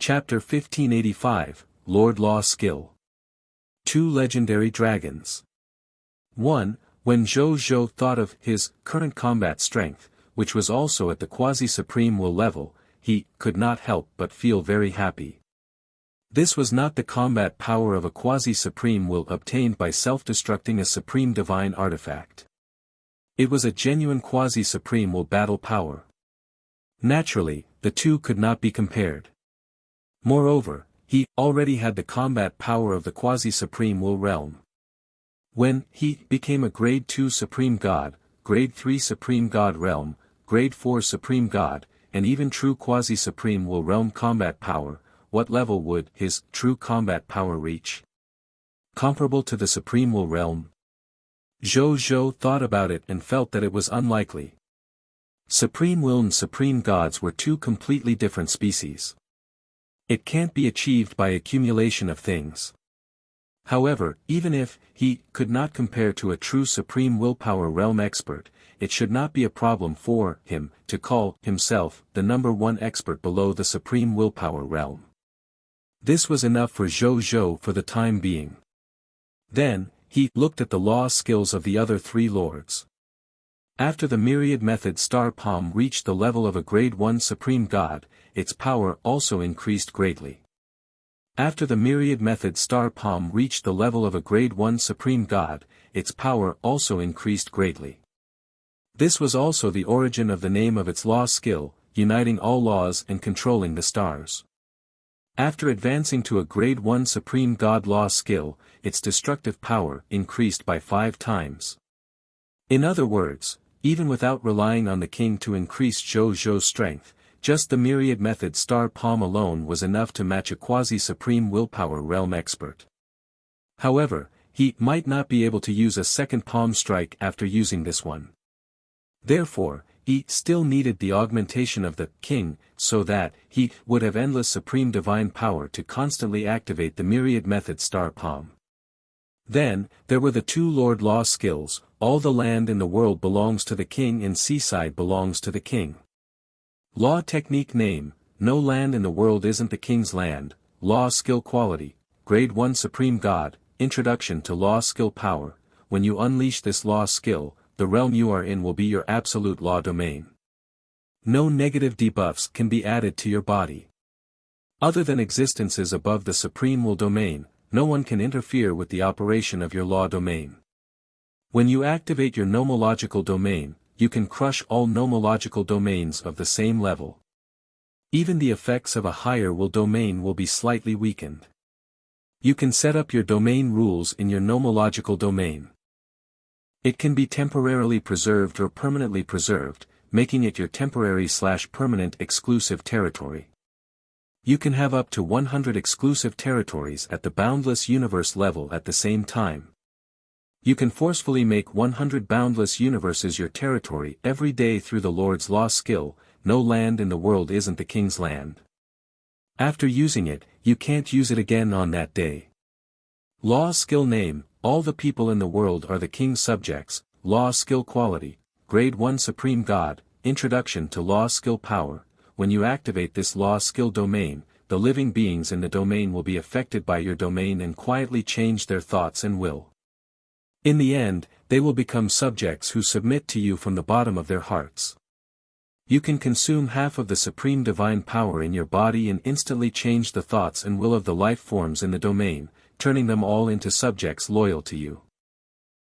Chapter 1585, Lord Law Skill. 2 Legendary Dragons. 1. When Zhou Zhou thought of his current combat strength, which was also at the quasi-supreme will level, he could not help but feel very happy. This was not the combat power of a quasi-supreme will obtained by self-destructing a supreme divine artifact. It was a genuine quasi-supreme will battle power. Naturally, the two could not be compared. Moreover, he already had the combat power of the quasi-supreme will realm. When he became a Grade 2 Supreme God, Grade 3 Supreme God realm, Grade 4 Supreme God, and even true quasi-supreme will realm combat power, what level would his true combat power reach? Comparable to the supreme will realm? Zhou Zhou thought about it and felt that it was unlikely. Supreme will and supreme gods were two completely different species. It can't be achieved by accumulation of things. However, even if he could not compare to a true supreme willpower realm expert, it should not be a problem for him to call himself the number one expert below the supreme willpower realm. This was enough for Zhou Zhou for the time being. Then, he looked at the law skills of the other three lords. After the myriad method star palm reached the level of a Grade 1 Supreme God, its power also increased greatly. After the myriad method star palm reached the level of a Grade 1 Supreme God, its power also increased greatly. This was also the origin of the name of its law skill, uniting all laws and controlling the stars. After advancing to a Grade 1 Supreme God law skill, its destructive power increased by 5 times. In other words, even without relying on the king to increase Zhou Zhou's strength, just the myriad method star palm alone was enough to match a quasi-supreme willpower realm expert. However, he might not be able to use a second palm strike after using this one. Therefore, he still needed the augmentation of the king, so that he would have endless supreme divine power to constantly activate the myriad method star palm. Then, there were the 2 Lord Law skills. All the land in the world belongs to the king and seaside belongs to the king. Law technique name, no land in the world isn't the king's land. Law skill quality, Grade 1 Supreme God, introduction to law skill power. When you unleash this law skill, the realm you are in will be your absolute law domain. No negative debuffs can be added to your body. Other than existences above the supreme will domain, no one can interfere with the operation of your law domain. When you activate your nomological domain, you can crush all nomological domains of the same level. Even the effects of a higher will domain will be slightly weakened. You can set up your domain rules in your nomological domain. It can be temporarily preserved or permanently preserved, making it your temporary/permanent exclusive territory. You can have up to 100 exclusive territories at the boundless universe level at the same time. You can forcefully make 100 boundless universes your territory every day through the Lord's Law skill. No land in the world isn't the king's land. After using it, you can't use it again on that day. Law skill name, all the people in the world are the king's subjects. Law skill quality, Grade 1 Supreme God, introduction to law skill power. When you activate this law skill domain, the living beings in the domain will be affected by your domain and quietly change their thoughts and will. In the end, they will become subjects who submit to you from the bottom of their hearts. You can consume half of the supreme divine power in your body and instantly change the thoughts and will of the life forms in the domain, turning them all into subjects loyal to you.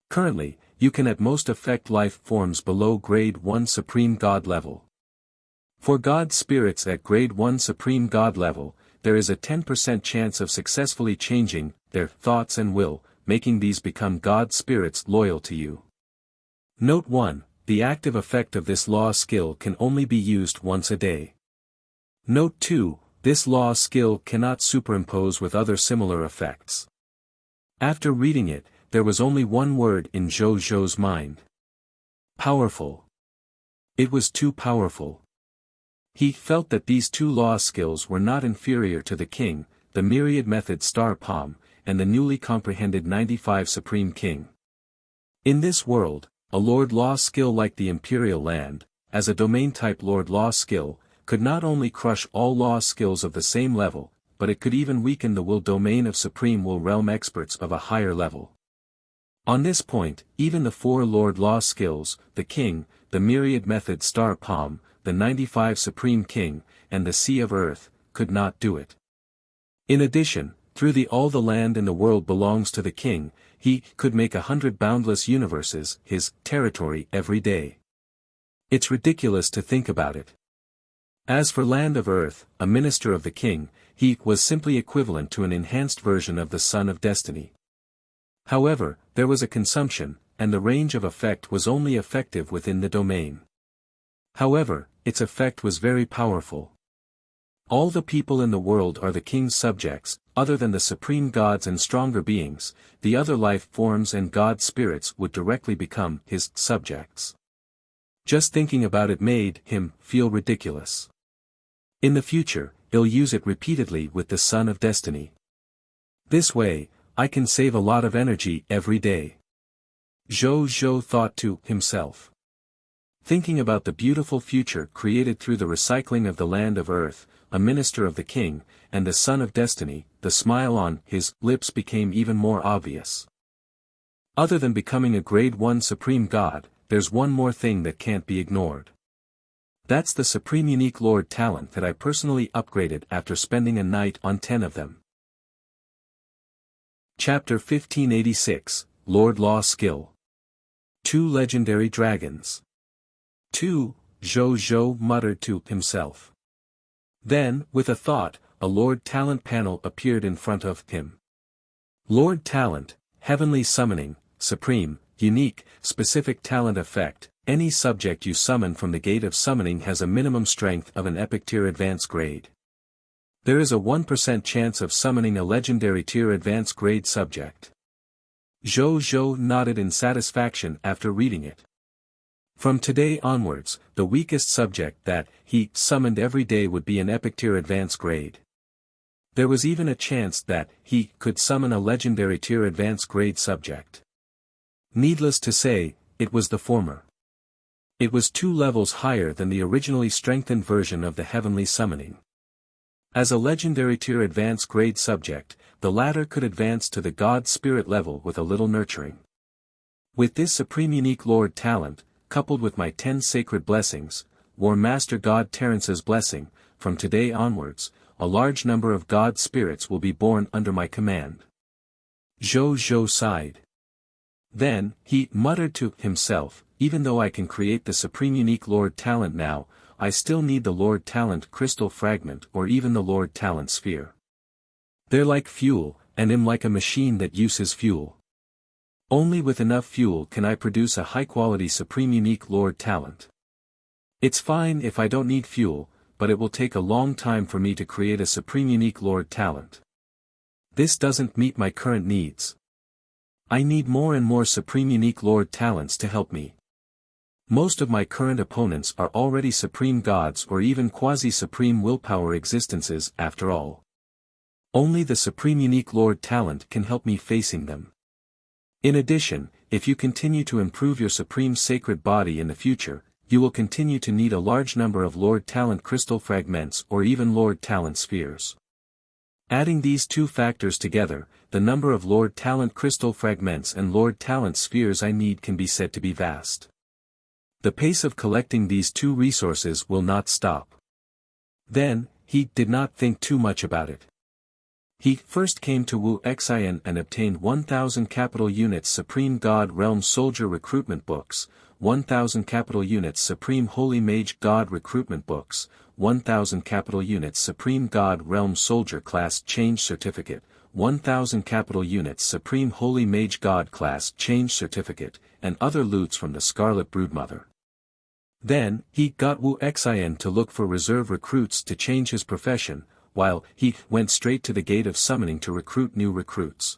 Currently, you can at most affect life forms below Grade 1 Supreme God level. For God spirits at Grade 1 Supreme God level, there is a 10% chance of successfully changing their thoughts and will, making these become God spirits loyal to you. Note 1. The active effect of this law skill can only be used once a day. Note 2. This law skill cannot superimpose with other similar effects. After reading it, there was only one word in Zhou Zhou's mind. Powerful. It was too powerful. He felt that these 2 law skills were not inferior to the king, the myriad method star palm, and the newly comprehended 95 Supreme King. In this world, a Lord Law skill like the Imperial Land, as a domain-type Lord Law skill, could not only crush all law skills of the same level, but it could even weaken the will domain of supreme will realm experts of a higher level. On this point, even the 4 Lord Law skills, the King, the Myriad Method Star Palm, the 95 Supreme King, and the Sea of Earth, could not do it. In addition, through all the land in the world belongs to the King, he could make 100 boundless universes his territory every day. It's ridiculous to think about it. As for Land of Earth, a minister of the King, he was simply equivalent to an enhanced version of the Son of Destiny. However, there was a consumption, and the range of effect was only effective within the domain. However, its effect was very powerful. All the people in the world are the King's subjects, other than the supreme gods and stronger beings, the other life forms and god spirits would directly become his subjects. Just thinking about it made him feel ridiculous. In the future, he'll use it repeatedly with the Son of Destiny. This way, I can save a lot of energy every day. Zhou thought to himself. Thinking about the beautiful future created through the recycling of the Land of Earth, a minister of the King, and the Son of Destiny, the smile on his lips became even more obvious. Other than becoming a Grade 1 Supreme God, there's one more thing that can't be ignored. That's the Supreme Unique Lord talent that I personally upgraded after spending a night on 10 of them. Chapter 1586, Lord Law Skill. 2 Legendary Dragons. 2, Zhou muttered to himself. Then, with a thought, a Lord Talent panel appeared in front of him. Lord Talent, Heavenly Summoning, Supreme, Unique, Specific Talent Effect. Any subject you summon from the Gate of Summoning has a minimum strength of an Epic Tier Advanced Grade. There is a 1% chance of summoning a Legendary Tier Advanced Grade subject. Zhou nodded in satisfaction after reading it. From today onwards, the weakest subject that he summoned every day would be an Epic Tier Advanced Grade. There was even a chance that he could summon a Legendary Tier Advanced Grade subject. Needless to say, it was the former. It was 2 levels higher than the originally strengthened version of the Heavenly Summoning. As a Legendary Tier Advanced Grade subject, the latter could advance to the God Spirit level with a little nurturing. With this Supreme Unique Lord talent, coupled with my 10 sacred blessings, War Master God Terrence's blessing, from today onwards, a large number of God spirits will be born under my command. Zhou sighed. Then, he muttered to himself, even though I can create the Supreme Unique Lord talent now, I still need the Lord Talent Crystal Fragment or even the Lord Talent Sphere. They're like fuel, and I'm like a machine that uses fuel. Only with enough fuel can I produce a high-quality Supreme Unique Lord talent. It's fine if I don't need fuel, but it will take a long time for me to create a Supreme Unique Lord talent. This doesn't meet my current needs. I need more and more Supreme Unique Lord talents to help me. Most of my current opponents are already Supreme Gods or even quasi-Supreme Willpower existences after all. Only the Supreme Unique Lord talent can help me facing them. In addition, if you continue to improve your Supreme Sacred Body in the future, you will continue to need a large number of Lord Talent Crystal Fragments or even Lord Talent Spheres. Adding these 2 factors together, the number of Lord Talent Crystal Fragments and Lord Talent Spheres I need can be said to be vast. The pace of collecting these 2 resources will not stop. Then, he did not think too much about it. He first came to Wuxia and obtained 1,000 capital units Supreme God Realm Soldier Recruitment Books, 1,000 capital units Supreme Holy Mage God Recruitment Books, 1,000 capital units Supreme God Realm Soldier Class Change Certificate, 1,000 capital units Supreme Holy Mage God Class Change Certificate, and other loots from the Scarlet Broodmother. Then, he got Wuxia to look for reserve recruits to change his profession, while he went straight to the Gate of Summoning to recruit new recruits.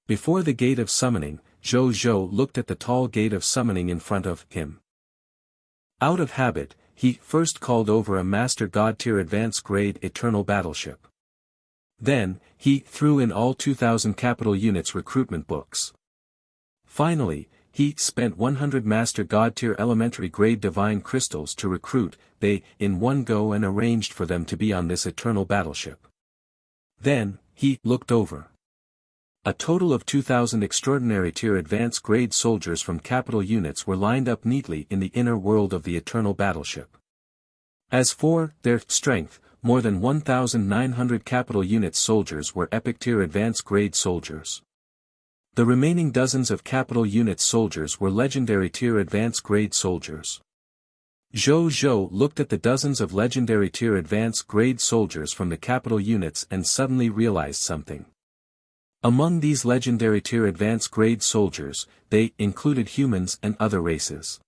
Before the Gate of Summoning, Zhou looked at the tall Gate of Summoning in front of him. Out of habit, he first called over a Master God Tier Advanced Grade Eternal Battleship. Then, he threw in all 2,000 capital units recruitment books. Finally, he spent 100 Master God tier elementary grade divine crystals to recruit they in one go and arranged for them to be on this eternal battleship. Then, he looked over. A total of 2,000 extraordinary tier advanced grade soldiers from capital units were lined up neatly in the inner world of the eternal battleship. As for their strength, more than 1,900 capital units soldiers were epic tier advanced grade soldiers. The remaining dozens of capital units soldiers were legendary tier advanced grade soldiers. Zhou looked at the dozens of legendary tier advanced grade soldiers from the capital units and suddenly realized something. Among these legendary tier advanced grade soldiers, they included humans and other races.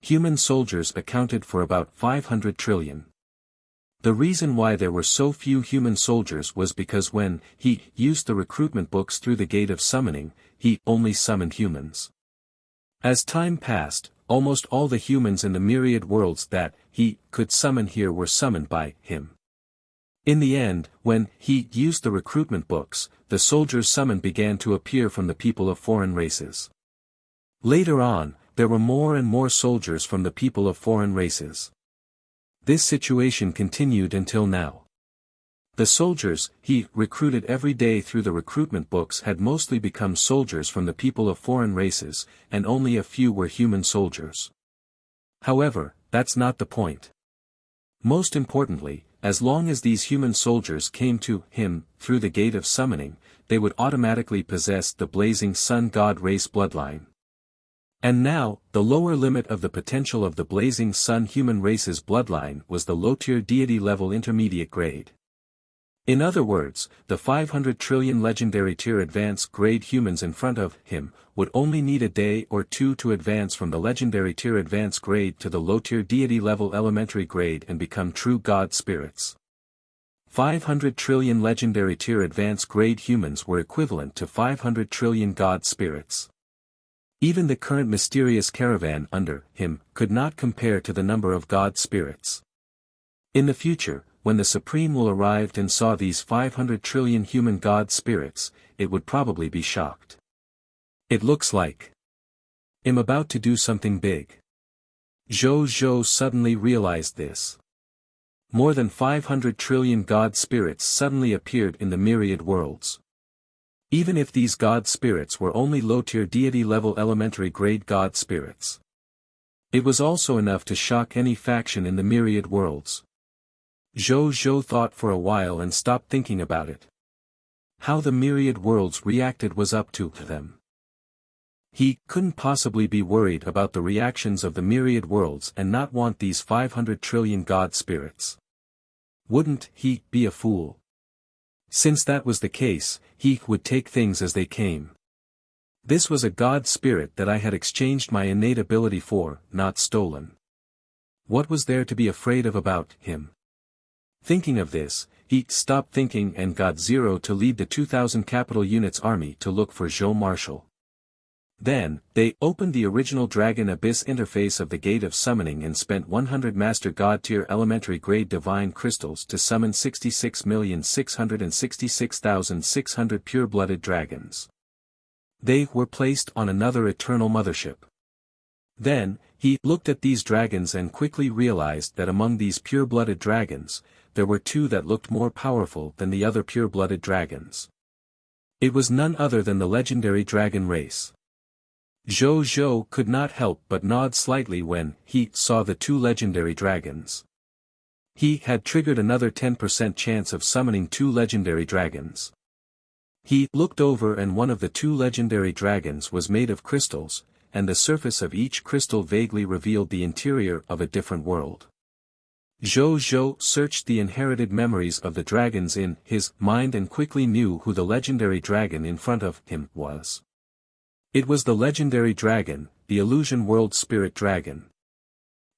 Human soldiers accounted for about 500 trillion. The reason why there were so few human soldiers was because when he used the recruitment books through the gate of summoning, he only summoned humans. As time passed, almost all the humans in the myriad worlds that he could summon here were summoned by him. In the end, when he used the recruitment books, the soldiers summoned began to appear from the people of foreign races. Later on, there were more and more soldiers from the people of foreign races. This situation continued until now. The soldiers he recruited every day through the recruitment books had mostly become soldiers from the people of foreign races, and only a few were human soldiers. However, that's not the point. Most importantly, as long as these human soldiers came to him through the gate of summoning, they would automatically possess the blazing sun god race bloodline. And now, the lower limit of the potential of the blazing sun human race's bloodline was the low-tier deity level intermediate grade. In other words, the 500 trillion legendary tier advanced grade humans in front of him would only need a day or two to advance from the legendary tier advanced grade to the low-tier deity level elementary grade and become true god spirits. 500 trillion legendary tier advanced grade humans were equivalent to 500 trillion god spirits. Even the current mysterious caravan under him could not compare to the number of god spirits. In the future, when the Supreme will arrived and saw these 500 trillion human god spirits, it would probably be shocked. It looks like I'm about to do something big. Zhou suddenly realized this. More than 500 trillion god spirits suddenly appeared in the myriad worlds. Even if these god spirits were only low-tier deity-level elementary grade god spirits. It was also enough to shock any faction in the myriad worlds. Zhou thought for a while and stopped thinking about it. How the myriad worlds reacted was up to them. He couldn't possibly be worried about the reactions of the myriad worlds and not want these 500 trillion god spirits. Wouldn't he be a fool? Since that was the case, he would take things as they came. This was a god spirit that I had exchanged my innate ability for, not stolen. What was there to be afraid of about him? Thinking of this, he stopped thinking and got Zero to lead the 2,000 capital units army to look for Zhou Marshal. Then, they opened the original Dragon Abyss interface of the Gate of Summoning and spent 100 Master God tier elementary grade divine crystals to summon 66,666,600 pure-blooded dragons. They were placed on another eternal mothership. Then, he looked at these dragons and quickly realized that among these pure-blooded dragons, there were two that looked more powerful than the other pure-blooded dragons. It was none other than the legendary dragon race. Zhou could not help but nod slightly when he saw the two legendary dragons. He had triggered another 10% chance of summoning two legendary dragons. He looked over and one of the two legendary dragons was made of crystals, and the surface of each crystal vaguely revealed the interior of a different world. Zhou searched the inherited memories of the dragons in his mind and quickly knew who the legendary dragon in front of him was. It was the legendary dragon, the Illusion World Spirit Dragon.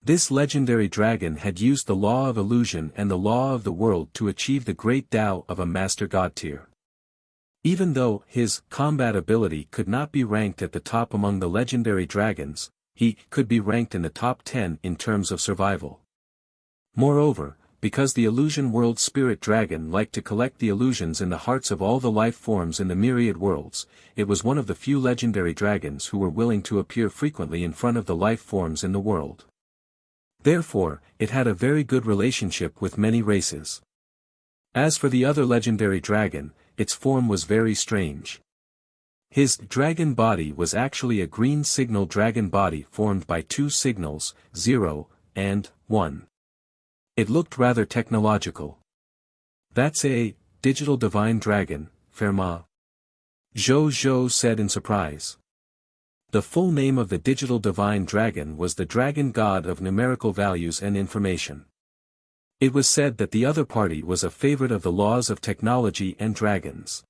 This legendary dragon had used the law of illusion and the law of the world to achieve the great Tao of a Master God tier. Even though his combat ability could not be ranked at the top among the legendary dragons, he could be ranked in the top 10 in terms of survival. Moreover, because the illusion world spirit dragon liked to collect the illusions in the hearts of all the life forms in the myriad worlds, it was one of the few legendary dragons who were willing to appear frequently in front of the life forms in the world. Therefore, it had a very good relationship with many races. As for the other legendary dragon, its form was very strange. His dragon body was actually a green signal dragon body formed by two signals, 0 and 1. It looked rather technological. "That's a digital divine dragon, Fermat," Zhou said in surprise. The full name of the digital divine dragon was the dragon god of numerical values and information. It was said that the other party was a favorite of the laws of technology and dragons.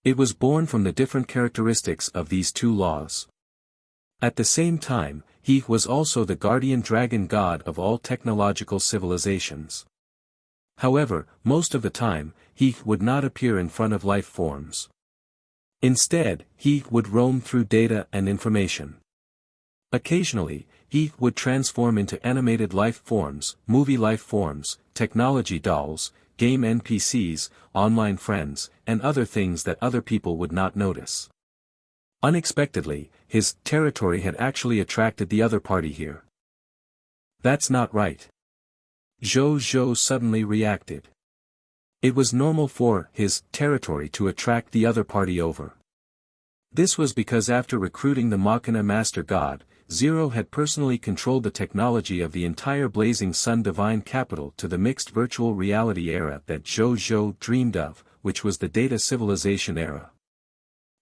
It was born from the different characteristics of these two laws. At the same time, he was also the guardian dragon god of all technological civilizations. However, most of the time, he would not appear in front of life forms. Instead, he would roam through data and information. Occasionally, he would transform into animated life forms, movie life forms, technology dolls, game NPCs, online friends, and other things that other people would not notice. Unexpectedly, his territory had actually attracted the other party here. "That's not right." Zhou suddenly reacted. It was normal for his territory to attract the other party over. This was because after recruiting the Machina Master God, Zero had personally controlled the technology of the entire Blazing Sun Divine Capital to the mixed virtual reality era that Zhou dreamed of, which was the data civilization era.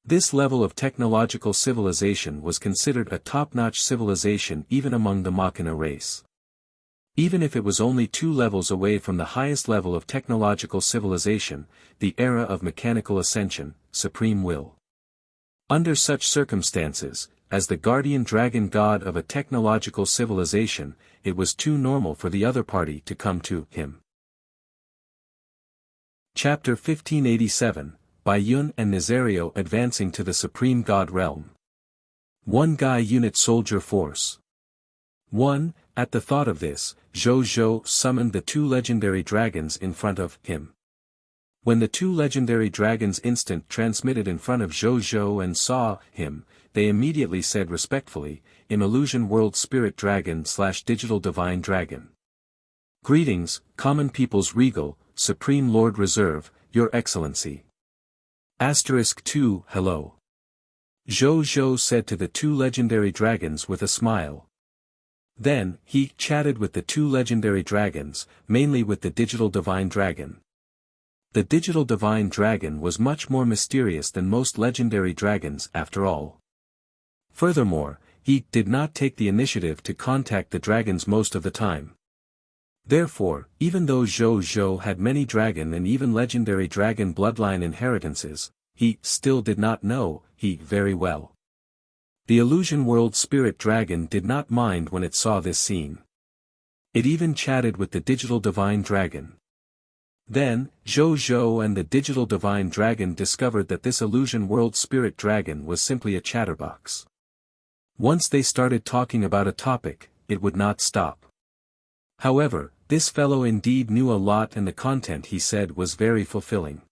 This level of technological civilization was considered a top-notch civilization even among the Machina race. Even if it was only 2 levels away from the highest level of technological civilization, the era of mechanical ascension, supreme will. Under such circumstances, as the guardian dragon god of a technological civilization, it was too normal for the other party to come to him. Chapter 1587, Bai Yun and Nazario advancing to the Supreme God Realm. 1 Guy Unit Soldier Force. 1. At the thought of this, Zhou summoned the 2 legendary dragons in front of him. When the 2 legendary dragons instant transmitted in front of Zhou and saw him, they immediately said respectfully, "In Illusion World Spirit Dragon/Digital Divine Dragon. Greetings, Common People's Regal, Supreme Lord Reserve, Your Excellency." *2 Hello. Zhou said to the 2 legendary dragons with a smile. Then, he chatted with the 2 legendary dragons, mainly with the Digital Divine Dragon. The Digital Divine Dragon was much more mysterious than most legendary dragons after all. Furthermore, he did not take the initiative to contact the dragons most of the time. Therefore, even though Zhou had many dragon and even legendary dragon bloodline inheritances, he still did not know he very well. The Illusion World Spirit Dragon did not mind when it saw this scene. It even chatted with the Digital Divine Dragon. Then, Zhou and the Digital Divine Dragon discovered that this Illusion World Spirit Dragon was simply a chatterbox. Once they started talking about a topic, it would not stop. However, this fellow indeed knew a lot and the content he said was very fulfilling.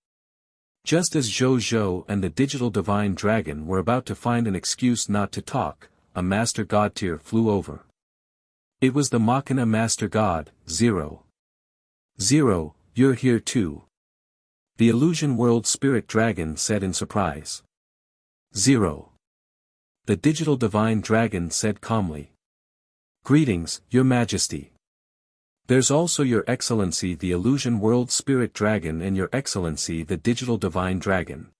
Just as Zhou and the Digital Divine Dragon were about to find an excuse not to talk, a Master God tier flew over. It was the Machina Master God, 0. You're here too. The Illusion World Spirit Dragon said in surprise. 0. The Digital Divine Dragon said calmly. Greetings, Your Majesty. There's also Your Excellency the Illusion World Spirit Dragon and Your Excellency the Digital Divine Dragon.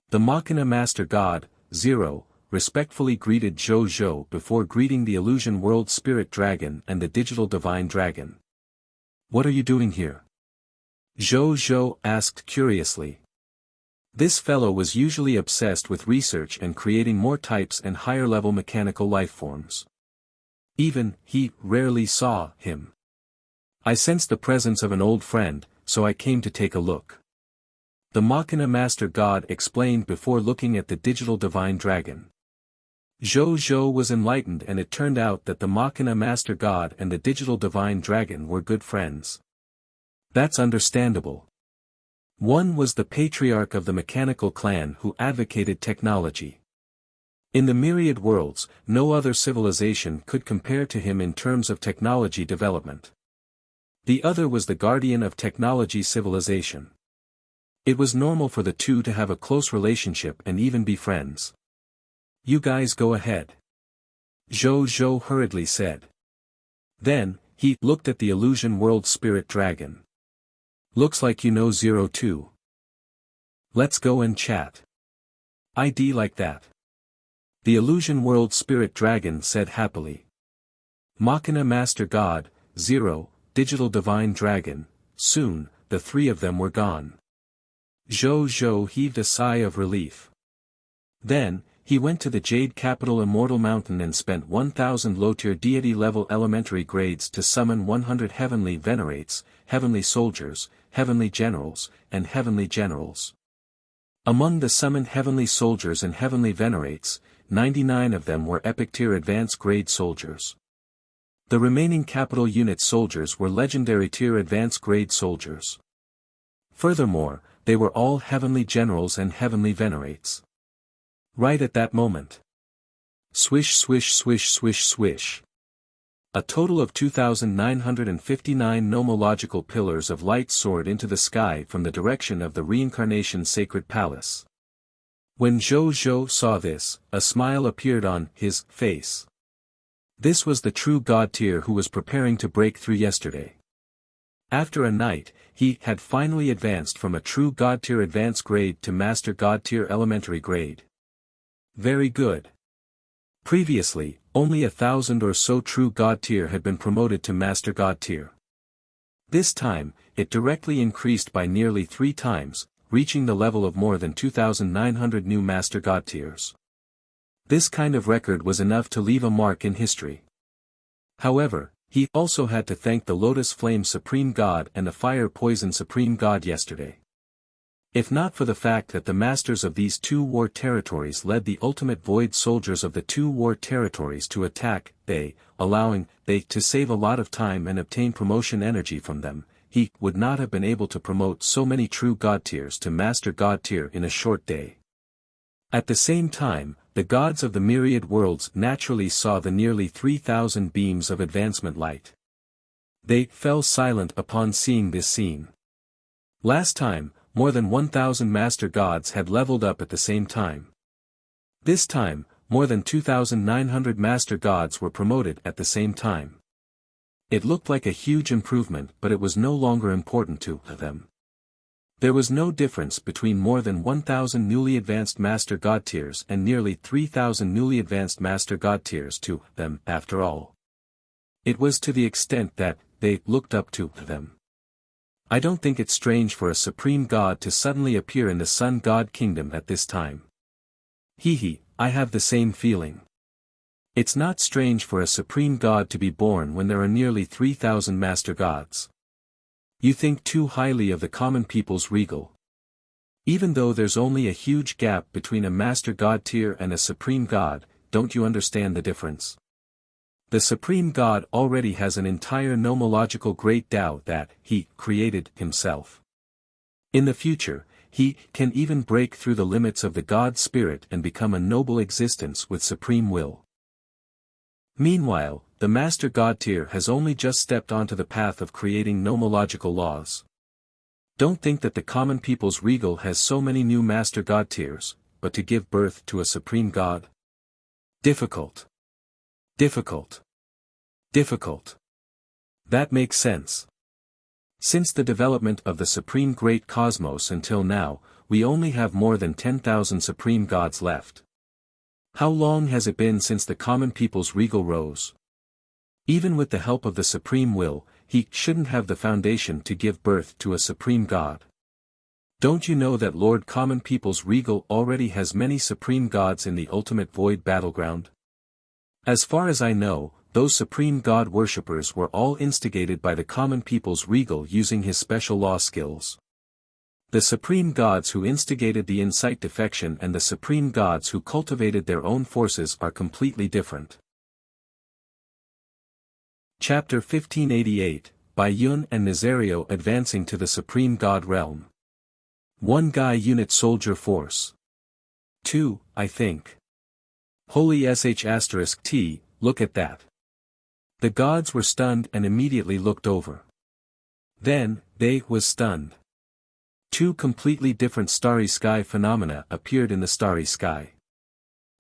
The Machina Master God, 0, respectfully greeted Zhou before greeting the Illusion World Spirit Dragon and the Digital Divine Dragon. What are you doing here? Zhou asked curiously. This fellow was usually obsessed with research and creating more types and higher-level mechanical life forms. Even, he rarely saw him. I sensed the presence of an old friend, so I came to take a look. The Machina Master God explained before looking at the Digital Divine Dragon. Zhou was enlightened and it turned out that the Machina Master God and the Digital Divine Dragon were good friends. That's understandable. One was the patriarch of the mechanical clan who advocated technology. In the myriad worlds, no other civilization could compare to him in terms of technology development. The other was the guardian of technology civilization. It was normal for the two to have a close relationship and even be friends. You guys go ahead. Zhou Zhou hurriedly said. Then, he looked at the illusion world spirit dragon. Looks like you know 02. Let's go and chat. ID like that. The illusion world spirit dragon said happily. Machina Master God, 0, Digital Divine Dragon, soon, the three of them were gone. Zhou Zhou heaved a sigh of relief. Then, he went to the Jade Capital Immortal Mountain and spent 1,000 low-tier deity-level elementary grades to summon 100 heavenly venerates, heavenly soldiers, heavenly generals, and heavenly generals. Among the summoned heavenly soldiers and heavenly venerates, 99 of them were epic-tier advanced grade soldiers. The remaining capital unit soldiers were legendary tier advanced grade soldiers. Furthermore, they were all heavenly generals and heavenly venerates. Right at that moment. Swish swish swish swish swish. A total of 2,959 nomological pillars of light soared into the sky from the direction of the Reincarnation Sacred Palace. When Zhou Zhou saw this, a smile appeared on his face. This was the true God tier who was preparing to break through yesterday. After a night, he had finally advanced from a true God tier advanced grade to Master God tier elementary grade. Very good. Previously, only 1,000 or so true God tier had been promoted to Master God tier. This time, it directly increased by nearly 3 times, reaching the level of more than 2,900 new Master God tiers. This kind of record was enough to leave a mark in history. However, he also had to thank the Lotus Flame Supreme God and the Fire Poison Supreme God yesterday. If not for the fact that the masters of these two war territories led the ultimate void soldiers of the two war territories to attack, allowing to save a lot of time and obtain promotion energy from them, he would not have been able to promote so many true God tiers to Master God tier in a short day. At the same time, the gods of the myriad worlds naturally saw the nearly 3,000 beams of advancement light. They fell silent upon seeing this scene. Last time, more than 1,000 Master Gods had leveled up at the same time. This time, more than 2,900 Master Gods were promoted at the same time. It looked like a huge improvement, but it was no longer important to them. There was no difference between more than 1,000 newly advanced Master God tiers and nearly 3,000 newly advanced Master God tiers to them, after all. It was to the extent that they looked up to them. I don't think it's strange for a supreme god to suddenly appear in the Sun God Kingdom at this time. I have the same feeling. It's not strange for a supreme god to be born when there are nearly 3,000 Master Gods. You think too highly of the common people's regal. Even though there's only a huge gap between a Master God tier and a supreme god, don't you understand the difference? The Supreme God already has an entire nomological great Tao that he created himself. In the future, he can even break through the limits of the God Spirit and become a noble existence with supreme will. Meanwhile, the Master God tier has only just stepped onto the path of creating nomological laws. Don't think that the common people's regal has so many new Master God tiers, but to give birth to a Supreme God? Difficult. Difficult. Difficult. That makes sense. Since the development of the Supreme Great Cosmos until now, we only have more than 10,000 Supreme Gods left. How long has it been since the common people's regal rose? Even with the help of the Supreme Will, he shouldn't have the foundation to give birth to a Supreme God. Don't you know that Lord Common People's regal already has many Supreme Gods in the ultimate void battleground? As far as I know, those Supreme God worshippers were all instigated by the common people's regal using his special law skills. The Supreme Gods who instigated the Insight defection and the Supreme Gods who cultivated their own forces are completely different. Chapter 1588, Bai Yun and Nazario advancing to the Supreme God realm. 1 Guy Unit Soldier Force. 2, I think. Holy sh*t, look at that. The gods were stunned and immediately looked over. Then, they was stunned. 2 completely different starry sky phenomena appeared in the starry sky.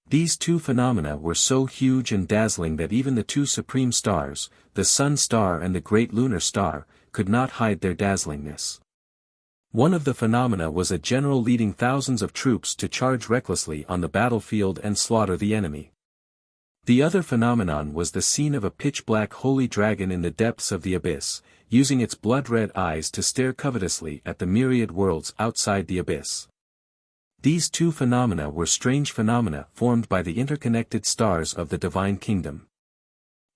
These 2 phenomena were so huge and dazzling that even the 2 supreme stars, the Sun Star and the Great Lunar Star, could not hide their dazzlingness. One of the phenomena was a general leading thousands of troops to charge recklessly on the battlefield and slaughter the enemy. The other phenomenon was the scene of a pitch-black holy dragon in the depths of the abyss, using its blood-red eyes to stare covetously at the myriad worlds outside the abyss. These 2 phenomena were strange phenomena formed by the interconnected stars of the Divine Kingdom.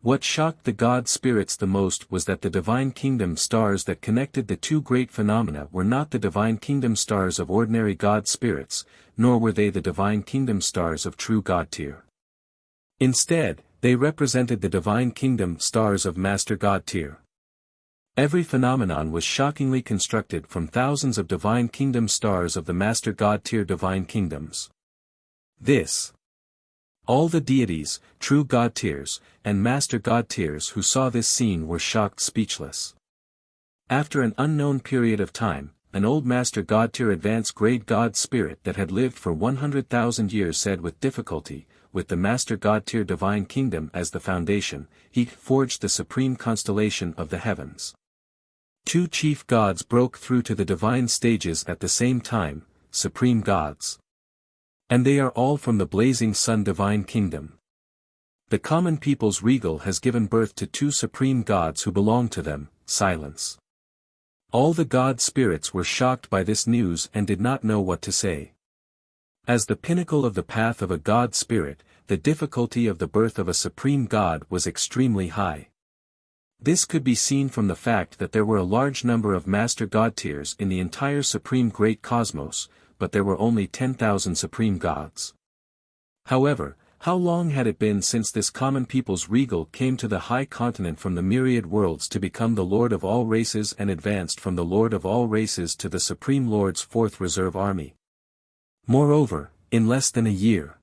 What shocked the god spirits the most was that the Divine Kingdom stars that connected the 2 great phenomena were not the Divine Kingdom stars of ordinary god spirits, nor were they the Divine Kingdom stars of true god tier. Instead, they represented the Divine Kingdom stars of Master God tier. Every phenomenon was shockingly constructed from thousands of Divine Kingdom stars of the Master God tier Divine Kingdoms. All the deities, true God tiers, and Master God tiers who saw this scene were shocked speechless. After an unknown period of time, an old Master God tier advanced grade God spirit that had lived for 100,000 years said with difficulty, with the Master God tier Divine Kingdom as the foundation, he forged the supreme constellation of the heavens. 2 chief gods broke through to the divine stages at the same time, supreme gods. And they are all from the blazing sun Divine Kingdom. The common people's regal has given birth to 2 supreme gods who belong to them, silence. All the god spirits were shocked by this news and did not know what to say. As the pinnacle of the path of a god spirit, the difficulty of the birth of a supreme god was extremely high. This could be seen from the fact that there were a large number of Master God tiers in the entire Supreme Great Cosmos, but there were only 10,000 Supreme Gods. However, how long had it been since this common people's regal came to the high continent from the myriad worlds to become the Lord of all races and advanced from the Lord of all races to the Supreme Lord's 4th Reserve Army? Moreover, in less than a year.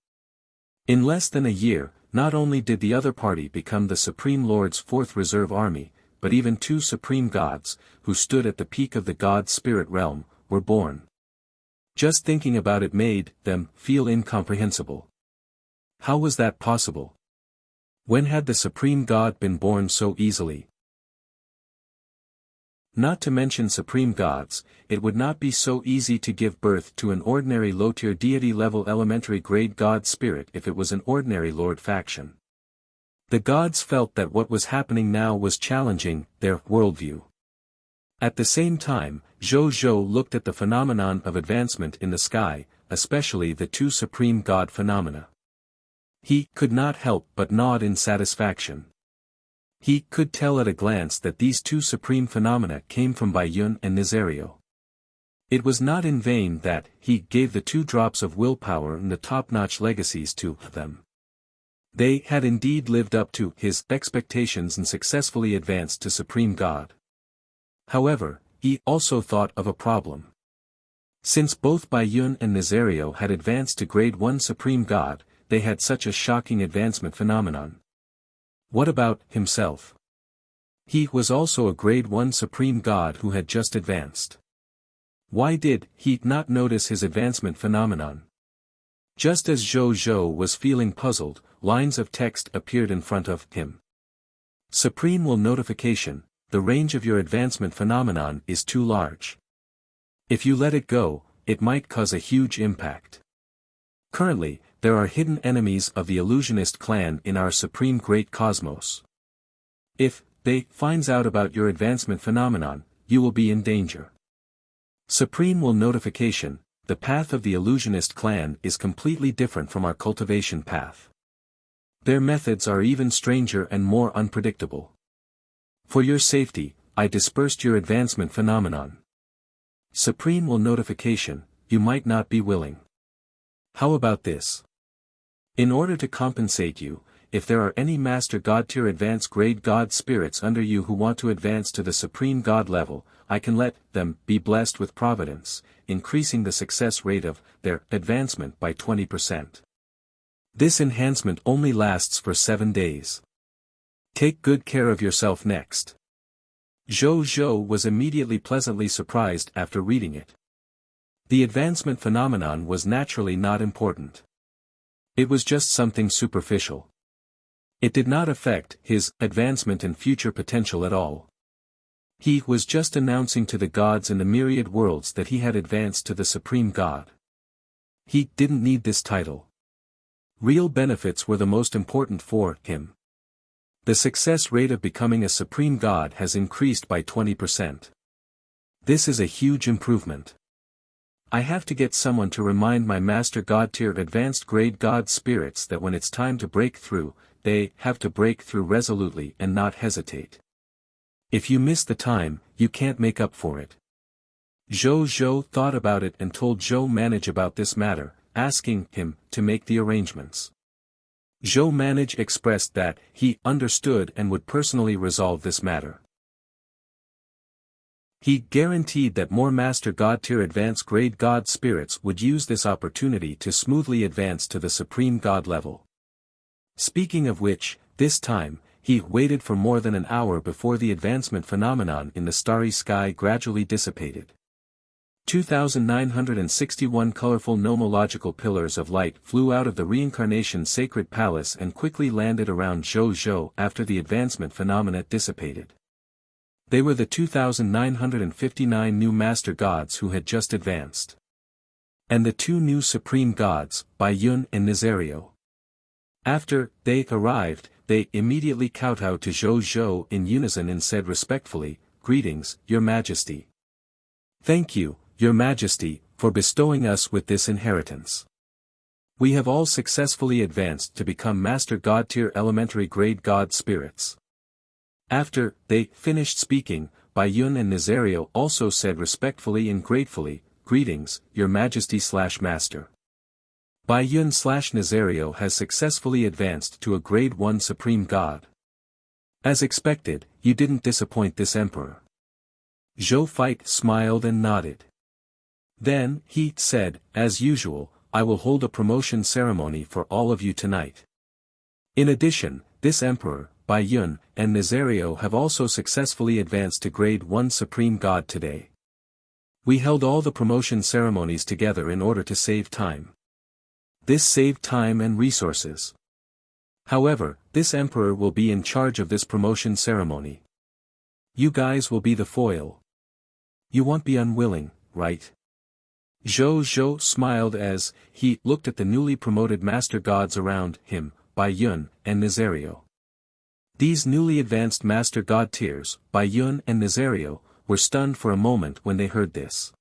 In less than a year, not only did the other party become the Supreme Lord's 4th Reserve Army, but even 2 Supreme Gods, who stood at the peak of the God Spirit realm, were born. Just thinking about it made them feel incomprehensible. How was that possible? When had the Supreme God been born so easily? Not to mention Supreme Gods, it would not be so easy to give birth to an ordinary low-tier deity-level elementary grade God spirit if it was an ordinary Lord faction. The gods felt that what was happening now was challenging their worldview. At the same time, Zhou looked at the phenomenon of advancement in the sky, especially the 2 Supreme God phenomena. He could not help but nod in satisfaction. He could tell at a glance that these 2 supreme phenomena came from Bai Yun and Nazario. It was not in vain that he gave the 2 drops of willpower and the top-notch legacies to them. They had indeed lived up to his expectations and successfully advanced to Supreme God. However, he also thought of a problem. Since both Bai Yun and Nazario had advanced to grade 1 Supreme God, they had such a shocking advancement phenomenon. What about himself? He was also a grade 1 Supreme God who had just advanced. Why did he not notice his advancement phenomenon? Just as Zhou was feeling puzzled, lines of text appeared in front of him. Supreme will notification, the range of your advancement phenomenon is too large. If you let it go, it might cause a huge impact. Currently, there are hidden enemies of the illusionist clan in our Supreme Great Cosmos. If they finds out about your advancement phenomenon, you will be in danger. Supreme will notification, the path of the illusionist clan is completely different from our cultivation path. Their methods are even stranger and more unpredictable. For your safety, I dispersed your advancement phenomenon. Supreme will notification, you might not be willing. How about this? In order to compensate you, if there are any Master God Tier Advanced Grade God Spirits under you who want to advance to the Supreme God level, I can let them be blessed with providence, increasing the success rate of their advancement by 20%. This enhancement only lasts for 7 days. Take good care of yourself next. Zhou Zhou was immediately pleasantly surprised after reading it. The advancement phenomenon was naturally not important. It was just something superficial. It did not affect his advancement and future potential at all. He was just announcing to the gods in the myriad worlds that he had advanced to the Supreme God. He didn't need this title. Real benefits were the most important for him. The success rate of becoming a Supreme God has increased by 20%. This is a huge improvement. I have to get someone to remind my Master God Tier Advanced Grade God Spirits that when it's time to break through, they have to break through resolutely and not hesitate. If you miss the time, you can't make up for it. Zhou Zhou thought about it and told Zhou Manage about this matter, asking him to make the arrangements. Zhou Manage expressed that he understood and would personally resolve this matter. He guaranteed that more Master God Tier Advanced Grade God Spirits would use this opportunity to smoothly advance to the Supreme God level. Speaking of which, this time, he waited for more than an hour before the advancement phenomenon in the starry sky gradually dissipated. 2,961 colorful nomological pillars of light flew out of the reincarnation sacred palace and quickly landed around Zhou Zhou after the advancement phenomena dissipated. They were the 2,959 new Master Gods who had just advanced. And the 2 new Supreme Gods, Bai Yun and Nazario. After they arrived, they immediately kowtowed to Zhou Zhou in unison and said respectfully, "Greetings, Your Majesty. Thank you, Your Majesty, for bestowing us with this inheritance. We have all successfully advanced to become Master God Tier Elementary Grade God Spirits." After they finished speaking, Bai Yun and Nazario also said respectfully and gratefully, "Greetings, Your Majesty/Master. Bai Yun/Nazario has successfully advanced to a Grade 1 Supreme God. As expected, you didn't disappoint this Emperor." Zhou Fight smiled and nodded. Then, he said, "As usual, I will hold a promotion ceremony for all of you tonight. In addition, this Emperor, Bai Yun, and Nazario have also successfully advanced to Grade 1 Supreme God today. We held all the promotion ceremonies together in order to save time. This saved time and resources. However, this Emperor will be in charge of this promotion ceremony. You guys will be the foil. You won't be unwilling, right?" Zhou Zhou smiled as he looked at the newly promoted Master Gods around him, Bai Yun and Nazario. These newly advanced Master God tiers, Bai Yun and Nazario, were stunned for a moment when they heard this.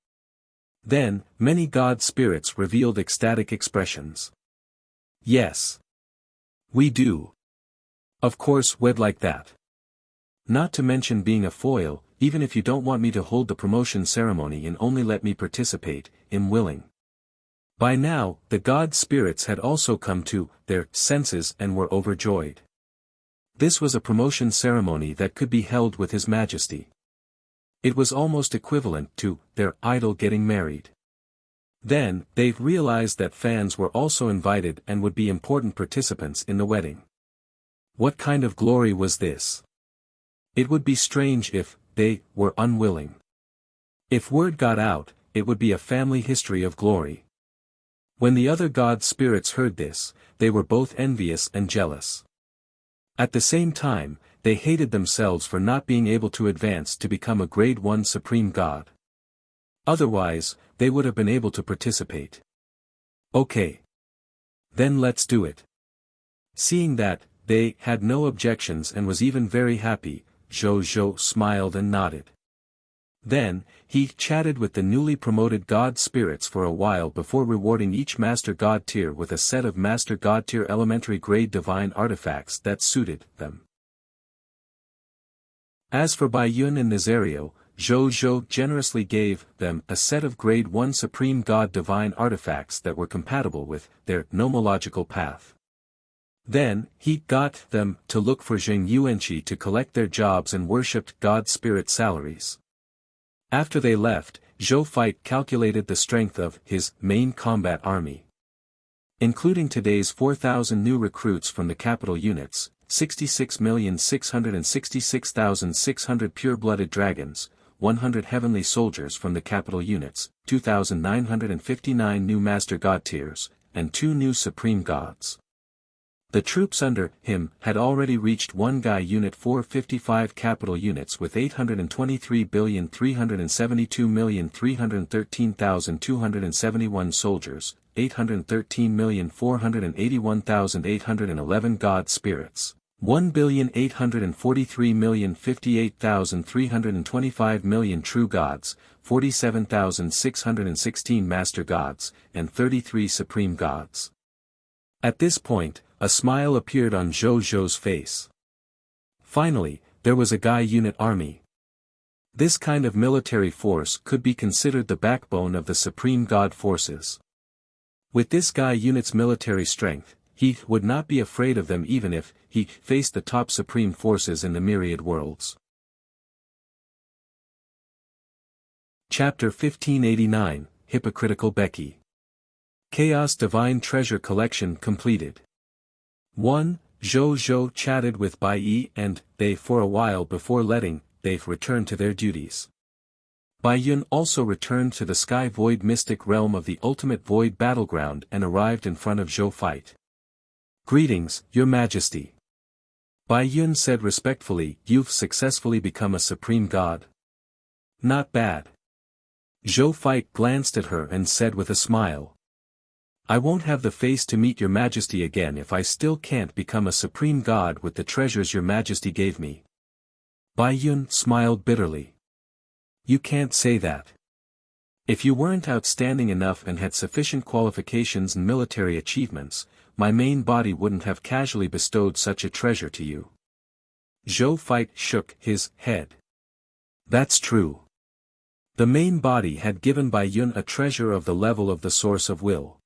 Then, many God spirits revealed ecstatic expressions. "Yes. We do. Of course, we'd like that. Not to mention being a foil, even if you don't want me to hold the promotion ceremony and only let me participate, I'm willing." By now, the God spirits had also come to their senses and were overjoyed. This was a promotion ceremony that could be held with His Majesty. It was almost equivalent to their idol getting married. Then, they realized that fans were also invited and would be important participants in the wedding. What kind of glory was this? It would be strange if they were unwilling. If word got out, it would be a family history of glory. When the other God spirits heard this, they were both envious and jealous. At the same time, they hated themselves for not being able to advance to become a Grade 1 Supreme God. Otherwise, they would have been able to participate. Okay. Then let's do it. Seeing that, they had no objections and was even very happy, Zhou Zhou smiled and nodded. Then, he chatted with the newly promoted God spirits for a while before rewarding each Master God tier with a set of Master God tier elementary grade divine artifacts that suited them. As for Bai Yun and Nazario, Zhou Zhou generously gave them a set of Grade 1 Supreme God divine artifacts that were compatible with their nomological path. Then, he got them to look for Zheng Yuanqi to collect their jobs and worshipped God spirit salaries. After they left, Zhou Fight calculated the strength of his main combat army. Including today's 4,000 new recruits from the capital units, 66,666,600 pure-blooded dragons, 100 heavenly soldiers from the capital units, 2,959 new master god tiers, and 2 new supreme gods. The troops under him had already reached 1 Guy Unit 455 capital units with 823,372,313,271 soldiers, 813,481,811 god spirits, 1,843,058,325 true gods, 47,616 master gods, and 33 supreme gods. At this point, a smile appeared on Zhou Zhou's face. Finally, there was a Guy unit army. This kind of military force could be considered the backbone of the supreme god forces. With this Guy unit's military strength, he would not be afraid of them even if he faced the top supreme forces in the myriad worlds. Chapter 1589, Hypocritical Becky. Chaos Divine Treasure Collection completed. 1. Zhou Zhou chatted with Bai Yi and they for a while before letting they return to their duties. Bai Yun also returned to the Sky Void Mystic Realm of the Ultimate Void Battleground and arrived in front of Zhou Fight. Greetings, Your Majesty. Bai Yun said respectfully, you've successfully become a supreme god. Not bad. Zhou Fight glanced at her and said with a smile. I won't have the face to meet Your Majesty again if I still can't become a supreme god with the treasures Your Majesty gave me. Bai Yun smiled bitterly. You can't say that. If you weren't outstanding enough and had sufficient qualifications and military achievements, my main body wouldn't have casually bestowed such a treasure to you. Zhou Fight shook his head. That's true. The main body had given Bai Yun a treasure of the level of the source of will.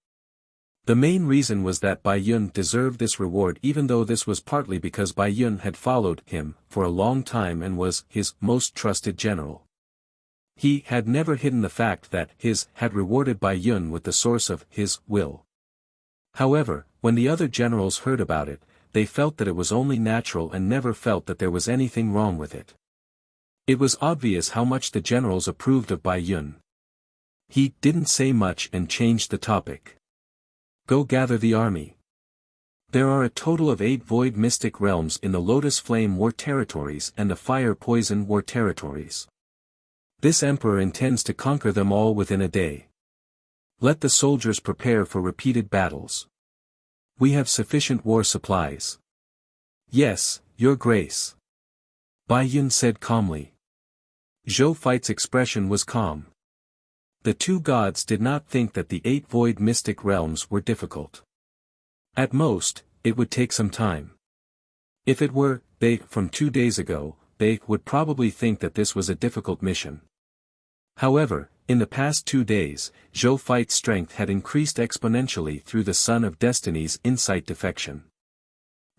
The main reason was that Bai Yun deserved this reward, even though this was partly because Bai Yun had followed him for a long time and was his most trusted general. He had never hidden the fact that his had rewarded Bai Yun with the source of his will. However, when the other generals heard about it, they felt that it was only natural and never felt that there was anything wrong with it. It was obvious how much the generals approved of Bai Yun. He didn't say much and changed the topic. Go gather the army. There are a total of 8 Void Mystic Realms in the Lotus Flame War Territories and the Fire Poison War Territories. This emperor intends to conquer them all within a day. Let the soldiers prepare for repeated battles. We have sufficient war supplies. Yes, Your Grace. Bai Yun said calmly. Zhou Fight's expression was calm. The 2 gods did not think that the 8 Void Mystic Realms were difficult. At most, it would take some time. If it were they from 2 days ago, they would probably think that this was a difficult mission. However, in the past 2 days, Zhou Fight's strength had increased exponentially through the Son of Destiny's insight defection.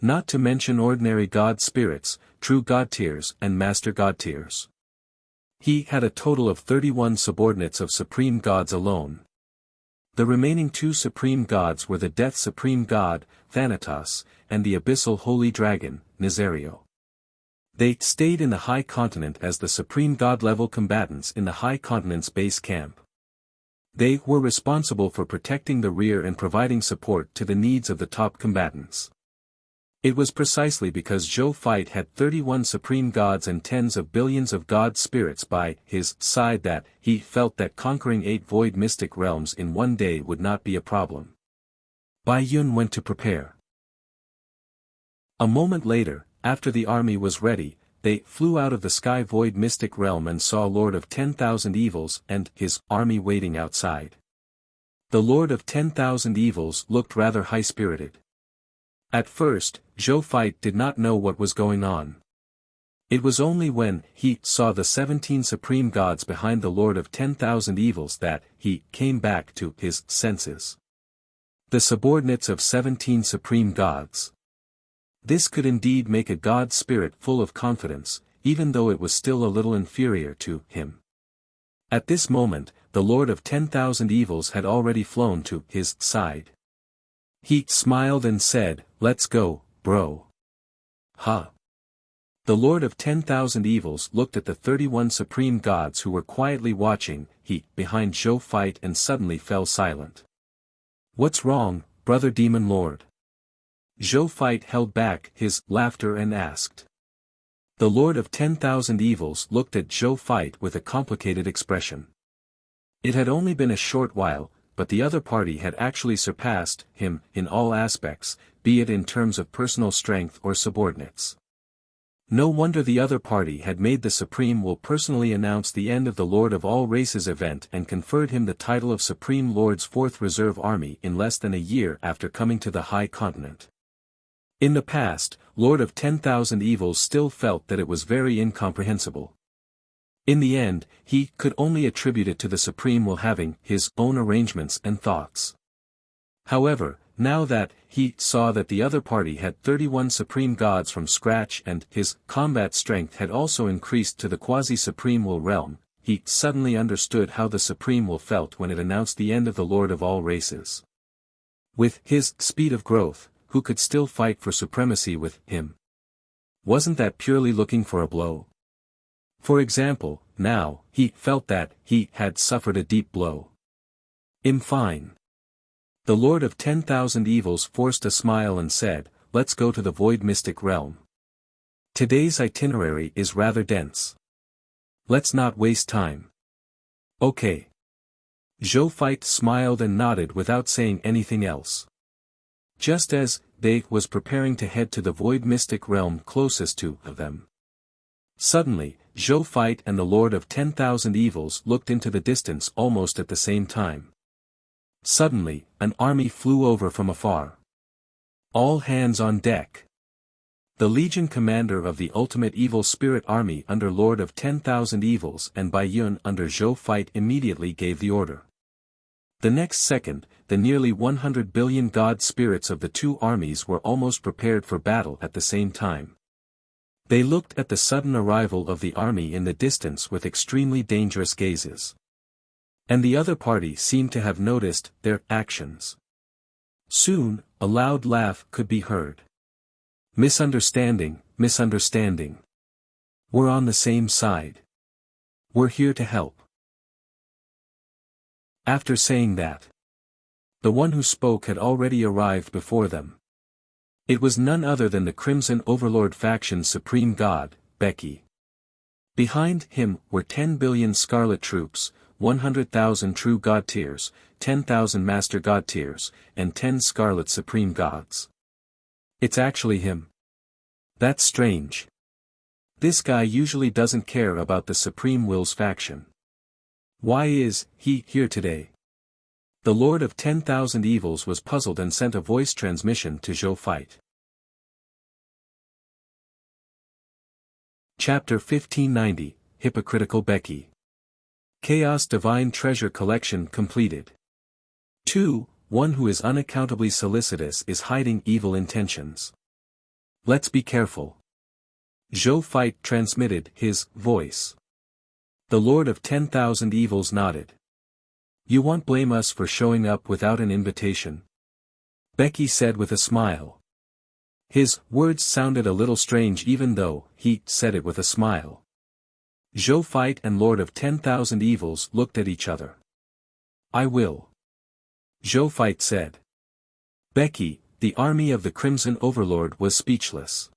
Not to mention ordinary god spirits, true god tiers and master god tiers. He had a total of 31 subordinates of supreme gods alone. The remaining 2 supreme gods were the Death Supreme God, Thanatos, and the Abyssal Holy Dragon, Nazario. They stayed in the High Continent as the supreme god-level combatants in the High Continent's base camp. They were responsible for protecting the rear and providing support to the needs of the top combatants. It was precisely because Zhou Fight had 31 supreme gods and tens of billions of god spirits by his side that he felt that conquering 8 void mystic realms in one day would not be a problem. Bai Yun went to prepare. A moment later, after the army was ready, they flew out of the Sky Void Mystic Realm and saw Lord of 10,000 Evils and his army waiting outside. The Lord of 10,000 Evils looked rather high-spirited. At first, Zhou Fight did not know what was going on. It was only when he saw the 17 supreme gods behind the Lord of 10,000 Evils that he came back to his senses. The subordinates of 17 supreme gods. This could indeed make a god spirit full of confidence, even though it was still a little inferior to him. At this moment, the Lord of 10,000 Evils had already flown to his side. He smiled and said, "Let's go, bro." Ha! The Lord of 10,000 Evils looked at the 31 supreme gods who were quietly watching behind Zhou fight and suddenly fell silent. "What's wrong, brother demon lord?" Zhou fight held back his laughter and asked. The Lord of 10,000 Evils looked at Zhou fight with a complicated expression. It had only been a short while, but the other party had actually surpassed him in all aspects, be it in terms of personal strength or subordinates. No wonder the other party had made the Supreme will personally announce the end of the Lord of all Races event and conferred him the title of Supreme Lord's 4th Reserve Army in less than a year after coming to the High Continent. In the past, Lord of 10,000 Evils still felt that it was very incomprehensible. In the end, he could only attribute it to the Supreme will having his own arrangements and thoughts. However, now that he saw that the other party had 31 supreme gods from scratch and his combat strength had also increased to the quasi-supreme will realm, he suddenly understood how the Supreme will felt when it announced the end of the Lord of all Races. With his speed of growth, who could still fight for supremacy with him? Wasn't that purely looking for a blow? For example, now, he felt that he had suffered a deep blow. Fine. The Lord of 10,000 Evils forced a smile and said, "Let's go to the Void Mystic Realm. Today's itinerary is rather dense. Let's not waste time." "Okay." Zhou fight smiled and nodded without saying anything else. Just as they was preparing to head to the Void Mystic Realm closest to them. Suddenly, Zhou fight and the Lord of 10,000 Evils looked into the distance almost at the same time. Suddenly, an army flew over from afar. "All hands on deck." The Legion commander of the Ultimate Evil Spirit Army under Lord of 10,000 Evils and Bai Yun under Zhou fight immediately gave the order. The next second, the nearly 100 billion god spirits of the two armies were almost prepared for battle at the same time. They looked at the sudden arrival of the army in the distance with extremely dangerous gazes. And the other party seemed to have noticed their actions. Soon, a loud laugh could be heard. "Misunderstanding, misunderstanding. We're on the same side. We're here to help." After saying that, the one who spoke had already arrived before them. It was none other than the Crimson Overlord faction's supreme god, Becky. Behind him were 10 billion Scarlet troops, 100,000 true god tiers, 10,000 master god tiers, and 10 Scarlet supreme gods. It's actually him. That's strange. This guy usually doesn't care about the Supreme Will's faction. Why is he here today? The Lord of 10,000 Evils was puzzled and sent a voice transmission to Zhou fight. Chapter 1590, Hypocritical Becky. Chaos Divine Treasure Collection completed. 2. One who is unaccountably solicitous is hiding evil intentions. Let's be careful. Zhou fight transmitted his voice. The Lord of 10,000 Evils nodded. "You won't blame us for showing up without an invitation?" Becky said with a smile. His words sounded a little strange even though he said it with a smile. Zhou fight and Lord of 10,000 Evils looked at each other. "I will." Zhou fight said. Becky, the army of the Crimson Overlord was speechless.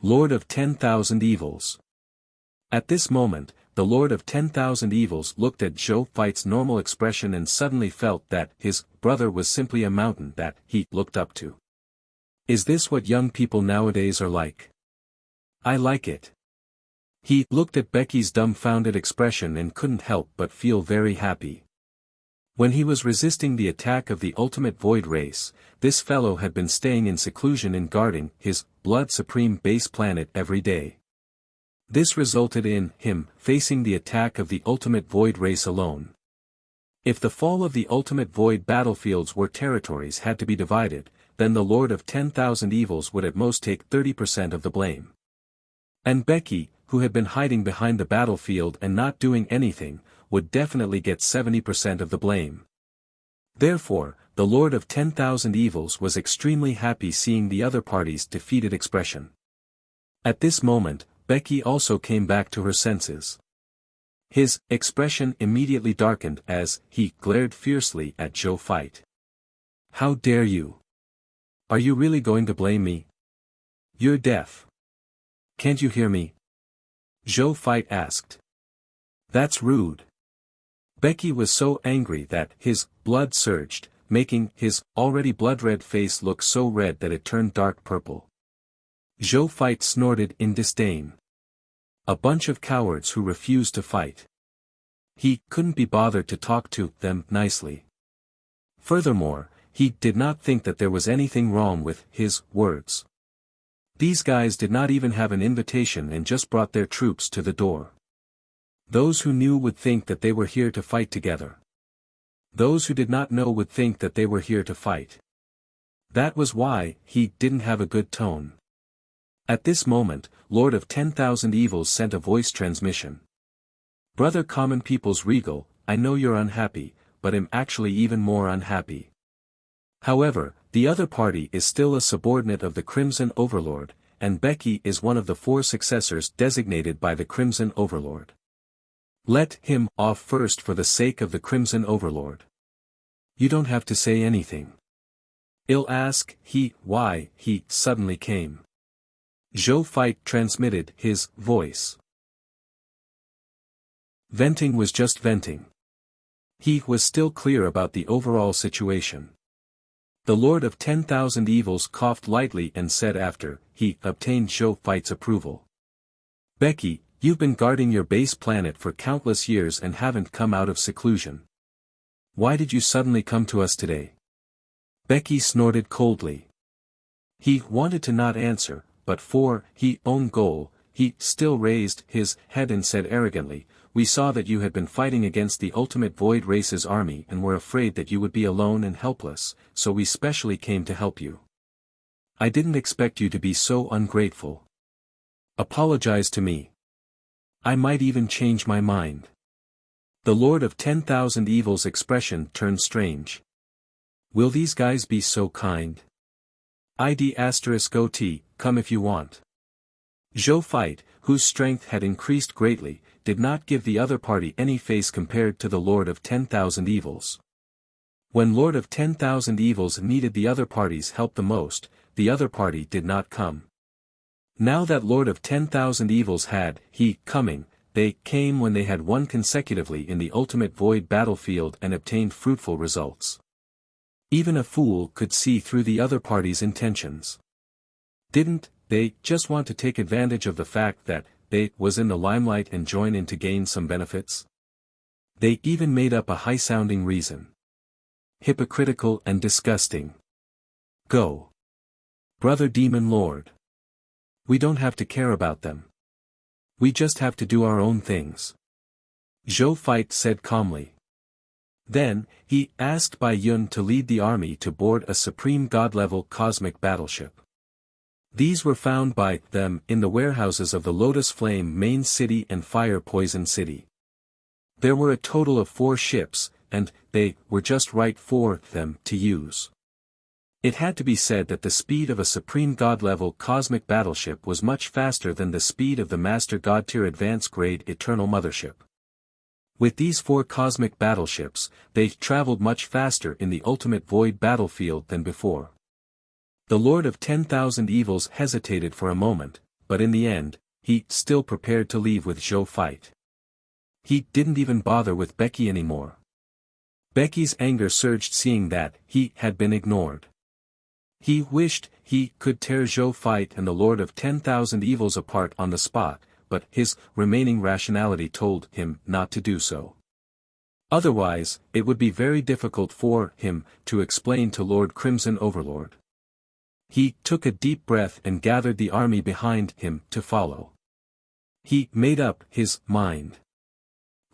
Lord of 10,000 Evils. At this moment, the Lord of 10,000 Evils looked at Zhou fight's normal expression and suddenly felt that his brother was simply a mountain that he looked up to. Is this what young people nowadays are like? I like it. He looked at Becky's dumbfounded expression and couldn't help but feel very happy. When he was resisting the attack of the ultimate void race, this fellow had been staying in seclusion and guarding his blood supreme base planet every day. This resulted in him facing the attack of the ultimate void race alone. If the fall of the ultimate void battlefields were territories had to be divided, then the Lord of 10,000 Evils would at most take 30% of the blame. And Becky, who had been hiding behind the battlefield and not doing anything, would definitely get 70% of the blame. Therefore, the Lord of 10,000 Evils was extremely happy seeing the other party's defeated expression. At this moment, Becky also came back to her senses. His expression immediately darkened as he glared fiercely at Zhou Fight. "How dare you? Are you really going to blame me? You're deaf. Can't you hear me?" Zhou Fight asked. "That's rude." Becky was so angry that his blood surged, making his already blood-red face look so red that it turned dark purple. Zhou Fight snorted in disdain. A bunch of cowards who refused to fight. He couldn't be bothered to talk to them nicely. Furthermore, he did not think that there was anything wrong with his words. These guys did not even have an invitation and just brought their troops to the door. Those who knew would think that they were here to fight together. Those who did not know would think that they were here to fight. That was why he didn't have a good tone. At this moment, Lord of 10,000 Evils sent a voice transmission. "Brother Common People's Regal, I know you're unhappy, but am actually even more unhappy. However, the other party is still a subordinate of the Crimson Overlord, and Becky is one of the 4 successors designated by the Crimson Overlord. Let him off first for the sake of the Crimson Overlord. You don't have to say anything. I'll ask why he suddenly came." Zhou Fight transmitted his voice. Venting was just venting. He was still clear about the overall situation. The Lord of 10,000 Evils coughed lightly and said after he obtained Zhou Fight's approval. "Becky, you've been guarding your base planet for countless years and haven't come out of seclusion. Why did you suddenly come to us today?" Becky snorted coldly. He wanted to not answer, but for his own goal, he still raised his head and said arrogantly, "We saw that you had been fighting against the Ultimate Void Race's army and were afraid that you would be alone and helpless, so we specially came to help you. I didn't expect you to be so ungrateful. Apologize to me. I might even change my mind." The Lord of 10,000 Evils' expression turned strange. Will these guys be so kind? ID*OT, come if you want. Zhou Fight, whose strength had increased greatly, did not give the other party any face compared to the Lord of 10,000 Evils. When Lord of 10,000 Evils needed the other party's help the most, the other party did not come. Now that Lord of 10,000 Evils had coming, they came when they had won consecutively in the Ultimate Void battlefield and obtained fruitful results. Even a fool could see through the other party's intentions. Didn't they just want to take advantage of the fact that they was in the limelight and join in to gain some benefits? They even made up a high-sounding reason. Hypocritical and disgusting. Go. Brother Demon Lord. We don't have to care about them. We just have to do our own things. Zhou Fight said calmly. Then, he asked Bai Yun to lead the army to board a Supreme God-level cosmic battleship. These were found by them in the warehouses of the Lotus Flame Main City and Fire Poison City. There were a total of 4 ships, and they were just right for them to use. It had to be said that the speed of a Supreme God-level cosmic battleship was much faster than the speed of the Master God-tier Advanced Grade Eternal Mothership. With these 4 cosmic battleships, they traveled much faster in the Ultimate Void battlefield than before. The Lord of 10,000 Evils hesitated for a moment, but in the end, he still prepared to leave with Zhou Fight. He didn't even bother with Becky anymore. Becky's anger surged seeing that he had been ignored. He wished he could tear Zhou Fight and the Lord of 10,000 Evils apart on the spot, but his remaining rationality told him not to do so. Otherwise, it would be very difficult for him to explain to Lord Crimson Overlord. He took a deep breath and gathered the army behind him to follow. He made up his mind.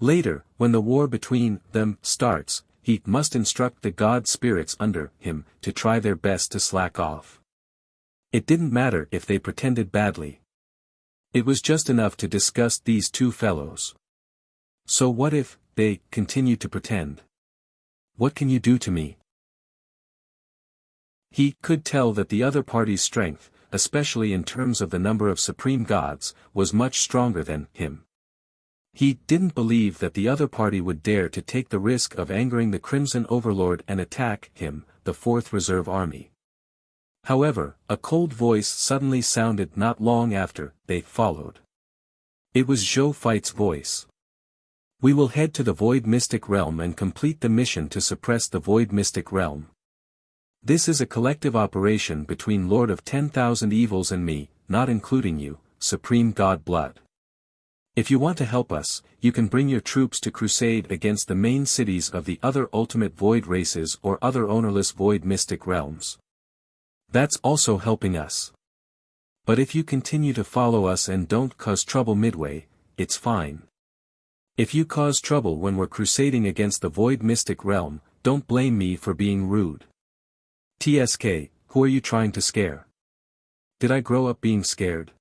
Later, when the war between them starts, he must instruct the god spirits under him to try their best to slack off. It didn't matter if they pretended badly. It was just enough to disgust these two fellows. So what if they continue to pretend? What can you do to me? He could tell that the other party's strength, especially in terms of the number of supreme gods, was much stronger than him. He didn't believe that the other party would dare to take the risk of angering the Crimson Overlord and attack him, the Fourth Reserve Army. However, a cold voice suddenly sounded not long after they followed. It was Zhou Feit's voice. We will head to the Void Mystic Realm and complete the mission to suppress the Void Mystic Realm. This is a collective operation between Lord of 10,000 Evils and me, not including you, Supreme God Blood. If you want to help us, you can bring your troops to crusade against the main cities of the other ultimate void races or other ownerless void mystic realms. That's also helping us. But if you continue to follow us and don't cause trouble midway, it's fine. If you cause trouble when we're crusading against the void mystic realm, don't blame me for being rude. TSK, who are you trying to scare? Did I grow up being scared?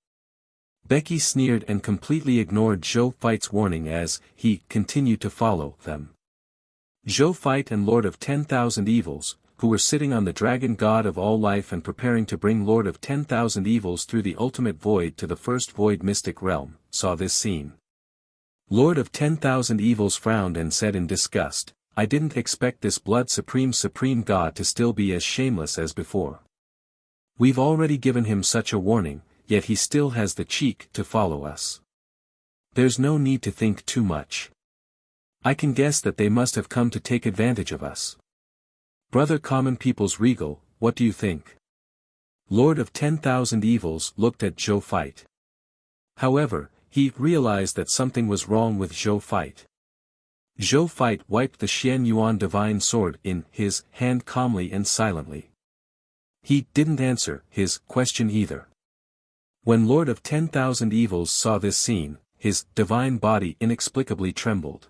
Becky sneered and completely ignored Zhou Feit's warning as he continued to follow them. Zhou Feit and Lord of 10,000 Evils, who were sitting on the dragon god of all life and preparing to bring Lord of 10,000 Evils through the ultimate void to the first void mystic realm, saw this scene. Lord of 10,000 Evils frowned and said in disgust, I didn't expect this blood supreme god to still be as shameless as before. We've already given him such a warning, yet he still has the cheek to follow us. There's no need to think too much. I can guess that they must have come to take advantage of us. Brother Common People's Regal, what do you think? Lord of 10,000 Evils looked at Zhou Feit. However, he realized that something was wrong with Zhou Feit. Zhou Feit wiped the Xian Yuan divine sword in his hand calmly and silently. He didn't answer his question either. When Lord of 10,000 Evils saw this scene, his divine body inexplicably trembled.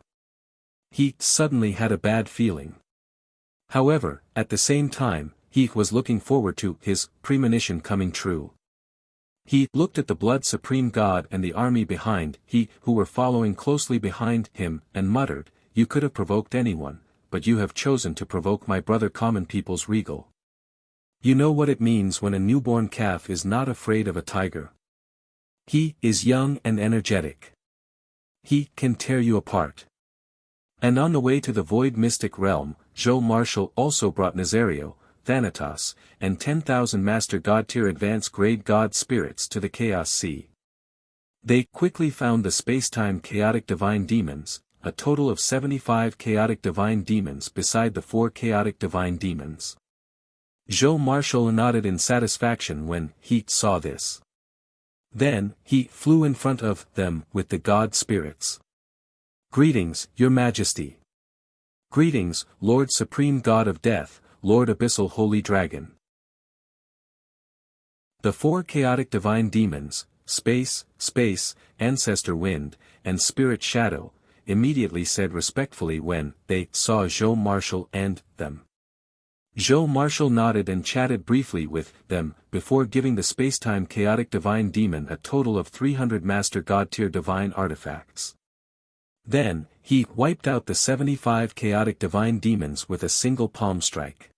He suddenly had a bad feeling. However, at the same time, he was looking forward to his premonition coming true. He looked at the blood supreme god and the army behind he who were following closely behind him and muttered, You could have provoked anyone, but you have chosen to provoke my brother Common People's Regal. You know what it means when a newborn calf is not afraid of a tiger. He is young and energetic. He can tear you apart. And on the way to the void mystic realm, Zhou Marshal also brought Nazario, Thanatos, and 10,000 Master God tier advanced grade God spirits to the Chaos Sea. They quickly found the space-time chaotic divine demons, a total of 75 chaotic divine demons beside the 4 chaotic divine demons. Zhou Marshal nodded in satisfaction when he saw this. Then, he flew in front of them with the God spirits. Greetings, Your Majesty. Greetings, Lord Supreme God of Death, Lord Abyssal Holy Dragon. The 4 chaotic divine demons, Space, Ancestor Wind, and Spirit Shadow, immediately said respectfully when they saw Zhou Marshal and them. Zhou Marshal nodded and chatted briefly with them, before giving the spacetime chaotic divine demon a total of 300 Master God tier divine artifacts. Then, he wiped out the 75 chaotic divine demons with a single palm strike.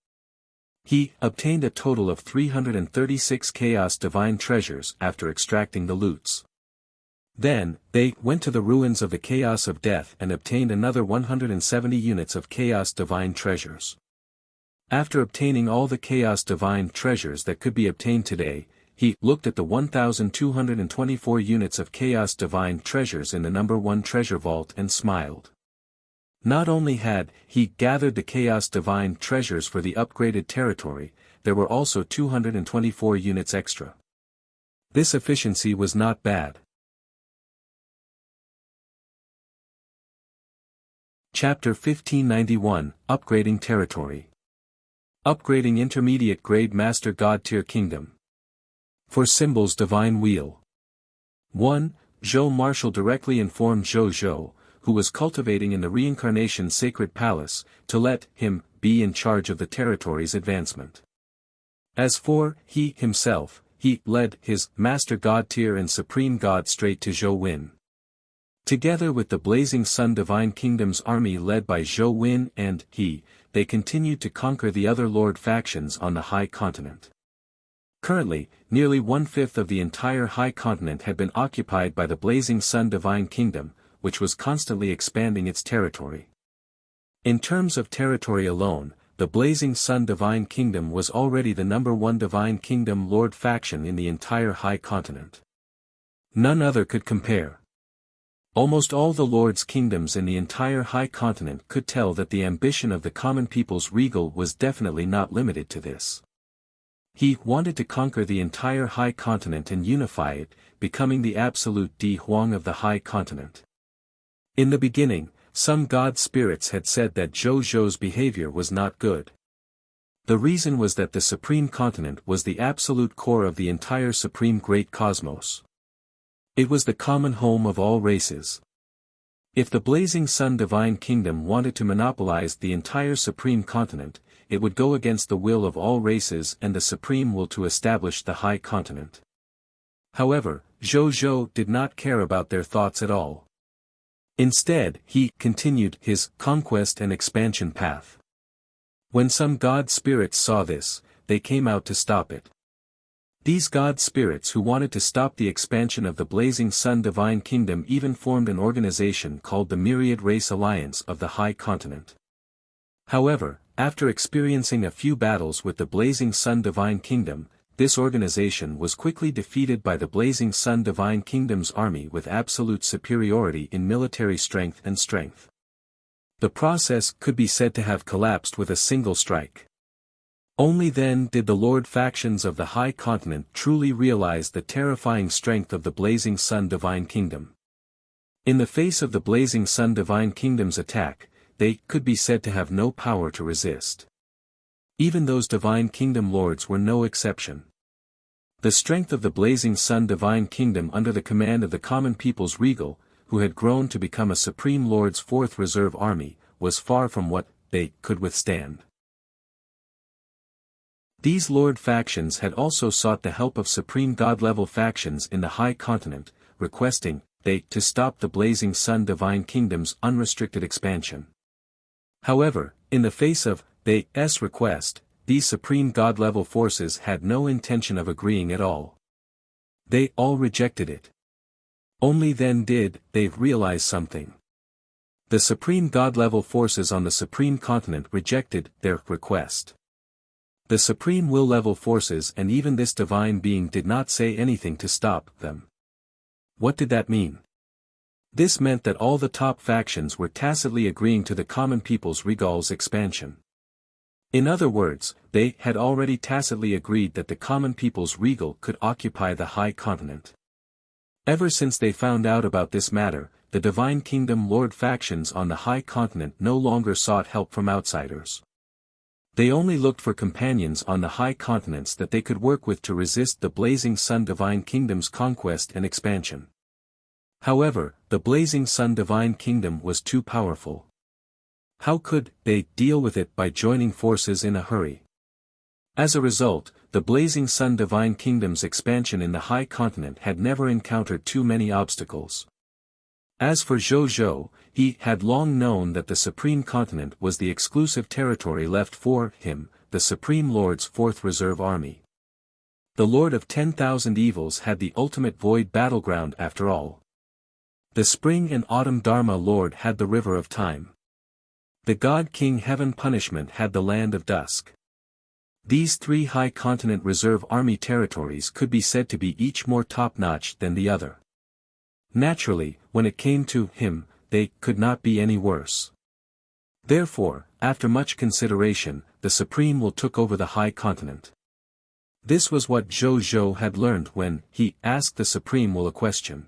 He obtained a total of 336 chaos divine treasures after extracting the loots. Then, they went to the ruins of the Chaos of Death and obtained another 170 units of chaos divine treasures. After obtaining all the chaos divine treasures that could be obtained today, he looked at the 1,224 units of chaos divine treasures in the number 1 treasure vault and smiled. Not only had he gathered the chaos divine treasures for the upgraded territory, there were also 224 units extra. This efficiency was not bad. Chapter 1591, Upgrading Territory. Upgrading Intermediate Grade Master God Tier Kingdom. For Symbols Divine Wheel. 1. Zhou Marshal directly informed Zhou, who was cultivating in the reincarnation sacred palace, to let him be in charge of the territory's advancement. As for he himself, he led his master god tier and supreme god straight to Zhou Wen. Together with the Blazing Sun Divine Kingdom's army led by Zhou Wen and he, they continued to conquer the other lord factions on the High Continent. Currently, nearly one-fifth of the entire High Continent had been occupied by the Blazing Sun Divine Kingdom, which was constantly expanding its territory. In terms of territory alone, the Blazing Sun Divine Kingdom was already the #1 Divine Kingdom Lord faction in the entire High Continent. None other could compare. Almost all the Lord's kingdoms in the entire High Continent could tell that the ambition of the common people's regal was definitely not limited to this. He wanted to conquer the entire High Continent and unify it, becoming the absolute Di Huang of the High Continent. In the beginning, some god spirits had said that Zhou Zhou's behavior was not good. The reason was that the Supreme Continent was the absolute core of the entire Supreme Great Cosmos. It was the common home of all races. If the Blazing Sun Divine Kingdom wanted to monopolize the entire Supreme Continent, it would go against the will of all races and the supreme will to establish the High Continent. However, Zhou Zhou did not care about their thoughts at all. Instead, he continued his conquest and expansion path. When some god spirits saw this, they came out to stop it. These god spirits who wanted to stop the expansion of the Blazing Sun Divine Kingdom even formed an organization called the Myriad Race Alliance of the High Continent. However, after experiencing a few battles with the Blazing Sun Divine Kingdom, this organization was quickly defeated by the Blazing Sun Divine Kingdom's army with absolute superiority in military strength and strength. The process could be said to have collapsed with a single strike. Only then did the Lord factions of the High Continent truly realize the terrifying strength of the Blazing Sun Divine Kingdom. In the face of the Blazing Sun Divine Kingdom's attack, they could be said to have no power to resist. Even those Divine Kingdom Lords were no exception. The strength of the Blazing Sun Divine Kingdom under the command of the common people's regal, who had grown to become a Supreme Lord's Fourth Reserve Army, was far from what they could withstand. These Lord factions had also sought the help of Supreme God-level factions in the High Continent, requesting they to stop the Blazing Sun Divine Kingdom's unrestricted expansion. However, in the face of they's request, these Supreme God-level forces had no intention of agreeing at all. They all rejected it. Only then did they realize something. The Supreme God-level forces on the Supreme Continent rejected their request. The Supreme Will-level forces and even this divine being did not say anything to stop them. What did that mean? This meant that all the top factions were tacitly agreeing to the common people's regal's expansion. In other words, they had already tacitly agreed that the common people's regal could occupy the High Continent. Ever since they found out about this matter, the Divine Kingdom Lord factions on the High Continent no longer sought help from outsiders. They only looked for companions on the High Continents that they could work with to resist the Blazing Sun Divine Kingdom's conquest and expansion. However, the Blazing Sun Divine Kingdom was too powerful. How could they deal with it by joining forces in a hurry? As a result, the Blazing Sun Divine Kingdom's expansion in the High Continent had never encountered too many obstacles. As for Zhou Zhou, he had long known that the Supreme Continent was the exclusive territory left for him, the Supreme Lord's Fourth Reserve Army. The Lord of 10,000 Evils had the ultimate void battleground after all. The Spring and Autumn Dharma Lord had the River of Time. The God King Heaven Punishment had the Land of Dusk. These three High Continent Reserve Army territories could be said to be each more top-notch than the other. Naturally, when it came to him, they could not be any worse. Therefore, after much consideration, the Supreme Will took over the High Continent. This was what Zhou Zhou had learned when he asked the Supreme Will a question.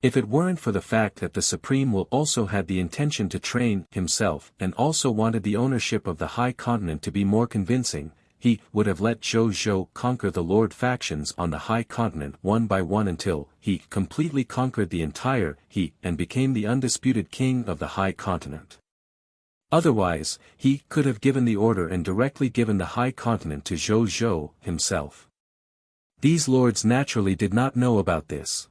If it weren't for the fact that the Supreme Will also had the intention to train himself and also wanted the ownership of the High Continent to be more convincing, he would have let Zhou Zhou conquer the Lord factions on the High Continent one by one until he completely conquered the entire he and became the undisputed king of the High Continent. Otherwise, he could have given the order and directly given the High Continent to Zhou Zhou himself. These lords naturally did not know about this.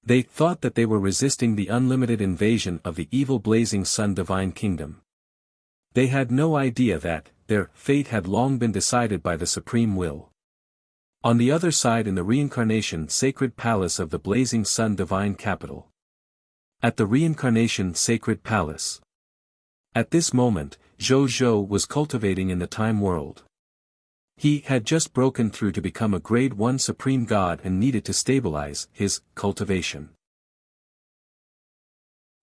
They thought that they were resisting the unlimited invasion of the evil Blazing Sun Divine Kingdom. They had no idea that their fate had long been decided by the Supreme Will. On the other side, in the Reincarnation Sacred Palace of the Blazing Sun Divine Capital. At the Reincarnation Sacred Palace. At this moment, Zhou Zhou was cultivating in the time world. He had just broken through to become a grade 1 supreme god and needed to stabilize his cultivation.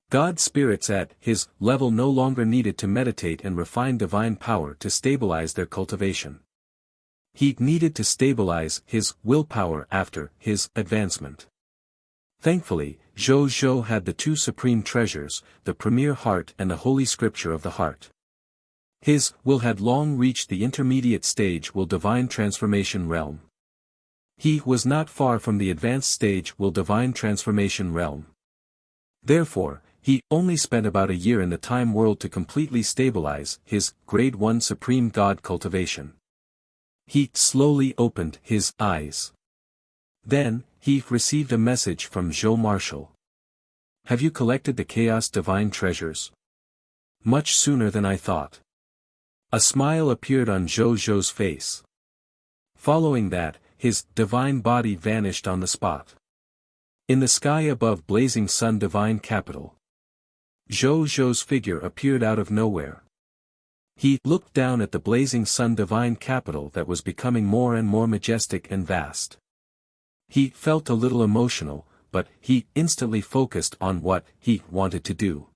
God spirits at his level no longer needed to meditate and refine divine power to stabilize their cultivation. He needed to stabilize his willpower after his advancement. Thankfully, Zhou Zhou had the two supreme treasures, the premier heart and the holy scripture of the heart. His will had long reached the intermediate stage will divine transformation realm. He was not far from the advanced stage will divine transformation realm. Therefore, he only spent about a year in the time world to completely stabilize his grade 1 supreme god cultivation. He slowly opened his eyes. Then, he received a message from Zhou Marshal. Have you collected the Chaos Divine Treasures? Much sooner than I thought. A smile appeared on Zhou Zhou's face. Following that, his divine body vanished on the spot. In the sky above Blazing Sun Divine Capital. Zhou Zhou's figure appeared out of nowhere. He looked down at the Blazing Sun Divine Capital that was becoming more and more majestic and vast. He felt a little emotional, but he instantly focused on what he wanted to do.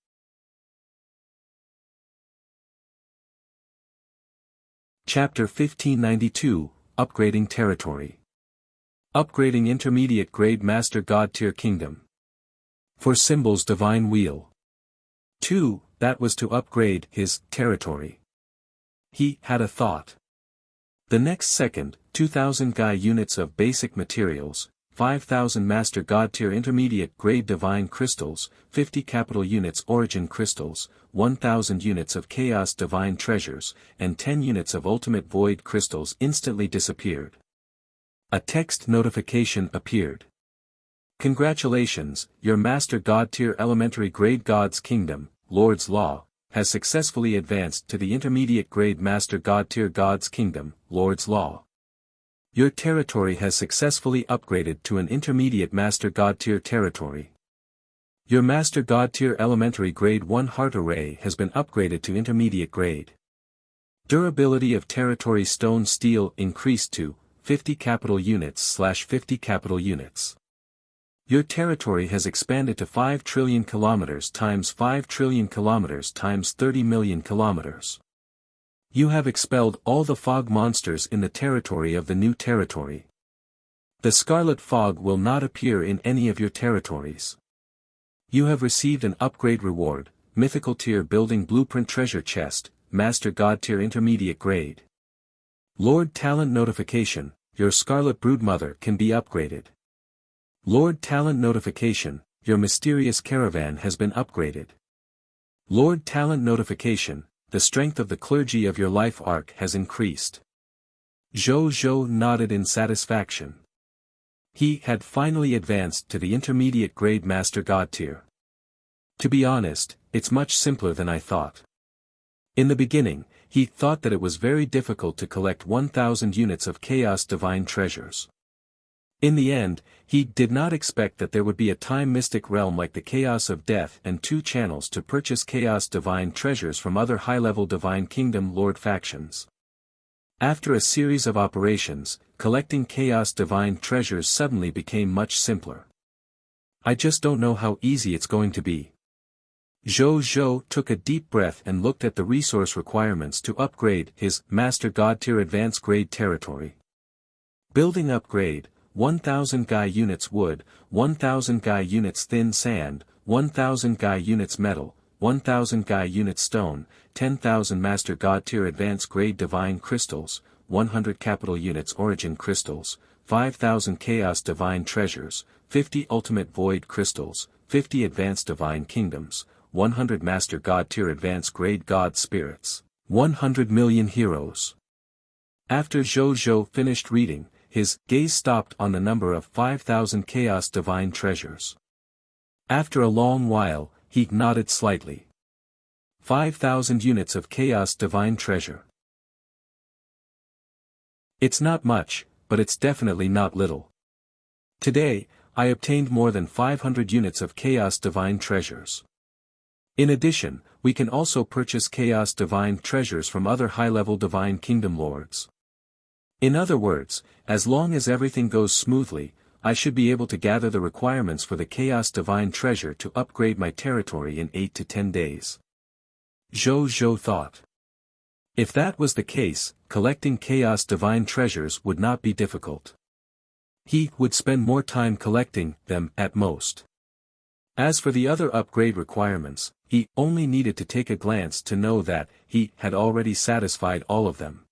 Chapter 1592, Upgrading Territory. Upgrading Intermediate Grade Master God Tier Kingdom. For Symbol's Divine Wheel. 2. That was to upgrade his territory. He had a thought. The next second, 2,000 Gai units of basic materials, 5,000 Master God Tier Intermediate Grade Divine Crystals, 50 Capital Units Origin Crystals, 1,000 units of Chaos Divine Treasures, and 10 units of Ultimate Void Crystals instantly disappeared. A text notification appeared. Congratulations, your Master God Tier Elementary Grade God's Kingdom, Lord's Law, has successfully advanced to the Intermediate Grade Master God Tier God's Kingdom, Lord's Law. Your territory has successfully upgraded to an Intermediate Master God Tier territory. Your Master God Tier Elementary Grade 1 Heart Array has been upgraded to Intermediate Grade. Durability of Territory Stone Steel increased to 50 capital units / 50 capital units. Your territory has expanded to 5 trillion kilometers times 5 trillion kilometers times 30 million kilometers. You have expelled all the fog monsters in the territory of the new territory. The scarlet fog will not appear in any of your territories. You have received an upgrade reward, Mythical Tier Building Blueprint Treasure Chest, Master God Tier Intermediate Grade. Lord Talent Notification, your Scarlet Broodmother can be upgraded. Lord Talent Notification, your Mysterious Caravan has been upgraded. Lord Talent Notification, the strength of the clergy of your life arc has increased. Zhou Zhou nodded in satisfaction. He had finally advanced to the Intermediate Grade Master God Tier. To be honest, it's much simpler than I thought. In the beginning, he thought that it was very difficult to collect 1,000 units of Chaos Divine Treasures. In the end, he did not expect that there would be a time mystic realm like the Chaos of Death and 2 channels to purchase Chaos Divine Treasures from other high-level Divine Kingdom Lord factions. After a series of operations, collecting Chaos Divine Treasures suddenly became much simpler. I just don't know how easy it's going to be. Zhou Zhou took a deep breath and looked at the resource requirements to upgrade his Master God Tier Advanced Grade territory. Building upgrade, 1,000 Gai units wood, 1,000 Gai units thin sand, 1,000 Gai units metal, 1,000 Gai units stone, 10,000 Master God Tier Advanced Grade Divine Crystals, 100 capital units origin crystals, 5,000 chaos divine treasures, 50 ultimate void crystals, 50 advanced divine kingdoms, 100 master god tier advanced grade god spirits, 100 million heroes. After Zhou Zhou finished reading, his gaze stopped on the number of 5,000 chaos divine treasures. After a long while, he nodded slightly. 5,000 units of chaos divine treasure. It's not much, but it's definitely not little. Today, I obtained more than 500 units of chaos divine treasures. In addition, we can also purchase chaos divine treasures from other high-level divine kingdom lords. In other words, as long as everything goes smoothly, I should be able to gather the requirements for the chaos divine treasure to upgrade my territory in 8 to 10 days. Zhou Zhou thought. If that was the case, collecting chaos divine treasures would not be difficult. He would spend more time collecting them at most. As for the other upgrade requirements, he only needed to take a glance to know that he had already satisfied all of them.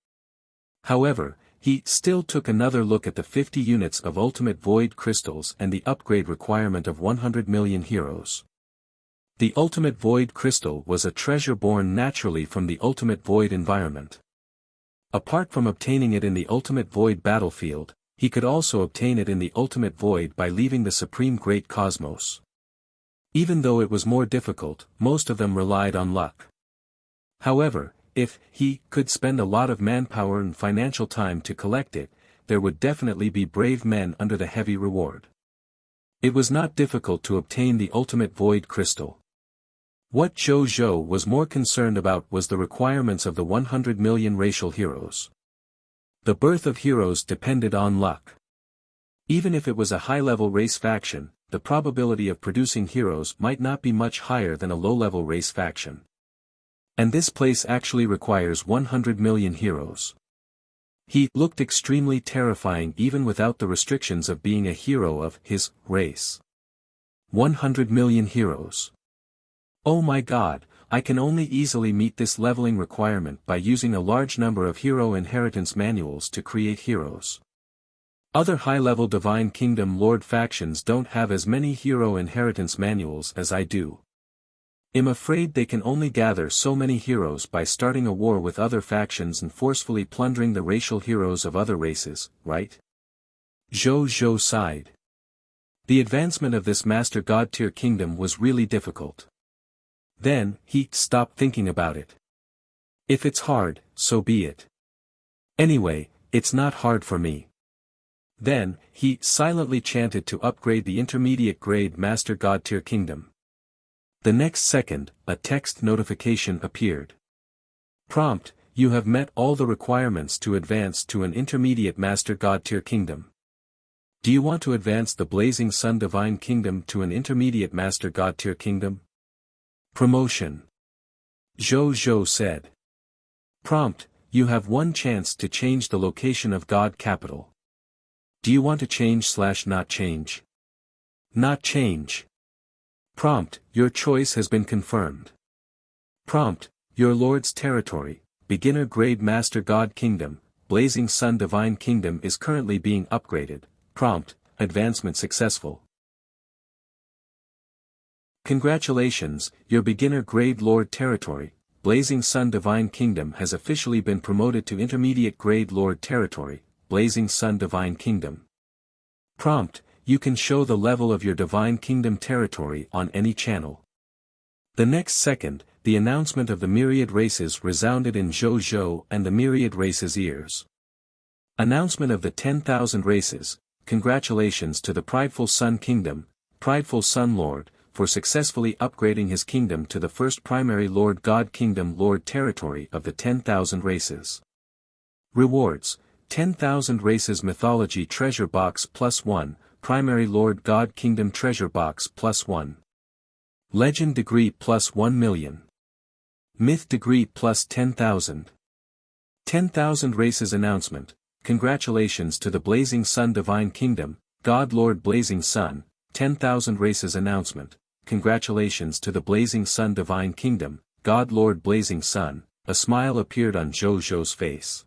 However, he still took another look at the 50 units of ultimate void crystals and the upgrade requirement of 100 million heroes. The ultimate void crystal was a treasure born naturally from the ultimate void environment. Apart from obtaining it in the ultimate void battlefield, he could also obtain it in the ultimate void by leaving the supreme great cosmos. Even though it was more difficult, most of them relied on luck. However, if he could spend a lot of manpower and financial time to collect it, there would definitely be brave men under the heavy reward. It was not difficult to obtain the ultimate void crystal. What Zhou Zhou was more concerned about was the requirements of the 100 million racial heroes. The birth of heroes depended on luck. Even if it was a high-level race faction, the probability of producing heroes might not be much higher than a low-level race faction. And this place actually requires 100 million heroes. He looked extremely terrifying even without the restrictions of being a hero of his race. 100 million heroes. Oh my god, I can only easily meet this leveling requirement by using a large number of hero inheritance manuals to create heroes. Other high-level Divine Kingdom Lord factions don't have as many hero inheritance manuals as I do. I'm afraid they can only gather so many heroes by starting a war with other factions and forcefully plundering the racial heroes of other races, right? Zhou Zhou sighed. The advancement of this Master God tier kingdom was really difficult. Then, he stopped thinking about it. If it's hard, so be it. Anyway, it's not hard for me. Then, he silently chanted to upgrade the intermediate grade Master God tier kingdom. The next second, a text notification appeared. Prompt: you have met all the requirements to advance to an intermediate Master God tier kingdom. Do you want to advance the Blazing Sun Divine Kingdom to an intermediate Master God tier kingdom? Promotion. Zhou Zhou said. Prompt: you have one chance to change the location of God capital. Do you want to change/not change? Not change. Prompt: your choice has been confirmed. Prompt: your Lord's territory, beginner grade Master God Kingdom, Blazing Sun Divine Kingdom is currently being upgraded. Prompt: advancement successful. Congratulations, your beginner grade Lord territory, Blazing Sun Divine Kingdom has officially been promoted to intermediate grade Lord territory, Blazing Sun Divine Kingdom. Prompt: you can show the level of your Divine Kingdom territory on any channel. The next second, the announcement of the myriad races resounded in Zhou Zhou and the myriad races' ears. Announcement of the 10,000 races. Congratulations to the Prideful Sun Kingdom, Prideful Sun Lord, for successfully upgrading his kingdom to the first primary Lord God Kingdom Lord territory of the 10,000 races. Rewards: 10,000 races Mythology Treasure Box +1, Primary Lord God Kingdom Treasure Box +1. Legend Degree +1 million. Myth Degree +10,000. 10,000 races announcement. Congratulations to the Blazing Sun Divine Kingdom, God Lord Blazing Sun, 10,000 races announcement. Congratulations to the Blazing Sun Divine Kingdom, God Lord Blazing Sun. A smile appeared on Zhou Zhou's face.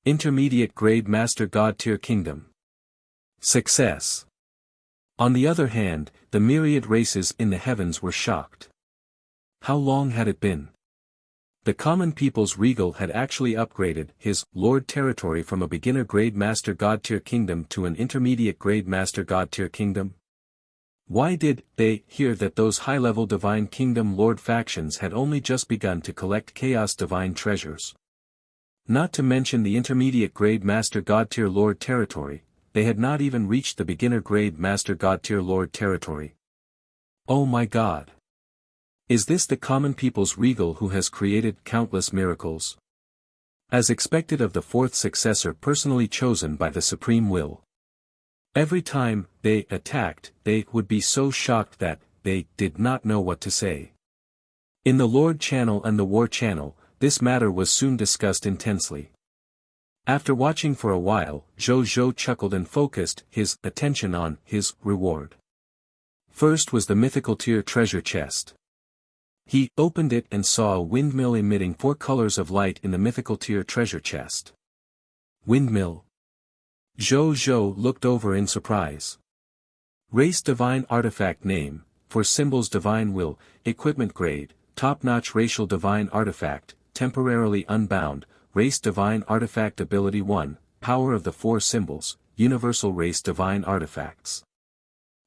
intermediate grade Master God Tier Kingdom. Success. On the other hand, the myriad races in the heavens were shocked. How long had it been? The common people's regal had actually upgraded his Lord territory from a beginner grade Master God Tier Kingdom to an intermediate grade Master God Tier Kingdom? Why did they hear that those high-level Divine Kingdom Lord factions had only just begun to collect Chaos Divine treasures? Not to mention the intermediate grade Master God Tier Lord territory, they had not even reached the beginner grade Master God Tier Lord territory. Oh my God! Is this the common people's regal who has created countless miracles? As expected of the fourth successor personally chosen by the Supreme Will. Every time they attacked, they would be so shocked that they did not know what to say. In the Lord Channel and the War Channel, this matter was soon discussed intensely. After watching for a while, Zhou chuckled and focused his attention on his reward. First was the mythical tier treasure chest. He opened it and saw a windmill emitting 4 colors of light in the mythical tier treasure chest. Windmill. Zhou looked over in surprise. Race Divine Artifact Name, for Symbols Divine Will, Equipment Grade, Top-Notch Racial Divine Artifact, Temporarily Unbound, Race Divine Artifact Ability 1, Power of the 4 Symbols, Universal Race Divine Artifacts.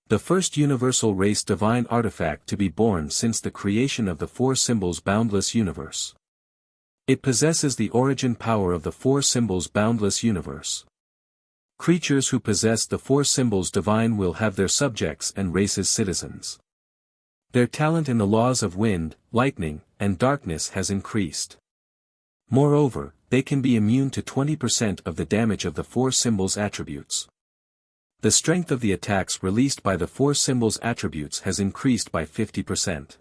The first universal race divine artifact to be born since the creation of the 4 Symbols Boundless Universe. It possesses the origin power of the 4 Symbols Boundless Universe. Creatures who possess the 4 Symbols Divine Will have their subjects and races citizens. Their talent in the laws of wind, lightning, and darkness has increased. Moreover, they can be immune to 20% of the damage of the 4 Symbols attributes. The strength of the attacks released by the 4 Symbols attributes has increased by 50%.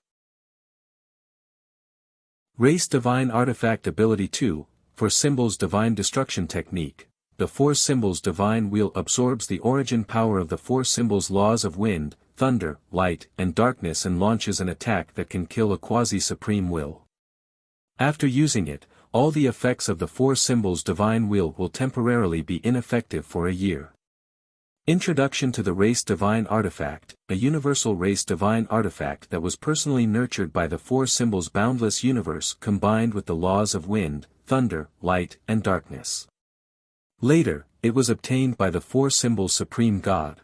Race Divine Artifact Ability 2, for Symbols Divine Destruction Technique, the 4 Symbols Divine Wheel absorbs the origin power of the 4 Symbols Laws of Wind, Thunder, Light, and Darkness and launches an attack that can kill a quasi-supreme will. After using it, all the effects of the 4 Symbols Divine Wheel will temporarily be ineffective for a year. Introduction to the Race Divine Artifact, a universal race divine artifact that was personally nurtured by the 4 Symbols Boundless Universe combined with the laws of wind, thunder, light, and darkness. Later, it was obtained by the 4 Symbols Supreme God.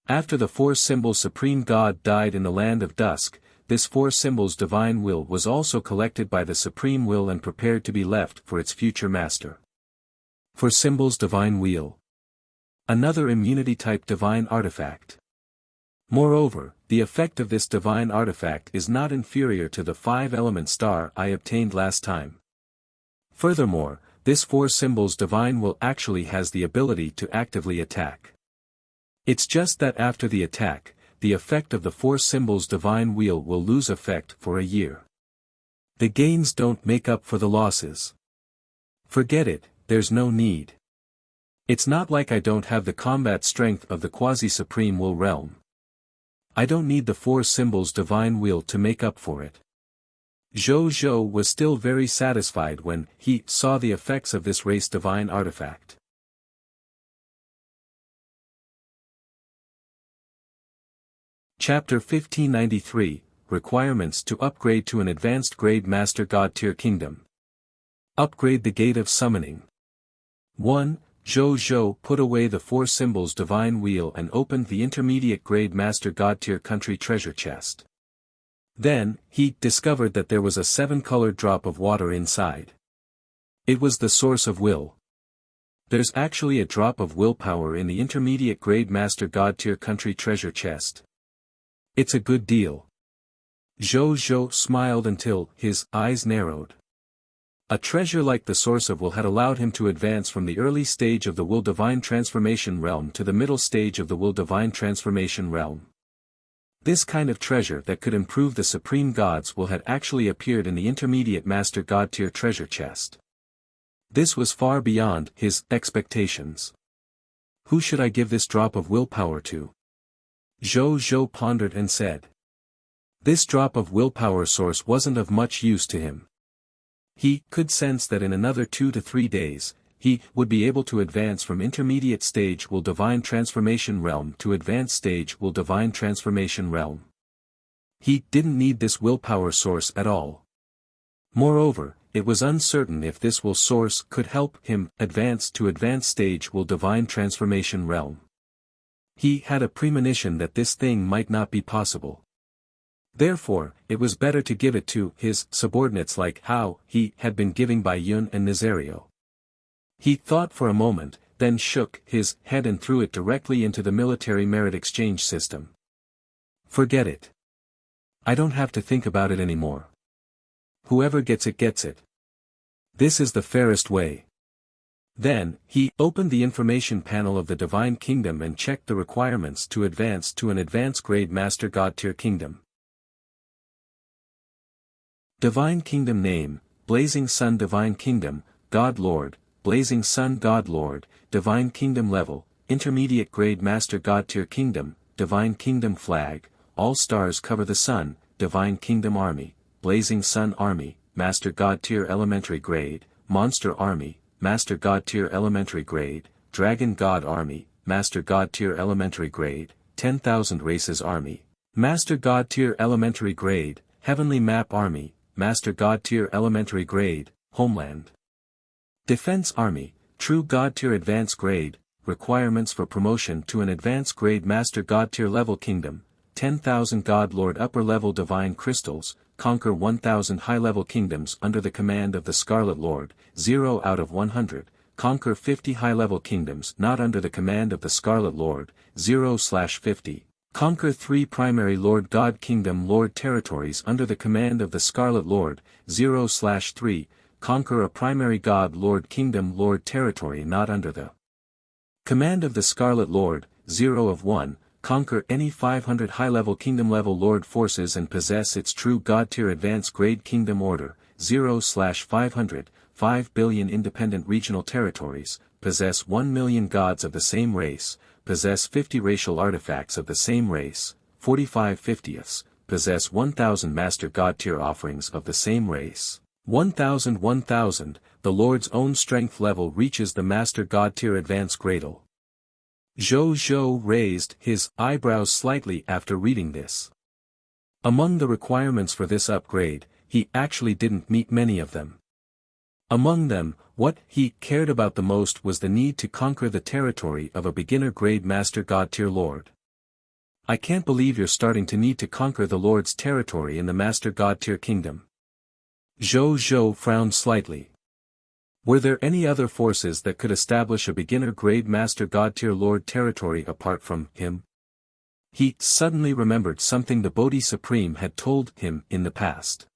After the 4 Symbols Supreme God died in the Land of Dusk, this 4 Symbols Divine Will was also collected by the Supreme Will and prepared to be left for its future master. For Symbols Divine Wheel. Another immunity-type divine artifact. Moreover, the effect of this divine artifact is not inferior to the 5-element star I obtained last time. Furthermore, this 4 Symbols Divine Will actually has the ability to actively attack. It's just that after the attack, the effect of the 4 Symbols Divine Wheel will lose effect for a year. The gains don't make up for the losses. Forget it, there's no need. It's not like I don't have the combat strength of the quasi-supreme will realm. I don't need the 4 Symbols Divine Wheel to make up for it. Zhou was still very satisfied when he saw the effects of this race divine artifact. Chapter 1593, Requirements to upgrade to an advanced grade Master God Tier Kingdom. Upgrade the Gate of Summoning. 1. Zhou put away the 4 Symbols Divine Wheel and opened the intermediate grade Master God Tier Country treasure chest. Then, he discovered that there was a 7-colored drop of water inside. It was the source of will. There's actually a drop of willpower in the intermediate grade Master God Tier Country treasure chest. It's a good deal. Zhou smiled until his eyes narrowed. A treasure like the Source of Will had allowed him to advance from the early stage of the Will Divine Transformation Realm to the middle stage of the Will Divine Transformation Realm. This kind of treasure that could improve the Supreme God's will had actually appeared in the Intermediate Master God Tier treasure chest. This was far beyond his expectations. Who should I give this drop of willpower to? Zhou pondered and said. This drop of willpower source wasn't of much use to him. He could sense that in another 2 to 3 days, he would be able to advance from intermediate stage will divine transformation realm to advanced stage will divine transformation realm. He didn't need this willpower source at all. Moreover, it was uncertain if this will source could help him advance to advanced stage will divine transformation realm. He had a premonition that this thing might not be possible. Therefore, it was better to give it to his subordinates like how he had been giving by Yun and Nazario. He thought for a moment, then shook his head and threw it directly into the military merit exchange system. Forget it. I don't have to think about it anymore. Whoever gets it gets it. This is the fairest way. Then, he opened the information panel of the Divine Kingdom and checked the requirements to advance to an advanced grade Master God Tier Kingdom. Divine Kingdom Name, Blazing Sun Divine Kingdom, God Lord, Blazing Sun God Lord, Divine Kingdom Level, Intermediate Grade Master God Tier Kingdom, Divine Kingdom Flag, All Stars Cover the Sun, Divine Kingdom Army, Blazing Sun Army, Master God Tier Elementary Grade, Monster Army, Master God Tier Elementary Grade, Dragon God Army, Master God Tier Elementary Grade, 10,000 Races Army, Master God Tier Elementary Grade, Heavenly Map Army, Master God Tier Elementary Grade, Homeland. Defense Army, True God Tier Advanced Grade, Requirements for Promotion to an Advanced Grade Master God Tier Level Kingdom, 10,000 God Lord Upper Level Divine Crystals, conquer 1,000 high-level kingdoms under the command of the Scarlet Lord, 0 out of 100, conquer 50 high-level kingdoms not under the command of the Scarlet Lord, 0/50. Conquer 3 primary Lord God Kingdom Lord territories under the command of the Scarlet Lord, 0/3, conquer a primary God Lord Kingdom Lord territory not under the command of the Scarlet Lord, 0 of 1, conquer any 500 high-level kingdom-level Lord forces and possess its true God-tier advanced grade kingdom order, 0/500, 5 billion independent regional territories, possess 1 million gods of the same race, possess 50 racial artifacts of the same race, 45 50ths, possess 1,000 master god-tier offerings of the same race, 1,000, the Lord's own strength level reaches the master god-tier advanced gradle. Zhou raised his eyebrows slightly after reading this. Among the requirements for this upgrade, he actually didn't meet many of them. Among them, what he cared about the most was the need to conquer the territory of a beginner-grade Master God-tier Lord. I can't believe you're starting to need to conquer the Lord's territory in the Master God-tier Kingdom. Zhou frowned slightly. Were there any other forces that could establish a beginner-grade Master God-tier Lord territory apart from him? He suddenly remembered something the Bodhi Supreme had told him in the past.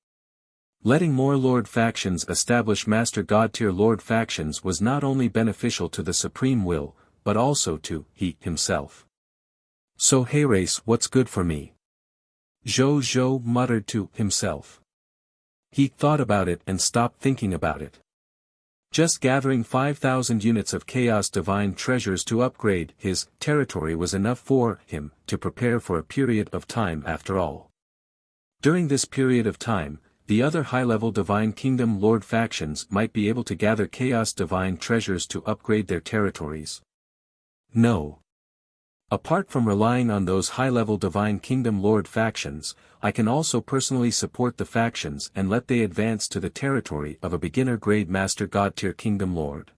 Letting more Lord factions establish Master God-tier Lord factions was not only beneficial to the Supreme Will, but also to he himself. So hey race, what's good for me? Zhou muttered to himself. He thought about it and stopped thinking about it. Just gathering 5,000 units of Chaos Divine Treasures to upgrade his territory was enough for him to prepare for a period of time after all. During this period of time, the other high-level Divine Kingdom Lord factions might be able to gather Chaos Divine Treasures to upgrade their territories. No. Apart from relying on those high-level Divine Kingdom Lord factions, I can also personally support the factions and let they advance to the territory of a beginner-grade Master God-tier Kingdom Lord.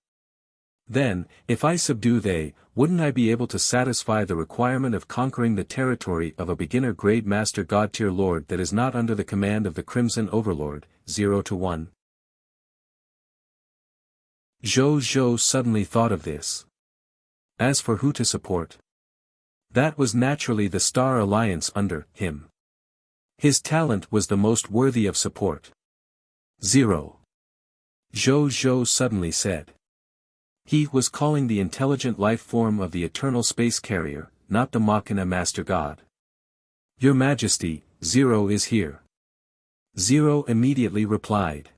Then, if I subdue they, wouldn't I be able to satisfy the requirement of conquering the territory of a beginner-grade Master God-tier Lord that is not under the command of the Crimson Overlord, 0-1? Zhou suddenly thought of this. As for who to support, that was naturally the Star Alliance under him. His talent was the most worthy of support. 0. Zhou suddenly said. He was calling the intelligent life form of the eternal space carrier, not the Machina Master God. Your Majesty, 0 is here. 0 immediately replied.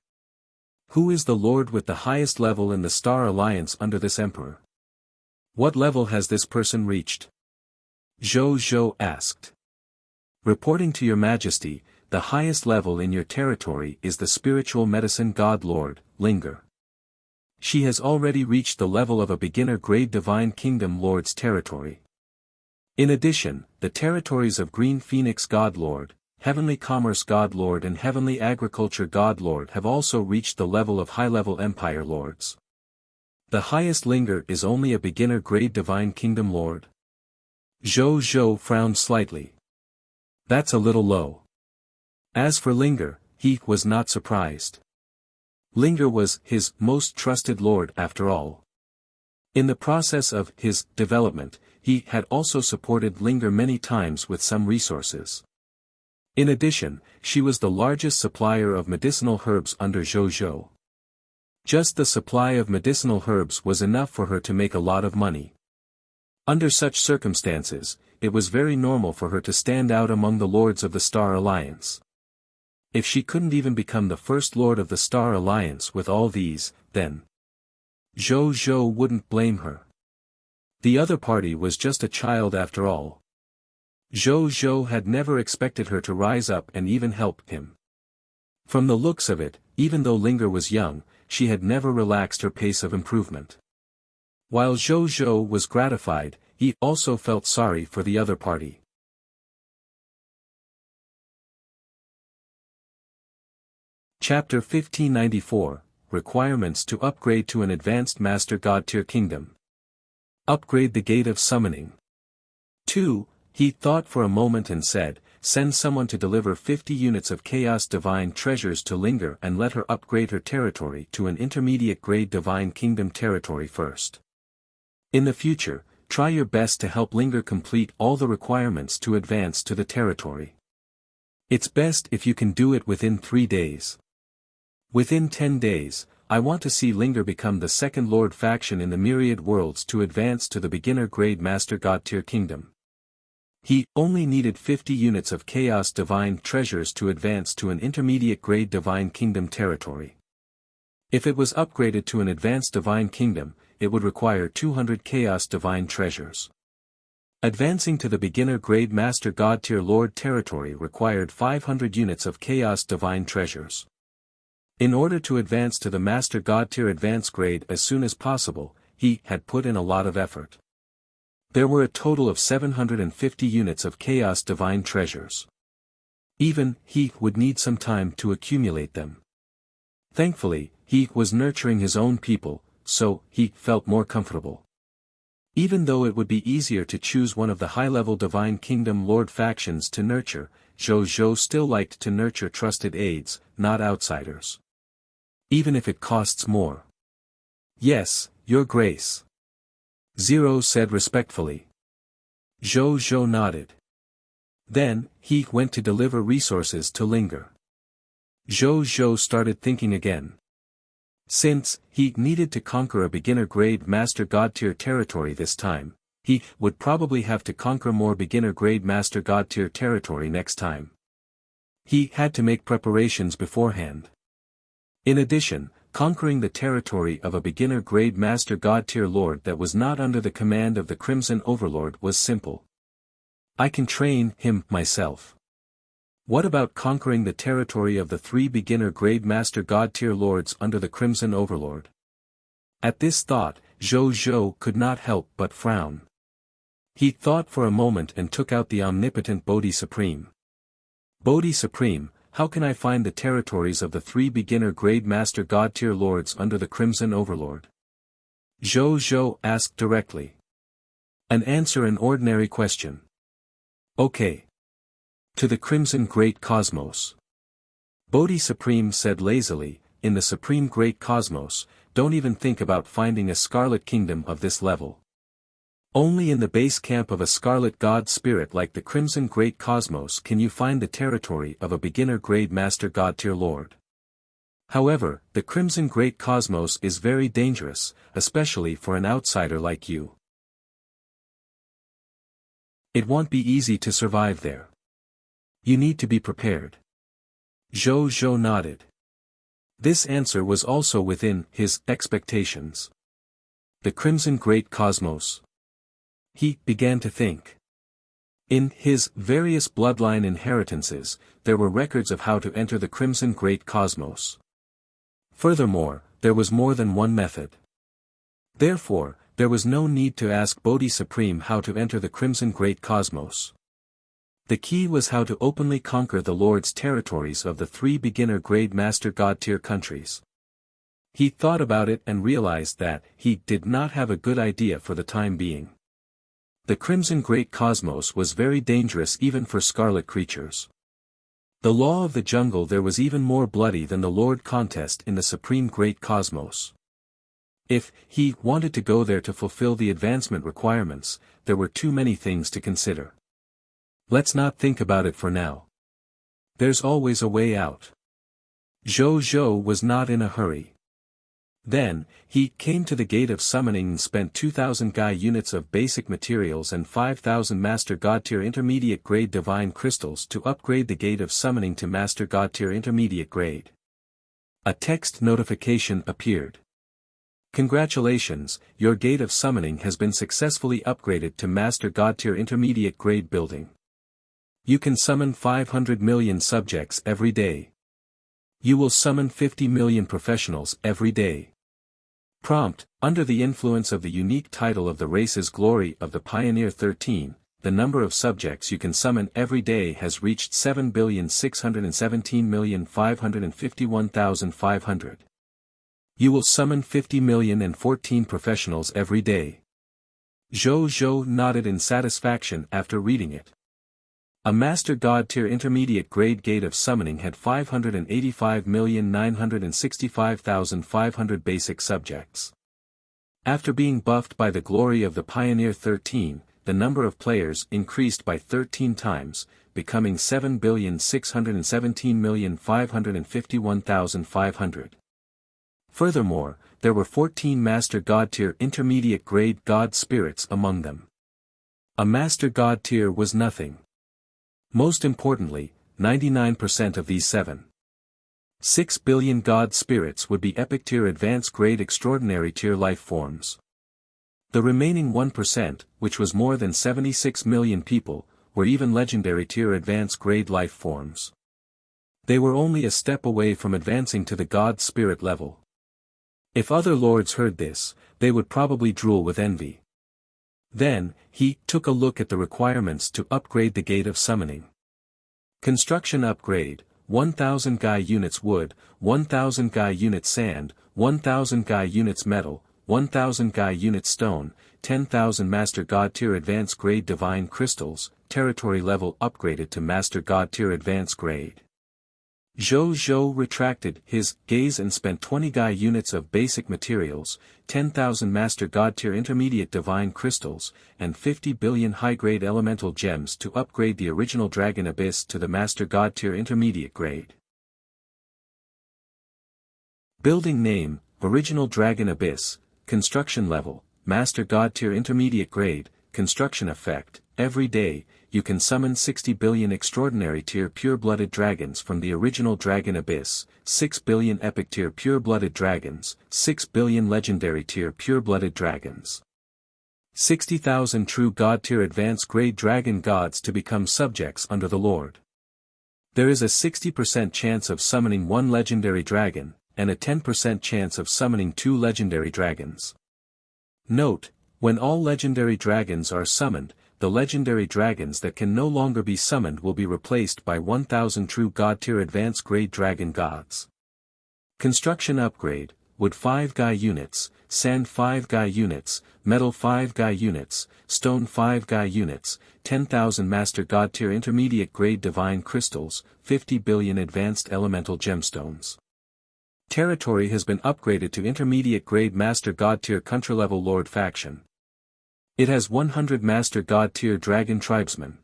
Who is the Lord with the highest level in the Star Alliance under this Emperor? What level has this person reached? Zhou asked. Reporting to your Majesty, the highest level in your territory is the spiritual medicine God Lord, Linger. She has already reached the level of a beginner-grade Divine Kingdom Lord's territory. In addition, the territories of Green Phoenix God Lord, Heavenly Commerce God Lord and Heavenly Agriculture God Lord have also reached the level of high-level Empire Lords. The highest Linger is only a beginner-grade Divine Kingdom Lord. Zhou Zhou frowned slightly. That's a little low. As for Linger, he was not surprised. Linger was his most trusted lord after all. In the process of his development, he had also supported Linger many times with some resources. In addition, she was the largest supplier of medicinal herbs under Zhou Zhou. Just the supply of medicinal herbs was enough for her to make a lot of money. Under such circumstances, it was very normal for her to stand out among the lords of the Star Alliance. If she couldn't even become the first lord of the Star Alliance with all these, then Zhou Zhou wouldn't blame her. The other party was just a child after all. Zhou Zhou had never expected her to rise up and even help him. From the looks of it, even though Linger was young, she had never relaxed her pace of improvement. While Zhou Zhou was gratified, he also felt sorry for the other party. Chapter 1594, Requirements to upgrade to an advanced Master God Tier Kingdom. Upgrade the Gate of Summoning. 2. He thought for a moment and said, send someone to deliver 50 units of Chaos Divine Treasures to Linger and let her upgrade her territory to an intermediate grade Divine Kingdom territory first. In the future, try your best to help Linger complete all the requirements to advance to the territory. It's best if you can do it within 3 days. Within 10 days, I want to see Linger become the second Lord faction in the Myriad Worlds to advance to the beginner grade Master God Tier Kingdom. He only needed 50 units of Chaos Divine Treasures to advance to an intermediate grade Divine Kingdom territory. If it was upgraded to an advanced Divine Kingdom, it would require 200 Chaos Divine Treasures. Advancing to the beginner grade Master God Tier Lord territory required 500 units of Chaos Divine Treasures. In order to advance to the Master God Tier Advanced grade as soon as possible, he had put in a lot of effort. There were a total of 750 units of Chaos Divine Treasures. Even he would need some time to accumulate them. Thankfully, he was nurturing his own people, so he felt more comfortable. Even though it would be easier to choose one of the high-level Divine Kingdom Lord factions to nurture, Zhou Zhou still liked to nurture trusted aides, not outsiders. Even if it costs more. Yes, Your Grace. Zero said respectfully. Zhou Zhou nodded. Then, he went to deliver resources to Linger. Zhou Zhou started thinking again. Since he needed to conquer a beginner-grade Master God Tier territory this time, he would probably have to conquer more beginner-grade Master God Tier territory next time. He had to make preparations beforehand. In addition, conquering the territory of a beginner-grade Master God Tier Lord that was not under the command of the Crimson Overlord was simple. I can train him myself. What about conquering the territory of the 3 beginner-grade Master God Tier Lords under the Crimson Overlord? At this thought, Zhou Zhou could not help but frown. He thought for a moment and took out the omnipotent Bodhi Supreme. Bodhi Supreme, how can I find the territories of the 3 beginner-grade Master God Tier Lords under the Crimson Overlord? Zhou Zhou asked directly. An ordinary question. Okay. To the Crimson Great Cosmos. Bodhi Supreme said lazily, in the Supreme Great Cosmos, don't even think about finding a Scarlet Kingdom of this level. Only in the base camp of a Scarlet God Spirit like the Crimson Great Cosmos can you find the territory of a beginner-grade Master God Tier Lord. However, the Crimson Great Cosmos is very dangerous, especially for an outsider like you. It won't be easy to survive there. You need to be prepared. Zhou Zhou nodded. This answer was also within his expectations. The Crimson Great Cosmos. He began to think. In his various bloodline inheritances, there were records of how to enter the Crimson Great Cosmos. Furthermore, there was more than one method. Therefore, there was no need to ask Bodhi Supreme how to enter the Crimson Great Cosmos. The key was how to openly conquer the Lord's territories of the 3 beginner-grade Master God tier countries. He thought about it and realized that he did not have a good idea for the time being. The Crimson Great Cosmos was very dangerous even for scarlet creatures. The law of the jungle there was even more bloody than the Lord contest in the Supreme Great Cosmos. If he wanted to go there to fulfill the advancement requirements, there were too many things to consider. Let's not think about it for now. There's always a way out. Zhou Zhou was not in a hurry. Then, he came to the gate of summoning and spent 2,000 Gai units of basic materials and 5,000 Master God tier intermediate grade divine crystals to upgrade the gate of summoning to Master God tier intermediate grade. A text notification appeared. Congratulations, your gate of summoning has been successfully upgraded to Master God tier intermediate grade building. You can summon 500 million subjects every day. You will summon 50 million professionals every day. Prompt, under the influence of the unique title of the race's glory of the Pioneer 13, the number of subjects you can summon every day has reached 7,617,551,500. You will summon 50 million and 14 professionals every day. Zhou Zhou nodded in satisfaction after reading it. A Master God tier intermediate grade gate of summoning had 585,965,500 basic subjects. After being buffed by the glory of the Pioneer 13, the number of players increased by 13 times, becoming 7,617,551,500. Furthermore, there were 14 Master God tier intermediate grade God spirits among them. A Master God tier was nothing. Most importantly, 99% of these 7.6 billion God spirits would be epic tier advanced grade extraordinary tier life forms. The remaining 1%, which was more than 76 million people, were even legendary tier advanced grade life forms. They were only a step away from advancing to the God spirit level. If other lords heard this, they would probably drool with envy. Then, he took a look at the requirements to upgrade the gate of summoning. Construction upgrade, 1,000 Gai units wood, 1,000 Gai units sand, 1,000 Gai units metal, 1,000 Gai units stone, 10,000 Master God tier advanced grade divine crystals, territory level upgraded to Master God tier advanced grade. Zhou Zhou retracted his gaze and spent 20 Gai units of basic materials, 10,000 Master God tier intermediate divine crystals, and 50 billion high-grade elemental gems to upgrade the original Dragon Abyss to the Master God tier intermediate grade. Building name, Original Dragon Abyss, construction level, Master God tier intermediate grade, construction effect, every day, you can summon 60 billion extraordinary tier pure-blooded dragons from the original Dragon Abyss, 6 billion epic tier pure-blooded dragons, 6 billion legendary tier pure-blooded dragons. 60,000 true God tier advanced grade dragon gods to become subjects under the Lord. There is a 60% chance of summoning 1 legendary dragon, and a 10% chance of summoning 2 legendary dragons. Note, when all legendary dragons are summoned, the legendary dragons that can no longer be summoned will be replaced by 1,000 true God tier advanced grade dragon gods. Construction upgrade, wood 5 Gai units, sand 5 Gai units, metal 5 Gai units, stone 5 Gai units, 10,000 Master God tier intermediate grade divine crystals, 50 billion advanced elemental gemstones. Territory has been upgraded to intermediate grade Master God tier country level Lord faction. It has 100 Master God tier dragon tribesmen.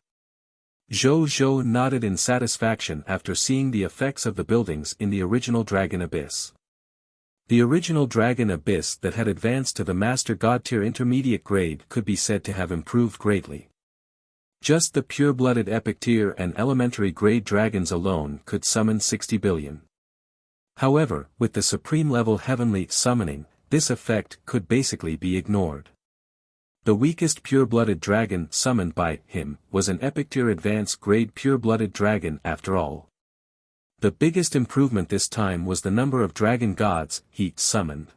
Zhou Zhou nodded in satisfaction after seeing the effects of the buildings in the original Dragon Abyss. The original Dragon Abyss that had advanced to the Master God tier intermediate grade could be said to have improved greatly. Just the pure-blooded epic tier and elementary grade dragons alone could summon 60 billion. However, with the supreme level heavenly summoning, this effect could basically be ignored. The weakest pure-blooded dragon summoned by him was an epic tier advanced grade pure-blooded dragon after all. The biggest improvement this time was the number of dragon gods he summoned.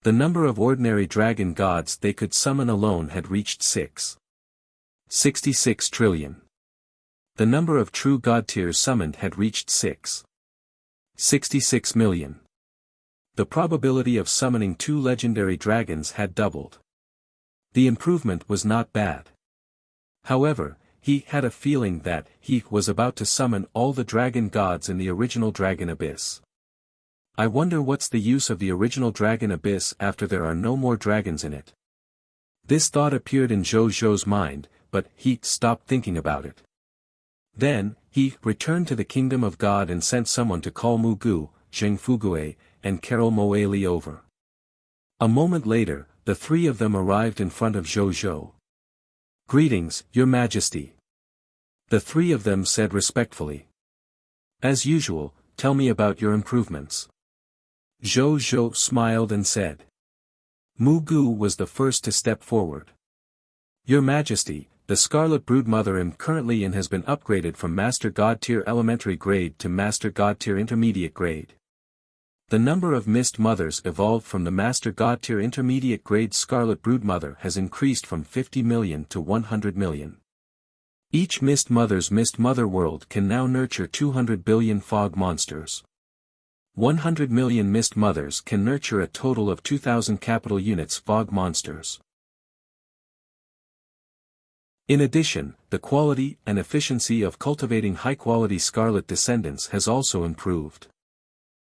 The number of ordinary dragon gods they could summon alone had reached 66 trillion. The number of true god tiers summoned had reached 66 million. The probability of summoning 2 legendary dragons had doubled. The improvement was not bad. However, he had a feeling that he was about to summon all the dragon gods in the original Dragon Abyss. I wonder what's the use of the original Dragon Abyss after there are no more dragons in it. This thought appeared in Zhou Zhou's mind, but he stopped thinking about it. Then, he returned to the Kingdom of God and sent someone to call Mu Gu, Zheng Fugue, and Carol Moeli over. A moment later, the 3 of them arrived in front of Zhou Zhou. "Greetings, Your Majesty." The 3 of them said respectfully. "As usual, tell me about your improvements." Zhou Zhou smiled and said. Mu Gu was the first to step forward. "Your Majesty, the Scarlet Broodmother I'm currently in has been upgraded from Master God Tier Elementary Grade to Master God Tier Intermediate Grade. The number of Mist Mothers evolved from the Master God Tier Intermediate Grade Scarlet Broodmother has increased from 50 million to 100 million. Each Mist Mother's Mist Mother world can now nurture 200 billion fog monsters. 100 million Mist Mothers can nurture a total of 2,000 capital units fog monsters. In addition, the quality and efficiency of cultivating high-quality Scarlet descendants has also improved.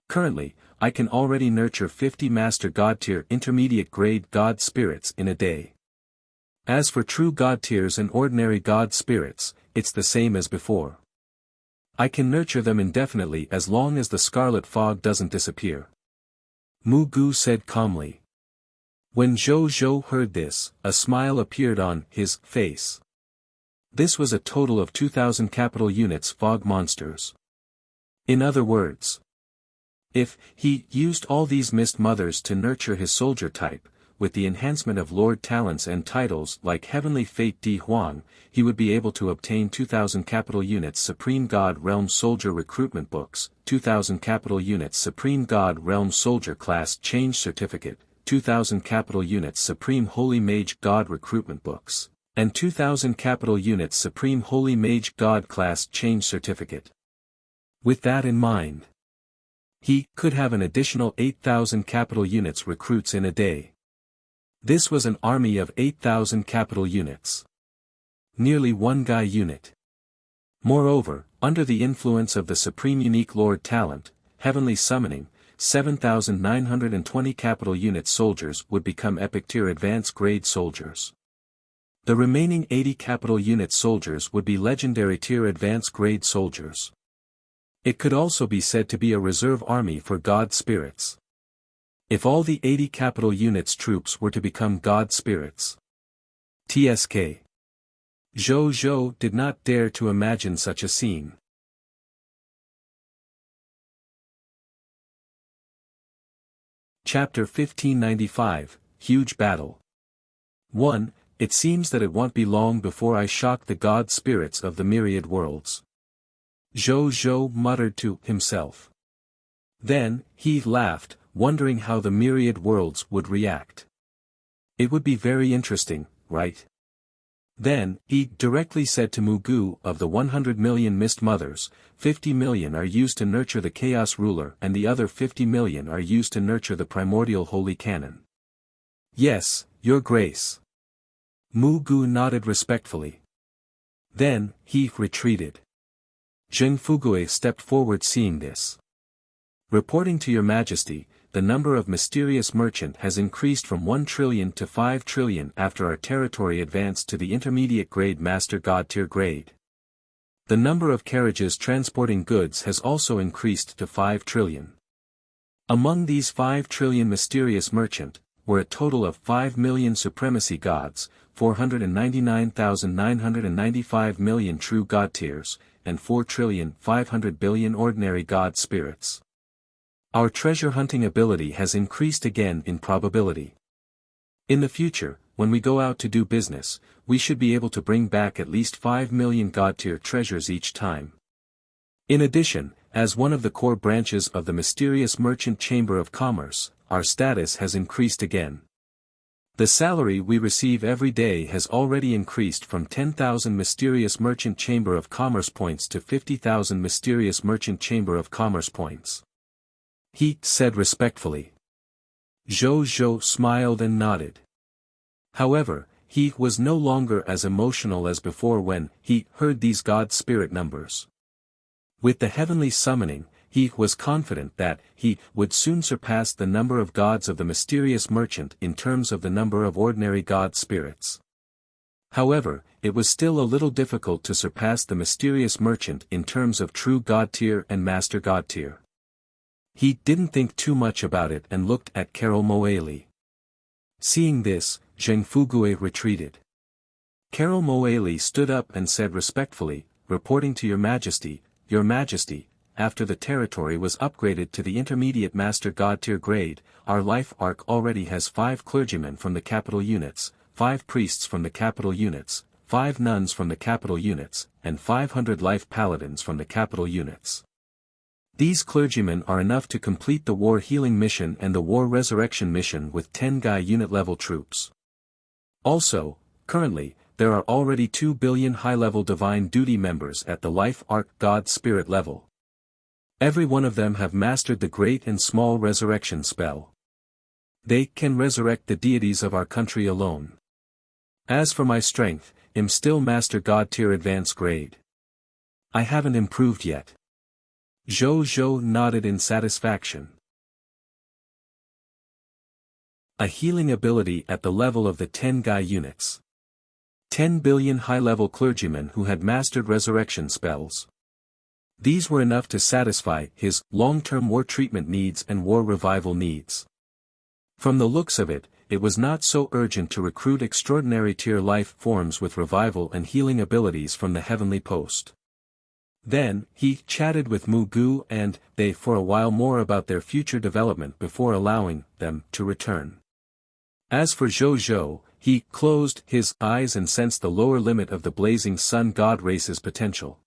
Currently, I can already nurture 50 Master God Tier Intermediate Grade God Spirits in a day. As for true God Tiers and ordinary God Spirits, it's the same as before. I can nurture them indefinitely as long as the Scarlet Fog doesn't disappear." Mu Gu said calmly. When Zhou Zhou heard this, a smile appeared on his face. This was a total of 2,000 capital units fog monsters. In other words, if he used all these Mist Mothers to nurture his soldier type, with the enhancement of Lord talents and titles like Heavenly Fate Di Huang, he would be able to obtain 2,000 capital units Supreme God Realm Soldier Recruitment Books, 2,000 capital units Supreme God Realm Soldier Class Change Certificate, 2,000 capital units Supreme Holy Mage God Recruitment Books, and 2,000 capital units Supreme Holy Mage God Class Change Certificate. With that in mind, he could have an additional 8,000 capital units recruits in a day. This was an army of 8,000 capital units. Nearly one guy unit. Moreover, under the influence of the Supreme Unique Lord talent, Heavenly Summoning, 7,920 capital unit soldiers would become Epic Tier Advanced Grade soldiers. The remaining 80 capital unit soldiers would be Legendary Tier Advanced Grade soldiers. It could also be said to be a reserve army for God Spirits. If all the 80 capital units troops were to become God Spirits. TSK. Zhou Zhou did not dare to imagine such a scene. Chapter 1595, Huge Battle. 1. It seems that it won't be long before I shock the God Spirits of the myriad worlds. Zhou Zhou muttered to himself. Then, he laughed, wondering how the myriad worlds would react. It would be very interesting, right? Then, he directly said to Mu Gu, of the 100 million Mist Mothers, 50 million are used to nurture the Chaos Ruler and the other 50 million are used to nurture the Primordial Holy Canon. Yes, Your Grace. Mu Gu nodded respectfully. Then, he retreated. Zheng Fugue stepped forward seeing this. Reporting to Your Majesty, the number of mysterious merchant has increased from 1 trillion to 5 trillion after our territory advanced to the intermediate grade Master God Tier grade. The number of carriages transporting goods has also increased to 5 trillion. Among these 5 trillion mysterious merchant, were a total of 5 million supremacy gods, 499,995 million true god tiers, and 4,500 billion ordinary god spirits. Our treasure hunting ability has increased again in probability. In the future, when we go out to do business, we should be able to bring back at least 5 million god tier treasures each time. In addition, as one of the core branches of the mysterious Merchant Chamber of Commerce, our status has increased again. The salary we receive every day has already increased from 10,000 mysterious Merchant Chamber of Commerce points to 50,000 mysterious Merchant Chamber of Commerce points. He said respectfully. Zhou smiled and nodded. However, he was no longer as emotional as before when he heard these God spirit numbers. With the heavenly summoning, he was confident that he would soon surpass the number of gods of the mysterious merchant in terms of the number of ordinary god spirits. However, it was still a little difficult to surpass the mysterious merchant in terms of true god tier and master god tier. He didn't think too much about it and looked at Carol Moali. Seeing this, Zheng Fugue retreated. Carol Moali stood up and said respectfully, "Reporting to Your Majesty, Your Majesty, after the territory was upgraded to the intermediate Master God tier grade, our life arc already has 5 clergymen from the capital units, 5 priests from the capital units, 5 nuns from the capital units, and 500 life paladins from the capital units. These clergymen are enough to complete the war healing mission and the war resurrection mission with 10 Guy unit level troops. Also, currently, there are already 2 billion high-level divine duty members at the life arc God spirit level. Every one of them have mastered the great and small resurrection spell. They can resurrect the deities of our country alone. As for my strength, I'm still Master God tier advanced grade. I haven't improved yet." Zhou nodded in satisfaction. A healing ability at the level of the 10 Guy units. 10 billion high-level clergymen who had mastered resurrection spells. These were enough to satisfy his long-term war treatment needs and war revival needs. From the looks of it, it was not so urgent to recruit extraordinary tier life forms with revival and healing abilities from the heavenly post. Then, he chatted with Mu Gu and they for a while more about their future development before allowing them to return. As for Zhou, he closed his eyes and sensed the lower limit of the blazing sun god race's potential.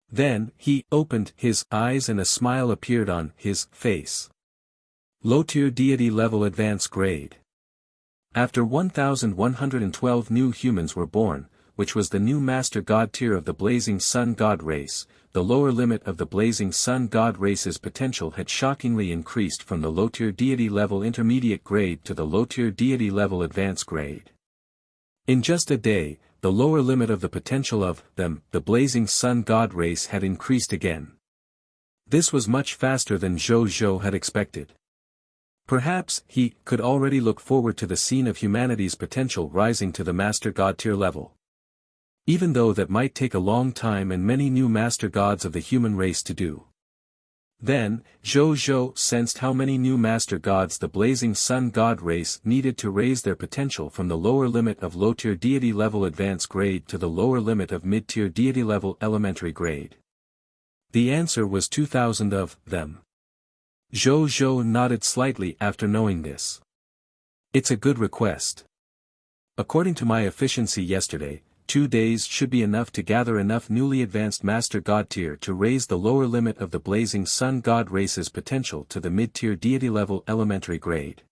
Then, he opened his eyes and a smile appeared on his face. Low-tier deity level advanced grade. After 1,112 new humans were born, which was the new master god tier of the blazing sun god race, the lower limit of the blazing sun god race's potential had shockingly increased from the low-tier deity level intermediate grade to the low-tier deity level advanced grade. In just a day, the lower limit of the potential of them, the blazing sun god race had increased again. This was much faster than Zhou had expected. Perhaps he could already look forward to the scene of humanity's potential rising to the master god tier level. Even though that might take a long time and many new master gods of the human race to do. Then, Zhou sensed how many new master gods the blazing sun god race needed to raise their potential from the lower limit of low-tier deity level advanced grade to the lower limit of mid-tier deity level elementary grade. The answer was 2,000 of them. Zhou nodded slightly after knowing this. It's a good request. According to my efficiency yesterday, 2 days should be enough to gather enough newly advanced Master God tier to raise the lower limit of the blazing sun god race's potential to the mid-tier deity level elementary grade.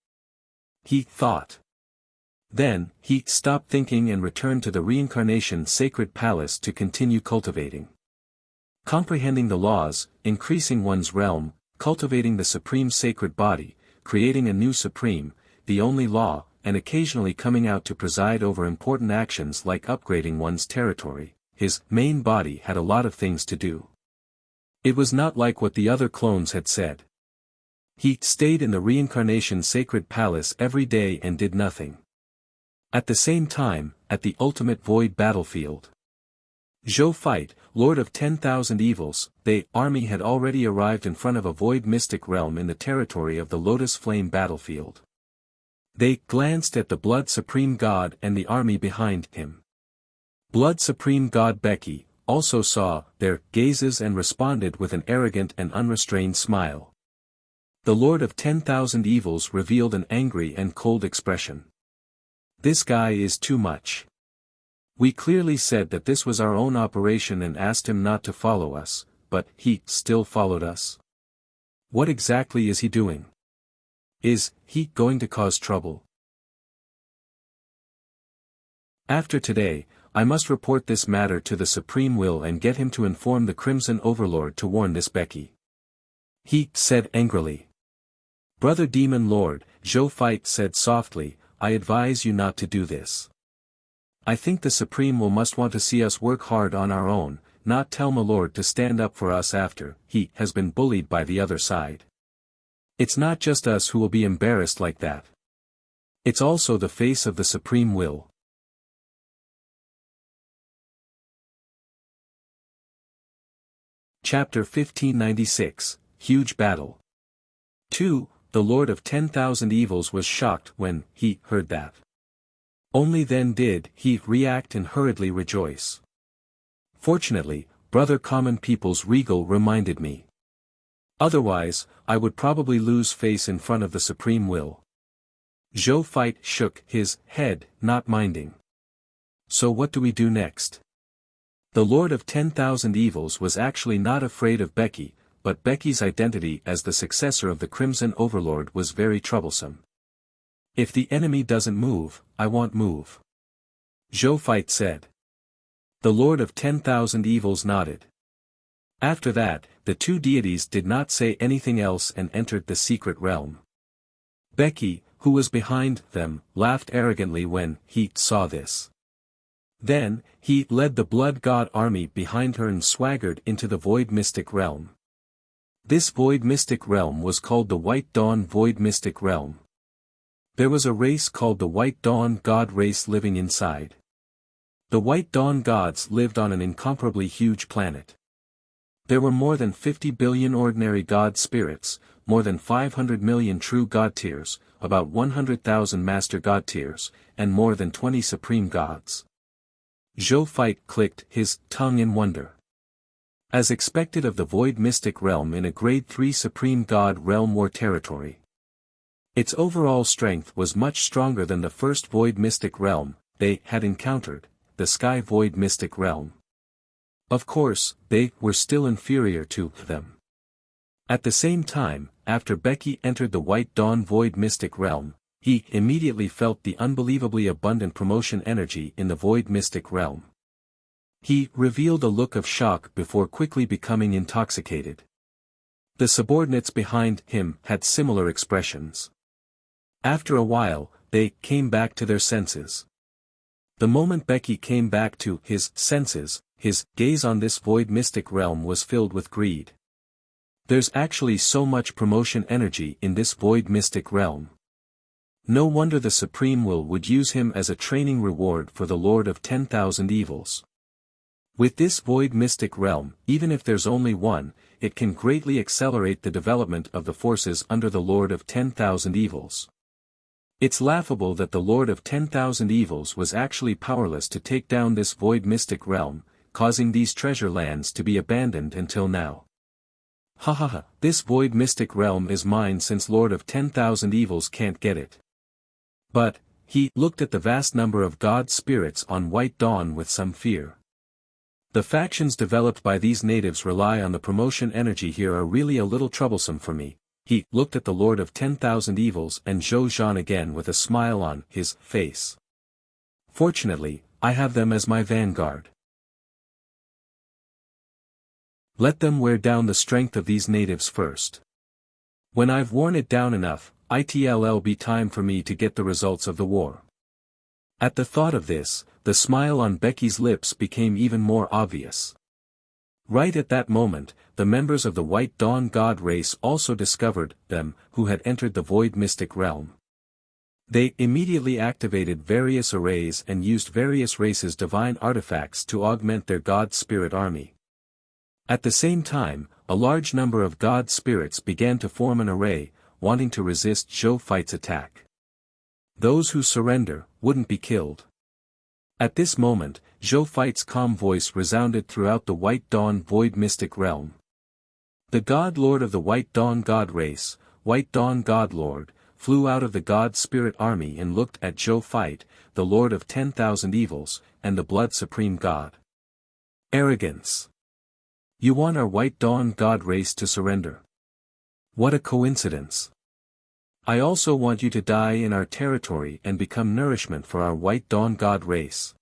He thought. Then, he stopped thinking and returned to the reincarnation sacred palace to continue cultivating. Comprehending the laws, increasing one's realm, cultivating the supreme sacred body, creating a new supreme, the only law, and occasionally coming out to preside over important actions like upgrading one's territory, his main body had a lot of things to do. It was not like what the other clones had said. He stayed in the reincarnation sacred palace every day and did nothing. At the same time, at the ultimate void battlefield. Zhou Fight, Lord of 10,000 Evils, the army had already arrived in front of a void mystic realm in the territory of the Lotus Flame battlefield. They glanced at the Blood Supreme God and the army behind him. Blood Supreme God Becky also saw their gazes and responded with an arrogant and unrestrained smile. The Lord of 10,000 Evils revealed an angry and cold expression. This guy is too much. We clearly said that this was our own operation and asked him not to follow us, but he still followed us. What exactly is he doing? Is he going to cause trouble? After today, I must report this matter to the Supreme Will and get him to inform the Crimson Overlord to warn this Becky. He said angrily. Brother Demon Lord, Zhou Fight said softly, I advise you not to do this. I think the Supreme Will must want to see us work hard on our own, not tell my Lord to stand up for us after he has been bullied by the other side. It's not just us who will be embarrassed like that. It's also the face of the Supreme Will. Chapter 1596, Huge Battle. 2. The Lord of 10,000 Evils was shocked when he heard that. Only then did he react and hurriedly rejoice. Fortunately, Brother Common People's Regal reminded me. Otherwise, I would probably lose face in front of the Supreme Will. Zhou Fight shook his head, not minding. So what do we do next? The Lord of 10,000 Evils was actually not afraid of Becky, but Becky's identity as the successor of the Crimson Overlord was very troublesome. If the enemy doesn't move, I won't move. Zhou Fight said. The Lord of 10,000 Evils nodded. After that, the two deities did not say anything else and entered the secret realm. Becky, who was behind them, laughed arrogantly when he saw this. Then, he led the Blood God army behind her and swaggered into the Void Mystic Realm. This Void Mystic Realm was called the White Dawn Void Mystic Realm. There was a race called the White Dawn God race living inside. The White Dawn gods lived on an incomparably huge planet. There were more than 50 billion ordinary god spirits, more than 500 million true god tiers, about 100,000 master god tiers, and more than 20 supreme gods. Zhou Fight clicked his tongue in wonder. As expected of the Void Mystic Realm in a Grade 3 Supreme God Realm War territory. Its overall strength was much stronger than the first Void Mystic Realm they had encountered, the Sky Void Mystic Realm. Of course, they were still inferior to them. At the same time, after Becky entered the White Dawn Void Mystic Realm, he immediately felt the unbelievably abundant promotion energy in the Void Mystic Realm. He revealed a look of shock before quickly becoming intoxicated. The subordinates behind him had similar expressions. After a while, they came back to their senses. The moment Becky came back to his senses, his gaze on this Void Mystic Realm was filled with greed. There's actually so much promotion energy in this Void Mystic Realm. No wonder the Supreme Will would use him as a training reward for the Lord of 10,000 Evils. With this Void Mystic Realm, even if there's only one, it can greatly accelerate the development of the forces under the Lord of 10,000 Evils. It's laughable that the Lord of 10,000 Evils was actually powerless to take down this Void Mystic Realm, causing these treasure lands to be abandoned until now. Ha ha ha, this Void Mystic Realm is mine since Lord of 10,000 Evils can't get it. But, he looked at the vast number of god spirits on White Dawn with some fear. The factions developed by these natives rely on the promotion energy here are really a little troublesome for me. He looked at the Lord of 10,000 Evils and Zhou Zhan again with a smile on his face. Fortunately, I have them as my vanguard. Let them wear down the strength of these natives first. When I've worn it down enough, it'll be time for me to get the results of the war. At the thought of this, the smile on Becky's lips became even more obvious. Right at that moment, the members of the White Dawn God race also discovered them who had entered the Void Mystic Realm. They immediately activated various arrays and used various races' divine artifacts to augment their god spirit army. At the same time, a large number of god spirits began to form an array, wanting to resist Zhou Fight's attack. Those who surrender wouldn't be killed. At this moment, Zhou Fight's calm voice resounded throughout the White Dawn Void Mystic Realm. The God Lord of the White Dawn God race, White Dawn God Lord, flew out of the God Spirit army and looked at Zhou Fight, the Lord of 10,000 Evils, and the Blood Supreme God. Arrogance. You want our White Dawn God race to surrender. What a coincidence. I also want you to die in our territory and become nourishment for our White Dawn God race.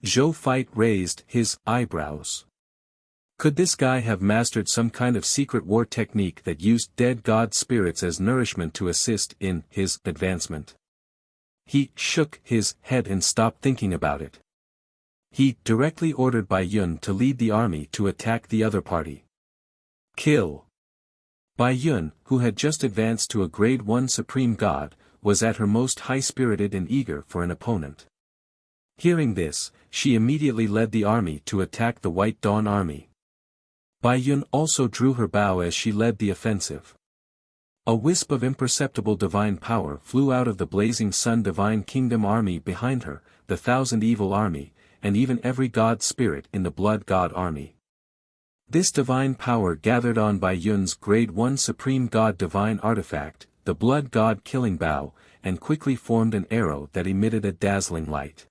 Zhou Feit raised his eyebrows. Could this guy have mastered some kind of secret war technique that used dead god spirits as nourishment to assist in his advancement? He shook his head and stopped thinking about it. He directly ordered Bai Yun to lead the army to attack the other party. Kill. Bai Yun, who had just advanced to a grade 1 supreme god, was at her most high-spirited and eager for an opponent. Hearing this, she immediately led the army to attack the White Dawn army. Bai Yun also drew her bow as she led the offensive. A wisp of imperceptible divine power flew out of the blazing sun divine kingdom army behind her, the thousand evil army, and even every god spirit in the blood god army. This divine power gathered on Bai Yun's grade 1 supreme god divine artifact, the blood god killing bow, and quickly formed an arrow that emitted a dazzling light.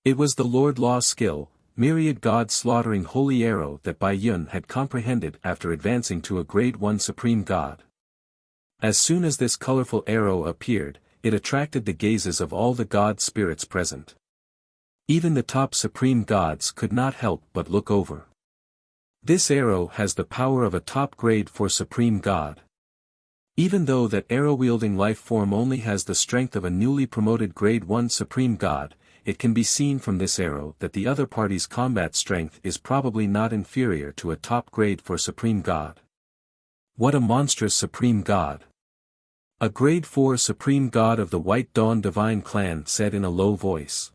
It was the Lord Law skill, myriad god slaughtering holy arrow that Bai Yun had comprehended after advancing to a grade 1 supreme god. As soon as this colorful arrow appeared, it attracted the gazes of all the god spirits present. Even the top supreme gods could not help but look over. This arrow has the power of a top grade for supreme god. Even though that arrow-wielding life form only has the strength of a newly promoted grade 1 supreme god, it can be seen from this arrow that the other party's combat strength is probably not inferior to a top grade for supreme god. What a monstrous supreme god! A grade 4 supreme god of the White Dawn divine clan said in a low voice.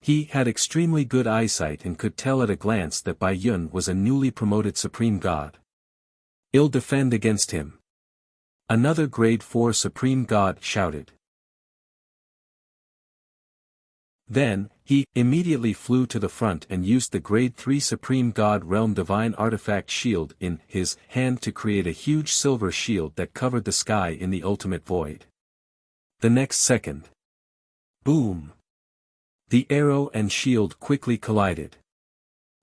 He had extremely good eyesight and could tell at a glance that Bai Yun was a newly promoted supreme god. I'll defend against him. Another grade 4 supreme god shouted. Then, he immediately flew to the front and used the grade 3 supreme god realm divine artifact shield in his hand to create a huge silver shield that covered the sky in the ultimate void. The next second. Boom! The arrow and shield quickly collided.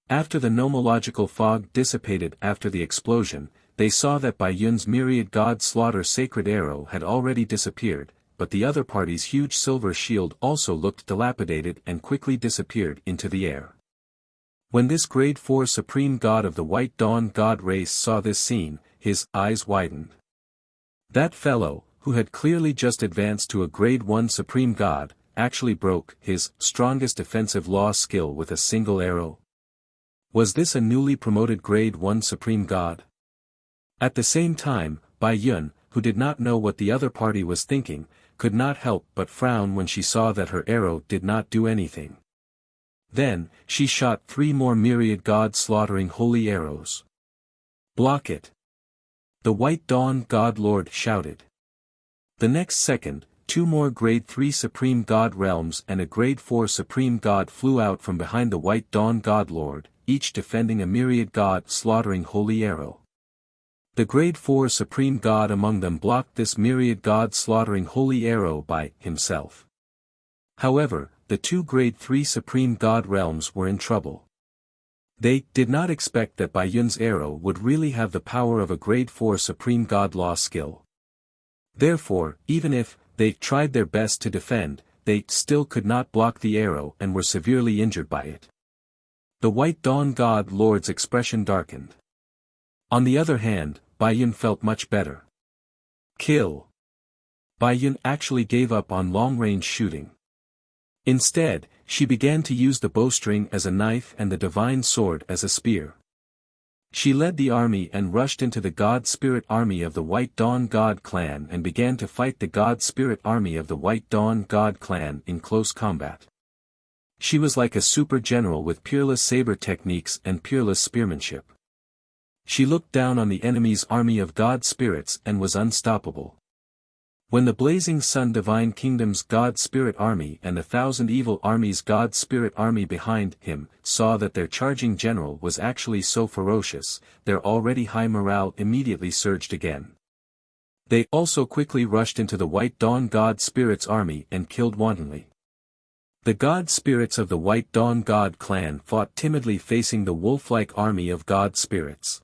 After the nomological fog dissipated after the explosion, they saw that Bai Yun's myriad god slaughter sacred arrow had already disappeared, but the other party's huge silver shield also looked dilapidated and quickly disappeared into the air. When this grade 4 supreme god of the White Dawn god race saw this scene, his eyes widened. That fellow, who had clearly just advanced to a grade 1 supreme god, actually broke his strongest defensive law skill with a single arrow. Was this a newly promoted grade 1 supreme god? At the same time, Bai Yun, who did not know what the other party was thinking, could not help but frown when she saw that her arrow did not do anything. Then, she shot 3 more myriad god slaughtering holy arrows. Block it! The White Dawn God Lord shouted. The next second, 2 more grade 3 supreme god realms and a grade 4 supreme god flew out from behind the White Dawn God Lord, each defending a myriad god slaughtering holy arrow. The grade 4 supreme god among them blocked this myriad god slaughtering holy arrow by himself. However, the 2 grade 3 supreme god realms were in trouble. They did not expect that Bai Yun's arrow would really have the power of a grade 4 supreme god law skill. Therefore, even if they tried their best to defend, they still could not block the arrow and were severely injured by it. The White Dawn God Lord's expression darkened. On the other hand, Bai Yun felt much better. Kill! Bai Yun actually gave up on long-range shooting. Instead, she began to use the bowstring as a knife and the divine sword as a spear. She led the army and rushed into the God Spirit army of the White Dawn God clan and began to fight the God Spirit army of the White Dawn God clan in close combat. She was like a super general with peerless saber techniques and peerless spearmanship. She looked down on the enemy's army of God spirits and was unstoppable. When the blazing sun divine kingdom's God Spirit army and the thousand evil armies God Spirit army behind him saw that their charging general was actually so ferocious, their already high morale immediately surged again. They also quickly rushed into the White Dawn God Spirit's army and killed wantonly. The god spirits of the White Dawn God clan fought timidly facing the wolf-like army of god spirits.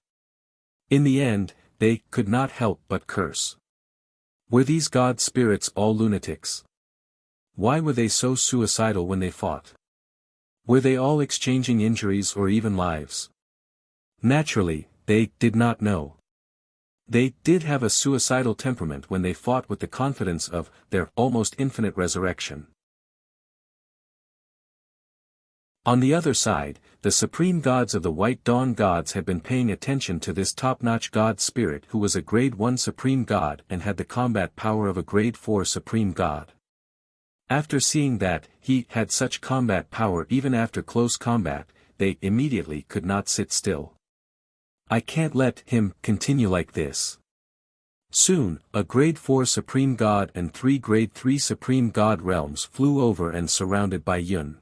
In the end, they could not help but curse. Were these god spirits all lunatics? Why were they so suicidal when they fought? Were they all exchanging injuries or even lives? Naturally, they did not know. They did have a suicidal temperament when they fought with the confidence of their almost infinite resurrection. On the other side, the supreme gods of the White Dawn gods had been paying attention to this top-notch god spirit who was a grade 1 supreme god and had the combat power of a grade 4 supreme god. After seeing that he had such combat power even after close combat, they immediately could not sit still. I can't let him continue like this. Soon, a grade 4 supreme god and 3 grade 3 supreme god realms flew over and surrounded Bai Yun.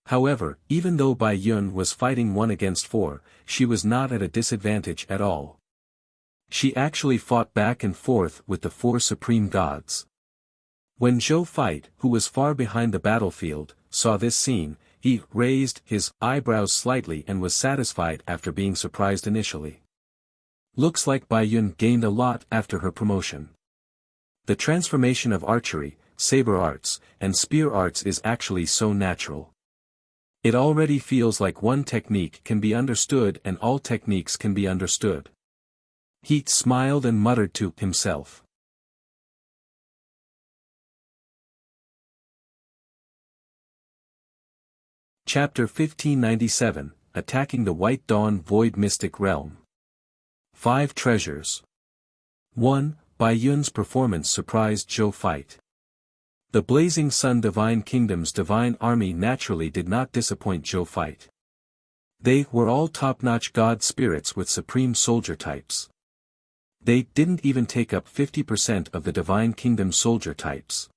However, even though Bai Yun was fighting 1 against 4, she was not at a disadvantage at all. She actually fought back and forth with the 4 supreme gods. When Zhou Fight, who was far behind the battlefield, saw this scene, he raised his eyebrows slightly and was satisfied after being surprised initially. Looks like Bai Yun gained a lot after her promotion. The transformation of archery, saber arts, and spear arts is actually so natural. It already feels like one technique can be understood and all techniques can be understood. He smiled and muttered to himself. Chapter 1597, Attacking the White Dawn Void Mystic Realm. 5 Treasures. 1. Bai Yun's performance surprised Zhou Fight. The Blazing Sun Divine Kingdom's divine army naturally did not disappoint Zhou Fight. They were all top-notch god spirits with supreme soldier types. They didn't even take up 50% of the Divine Kingdom soldier types.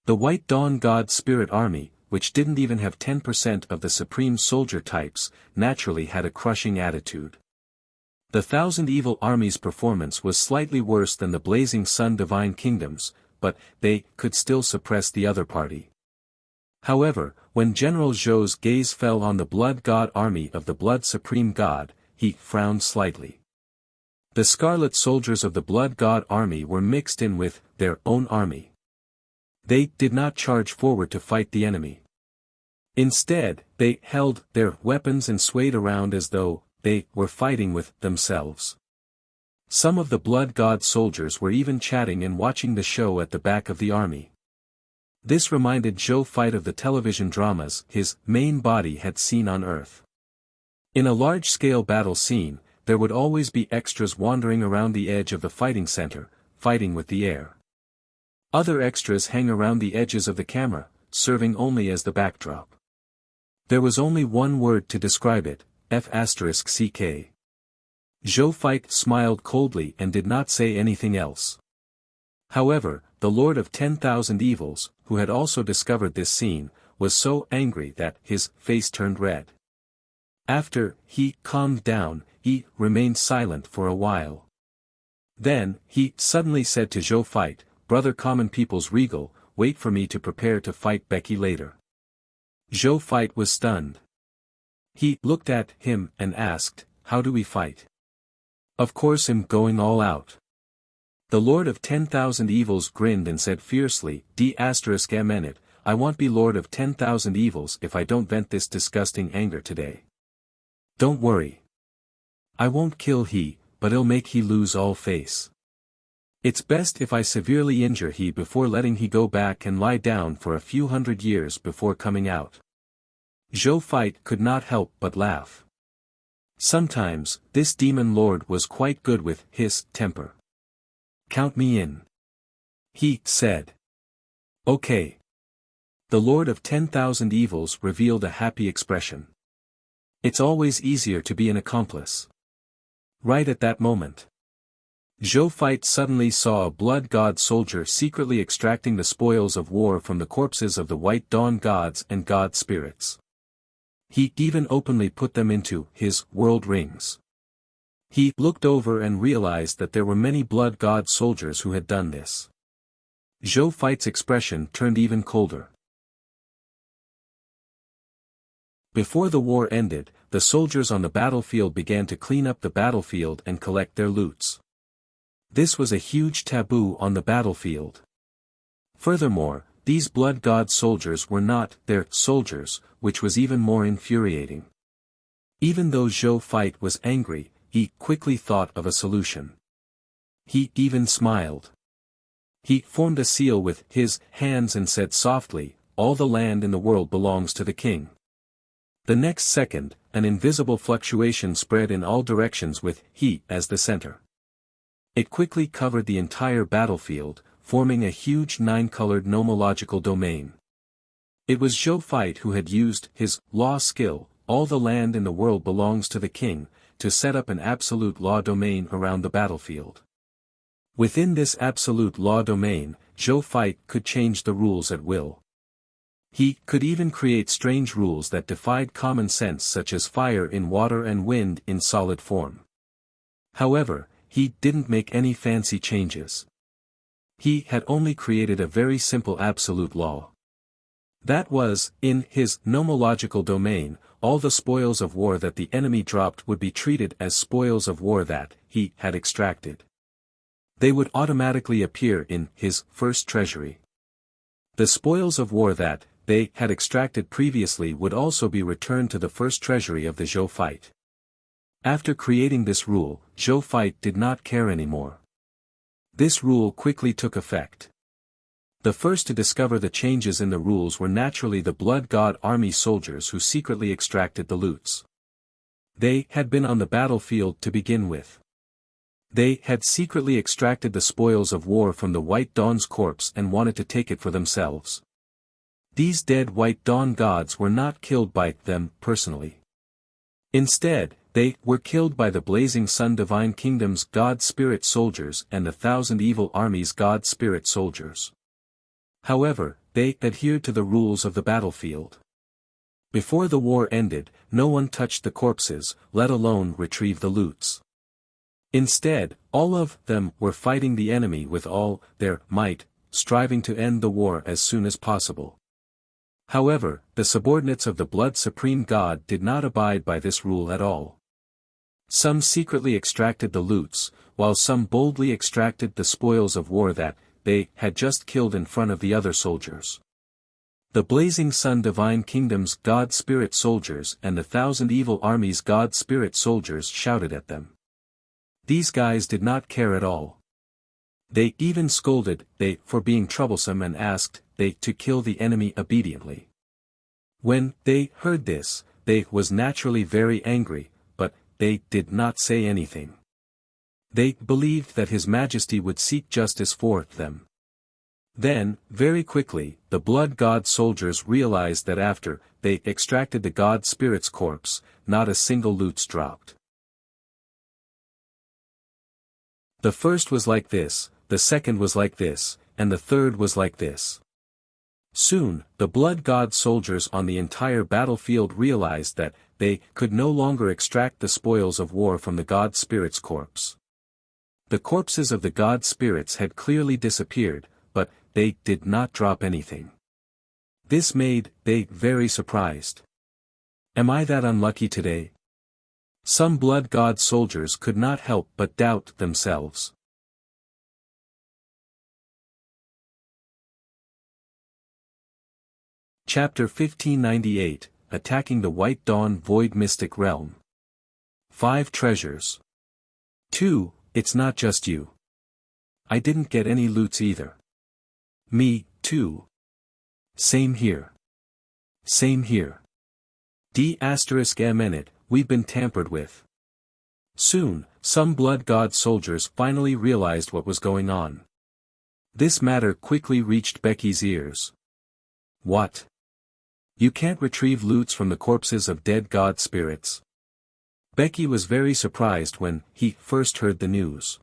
The White Dawn God Spirit Army, which didn't even have 10% of the supreme soldier types, naturally had a crushing attitude. The Thousand Evil Army's performance was slightly worse than the Blazing Sun Divine Kingdom's, but they could still suppress the other party. However, when General Zhou's gaze fell on the Blood God Army of the Blood Supreme God, he frowned slightly. The Scarlet Soldiers of the Blood God Army were mixed in with their own army. They did not charge forward to fight the enemy. Instead, they held their weapons and swayed around as though they were fighting with themselves. Some of the Blood God soldiers were even chatting and watching the show at the back of the army. This reminded Zhou Fight of the television dramas his main body had seen on Earth. In a large-scale battle scene, there would always be extras wandering around the edge of the fighting center, fighting with the air. Other extras hang around the edges of the camera, serving only as the backdrop. There was only one word to describe it, F***CK. Zhou Fight smiled coldly and did not say anything else. However, the Lord of 10,000 Evils, who had also discovered this scene, was so angry that his face turned red. After he calmed down, he remained silent for a while. Then, he suddenly said to Zhou Fight, "Brother Common People's Regal, wait for me to prepare to fight Becky later." Zhou Fight was stunned. He looked at him and asked, "How do we fight?" "Of course I'm going all out." The Lord of 10,000 Evils grinned and said fiercely, "D****, I won't be Lord of 10,000 Evils if I don't vent this disgusting anger today. Don't worry. I won't kill he, but I'll make he lose all face. It's best if I severely injure he before letting he go back and lie down for a few hundred years before coming out." Zhou Fight could not help but laugh. Sometimes, this demon lord was quite good with his temper. "Count me in," he said. "Okay." The Lord of 10,000 Evils revealed a happy expression. It's always easier to be an accomplice. Right at that moment, Zhou Fight suddenly saw a blood god soldier secretly extracting the spoils of war from the corpses of the White Dawn gods and god spirits. He even openly put them into his world rings. He looked over and realized that there were many blood god soldiers who had done this. Zhou Fight's expression turned even colder. Before the war ended, the soldiers on the battlefield began to clean up the battlefield and collect their loots. This was a huge taboo on the battlefield. Furthermore, these blood god soldiers were not their soldiers, which was even more infuriating. Even though Zhou Feit was angry, he quickly thought of a solution. He even smiled. He formed a seal with his hands and said softly, "All the land in the world belongs to the king." The next second, an invisible fluctuation spread in all directions with he as the center. It quickly covered the entire battlefield, forming a huge 9-colored nomological domain. It was Zhou Feit who had used his law skill, "All the land in the world belongs to the king," to set up an absolute law domain around the battlefield. Within this absolute law domain, Zhou Feit could change the rules at will. He could even create strange rules that defied common sense, such as fire in water and wind in solid form. However, he didn't make any fancy changes. He had only created a very simple absolute law. That was, in his nomological domain, all the spoils of war that the enemy dropped would be treated as spoils of war that he had extracted. They would automatically appear in his first treasury. The spoils of war that they had extracted previously would also be returned to the first treasury of the Zhou Feit. After creating this rule, Zhou Feit did not care anymore. This rule quickly took effect. The first to discover the changes in the rules were naturally the Blood God army soldiers who secretly extracted the loots. They had been on the battlefield to begin with. They had secretly extracted the spoils of war from the White Dawn's corpse and wanted to take it for themselves. These dead White Dawn gods were not killed by them personally. Instead, they were killed by the Blazing Sun Divine Kingdom's God Spirit soldiers and the Thousand Evil Army's God Spirit soldiers. However, they adhered to the rules of the battlefield. Before the war ended, no one touched the corpses, let alone retrieve the loots. Instead, all of them were fighting the enemy with all their might, striving to end the war as soon as possible. However, the subordinates of the Blood Supreme God did not abide by this rule at all. Some secretly extracted the loots, while some boldly extracted the spoils of war that they had just killed in front of the other soldiers. The Blazing Sun Divine Kingdom's God Spirit soldiers and the Thousand Evil Army's God Spirit soldiers shouted at them. These guys did not care at all. They even scolded they for being troublesome and asked they to kill the enemy obediently. When they heard this, they was naturally very angry, but they did not say anything. They believed that His Majesty would seek justice for them. Then, very quickly, the Blood God soldiers realized that after they extracted the God Spirit's corpse, not a single loot dropped. The first was like this, the second was like this, and the third was like this. Soon, the Blood God soldiers on the entire battlefield realized that they could no longer extract the spoils of war from the God Spirit's corpse. The corpses of the God Spirits had clearly disappeared, but they did not drop anything. This made they very surprised. Am I that unlucky today? Some Blood God soldiers could not help but doubt themselves. Chapter 1598, Attacking the White Dawn Void Mystic Realm. 5 Treasures. 2, It's not just you. I didn't get any loots either. Me, too. Same here. Same here. D**M*, we've been tampered with. Soon, some Blood God soldiers finally realized what was going on. This matter quickly reached Becky's ears. What? You can't retrieve loots from the corpses of dead God spirits? Becky was very surprised when he first heard the news.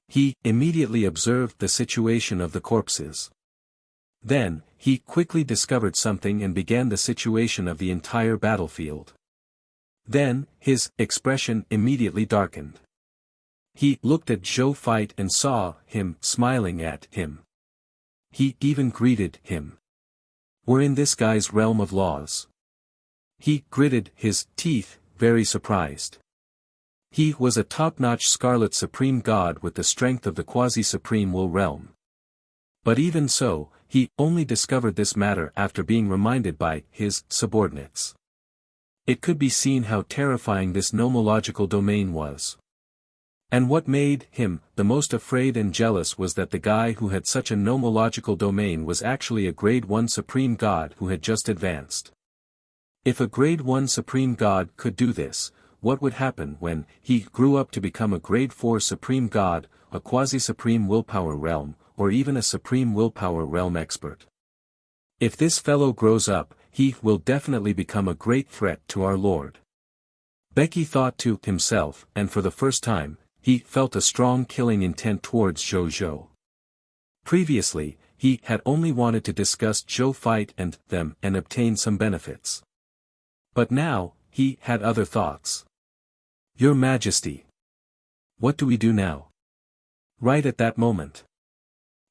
He immediately observed the situation of the corpses. Then, he quickly discovered something and began the situation of the entire battlefield. Then, his expression immediately darkened. He looked at Zhou Feit and saw him smiling at him. He even greeted him. We're in this guy's realm of laws. He gritted his teeth, very surprised. He was a top-notch Scarlet Supreme God with the strength of the quasi-supreme Will realm. But even so, he only discovered this matter after being reminded by his subordinates. It could be seen how terrifying this nomological domain was. And what made him the most afraid and jealous was that the guy who had such a nomological domain was actually a Grade 1 Supreme God who had just advanced. If a Grade 1 Supreme God could do this, what would happen when he grew up to become a Grade 4 Supreme God, a quasi-supreme willpower realm, or even a supreme willpower realm expert? If this fellow grows up, he will definitely become a great threat to our Lord. Becky thought to himself, and for the first time, he felt a strong killing intent towards Zhou. Previously, he had only wanted to discuss Zhou fight and them and obtain some benefits. But now, he had other thoughts. Your Majesty. What do we do now? Right at that moment.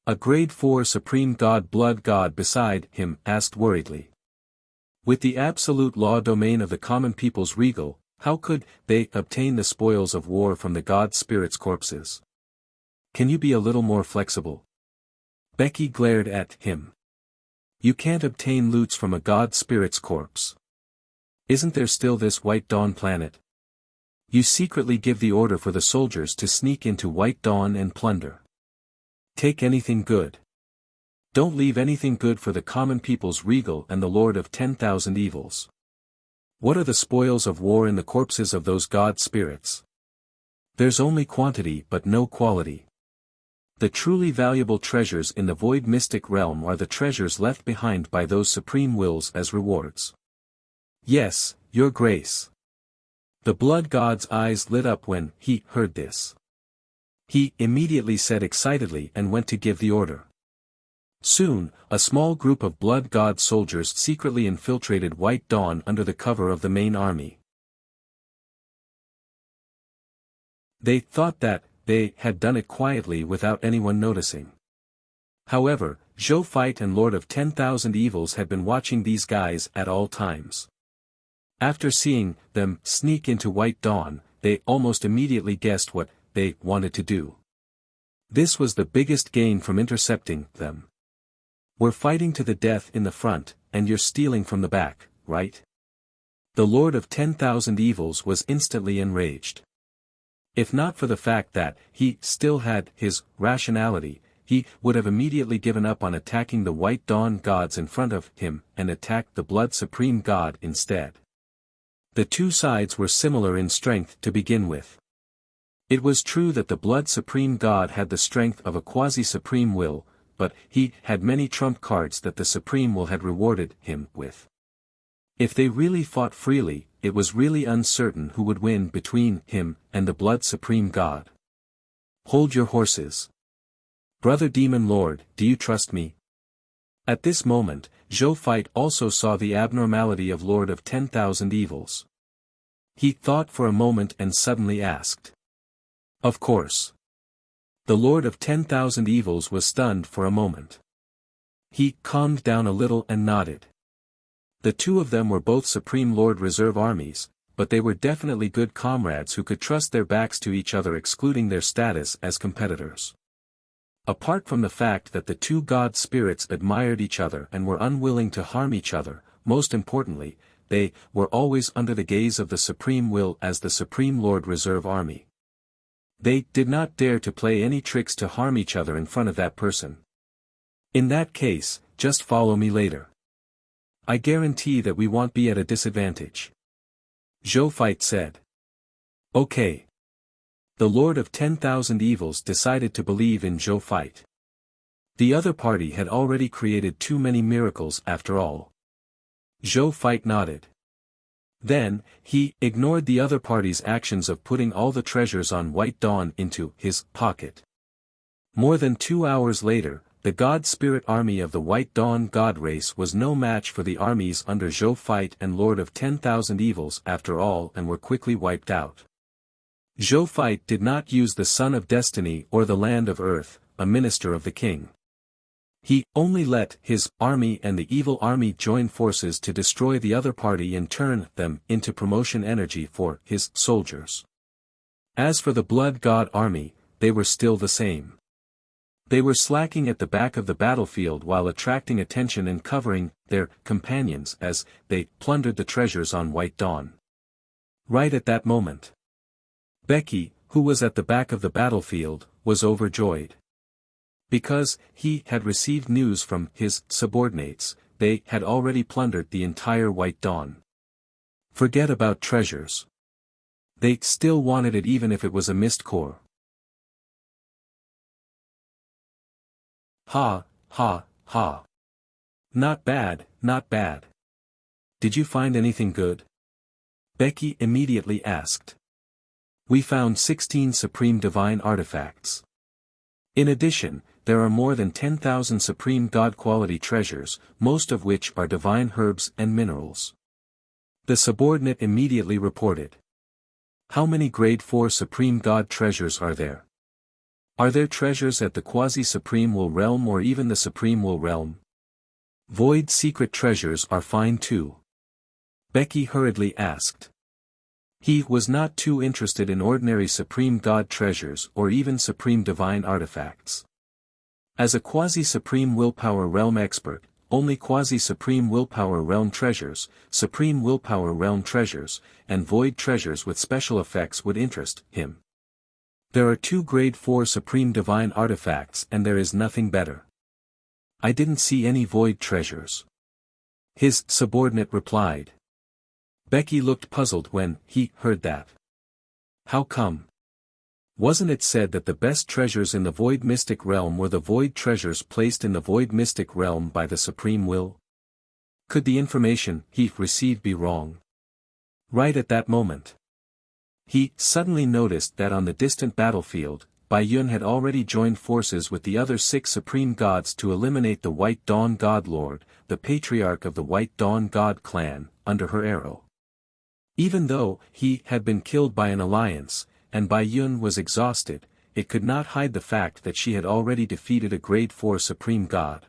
A Grade 4 Supreme God Blood God beside him asked worriedly. With the absolute law domain of the common people's regal, how could they obtain the spoils of war from the god spirits' corpses? Can you be a little more flexible? Becky glared at him. You can't obtain loots from a god spirit's corpse. Isn't there still this White Dawn planet? You secretly give the order for the soldiers to sneak into White Dawn and plunder. Take anything good. Don't leave anything good for the common people's regal and the Lord of 10,000 evils. What are the spoils of war in the corpses of those god spirits? There's only quantity but no quality. The truly valuable treasures in the void mystic realm are the treasures left behind by those supreme wills as rewards. Yes, Your Grace. The blood god's eyes lit up when he heard this. He immediately said excitedly and went to give the order. Soon, a small group of blood god soldiers secretly infiltrated White Dawn under the cover of the main army. They thought that they had done it quietly without anyone noticing. However, Zhou Fight and Lord of 10,000 Evils had been watching these guys at all times. After seeing them sneak into White Dawn, they almost immediately guessed what they wanted to do. This was the biggest gain from intercepting them. We're fighting to the death in the front, and you're stealing from the back, right? The Lord of 10,000 Evils was instantly enraged. If not for the fact that he still had his rationality, he would have immediately given up on attacking the White Dawn gods in front of him and attacked the Blood Supreme God instead. The two sides were similar in strength to begin with. It was true that the Blood Supreme God had the strength of a quasi-supreme will, but he had many trump cards that the Supreme Will had rewarded him with. If they really fought freely, it was really uncertain who would win between him and the Blood Supreme God. Hold your horses. Brother Demon Lord, do you trust me? At this moment, Zhou Fight also saw the abnormality of Lord of 10,000 Evils. He thought for a moment and suddenly asked. Of course. The Lord of 10,000 Evils was stunned for a moment. He calmed down a little and nodded. The two of them were both Supreme Lord Reserve armies, but they were definitely good comrades who could trust their backs to each other excluding their status as competitors. Apart from the fact that the two god spirits admired each other and were unwilling to harm each other, most importantly, they were always under the gaze of the Supreme Will as the Supreme Lord Reserve army. They did not dare to play any tricks to harm each other in front of that person. In that case, just follow me later. I guarantee that we won't be at a disadvantage. Zhou Fight said. Okay. The Lord of 10,000 Evils decided to believe in Zhou Fight. The other party had already created too many miracles after all. Zhou Fight nodded. Then, he ignored the other party's actions of putting all the treasures on White Dawn into his pocket. More than 2 hours later, the God Spirit army of the White Dawn God race was no match for the armies under Zhou Fight and Lord of 10,000 Evils after all and were quickly wiped out. Zhou Fight did not use the Son of Destiny or the Land of Earth, a minister of the king. He only let his army and the evil army join forces to destroy the other party and turn them into promotion energy for his soldiers. As for the Blood God army, they were still the same. They were slacking at the back of the battlefield while attracting attention and covering their companions as they plundered the treasures on White Dawn. Right at that moment, Becky, who was at the back of the battlefield, was overjoyed. Because he had received news from his subordinates, they had already plundered the entire White Dawn. Forget about treasures. They still wanted it even if it was a mist core. Ha, ha, ha. Not bad, not bad. Did you find anything good? Becky immediately asked. We found 16 Supreme Divine Artifacts. In addition, there are more than 10,000 Supreme God quality treasures, most of which are divine herbs and minerals. The subordinate immediately reported. How many Grade 4 Supreme God treasures are there? Are there treasures at the Quasi-Supreme Will Realm or even the Supreme Will Realm? Void secret treasures are fine too. Becky hurriedly asked. He was not too interested in ordinary Supreme God treasures or even Supreme Divine Artifacts. As a Quasi-Supreme Willpower Realm expert, only Quasi-Supreme Willpower Realm treasures, Supreme Willpower Realm treasures, and Void treasures with special effects would interest him. There are 2 Grade 4 Supreme Divine Artifacts and there is nothing better. I didn't see any Void treasures. His subordinate replied. Becky looked puzzled when he heard that. How come? Wasn't it said that the best treasures in the Void Mystic Realm were the Void treasures placed in the Void Mystic Realm by the Supreme Will? Could the information he received be wrong? Right at that moment, he suddenly noticed that on the distant battlefield, Bai Yun had already joined forces with the other 6 Supreme Gods to eliminate the White Dawn God Lord, the patriarch of the White Dawn God clan, under her arrow. Even though he had been killed by an alliance, and Bai Yun was exhausted, it could not hide the fact that she had already defeated a Grade 4 Supreme God.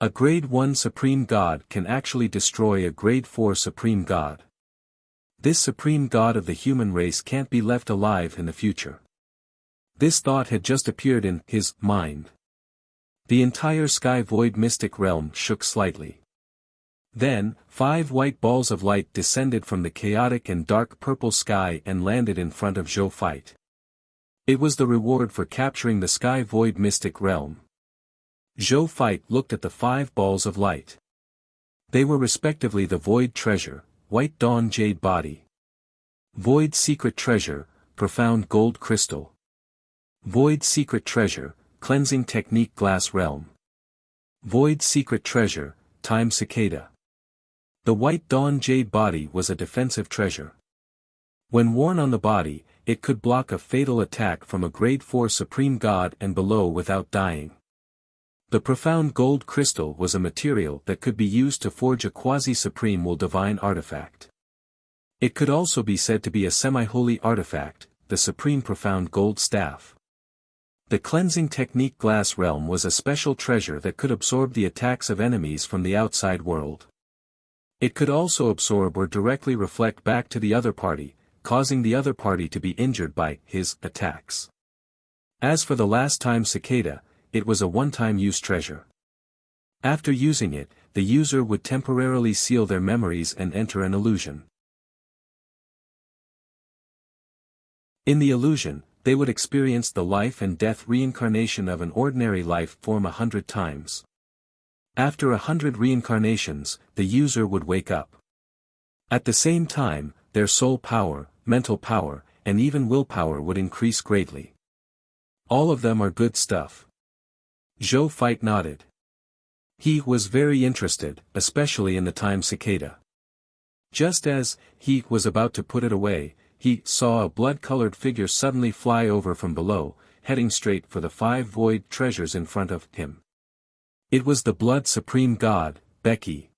A Grade 1 Supreme God can actually destroy a Grade 4 Supreme God. This Supreme God of the human race can't be left alive in the future. This thought had just appeared in his mind. The entire Sky Void Mystic Realm shook slightly. Then, 5 white balls of light descended from the chaotic and dark purple sky and landed in front of Zhou Fight. It was the reward for capturing the Sky Void Mystic Realm. Zhou Fight looked at the 5 balls of light. They were respectively the Void Treasure, White Dawn Jade Body, Void Secret Treasure, Profound Gold Crystal, Void Secret Treasure, Cleansing Technique Glass Realm, Void Secret Treasure, Time Cicada. The White Dawn Jade Body was a defensive treasure. When worn on the body, it could block a fatal attack from a Grade 4 Supreme God and below without dying. The Profound Gold Crystal was a material that could be used to forge a Quasi-Supreme Will Divine Artifact. It could also be said to be a semi-holy artifact, the Supreme Profound Gold Staff. The Cleansing Technique Glass Realm was a special treasure that could absorb the attacks of enemies from the outside world. It could also absorb or directly reflect back to the other party, causing the other party to be injured by his attacks. As for the last Time Cicada, it was a one-time use treasure. After using it, the user would temporarily seal their memories and enter an illusion. In the illusion, they would experience the life and death reincarnation of an ordinary life form 100 times. After 100 reincarnations, the user would wake up. At the same time, their soul power, mental power, and even willpower would increase greatly. All of them are good stuff. Zhou Fight nodded. He was very interested, especially in the Time Cicada. Just as he was about to put it away, he saw a blood-colored figure suddenly fly over from below, heading straight for the 5 void treasures in front of him. It was the Blood Supreme God, Becky.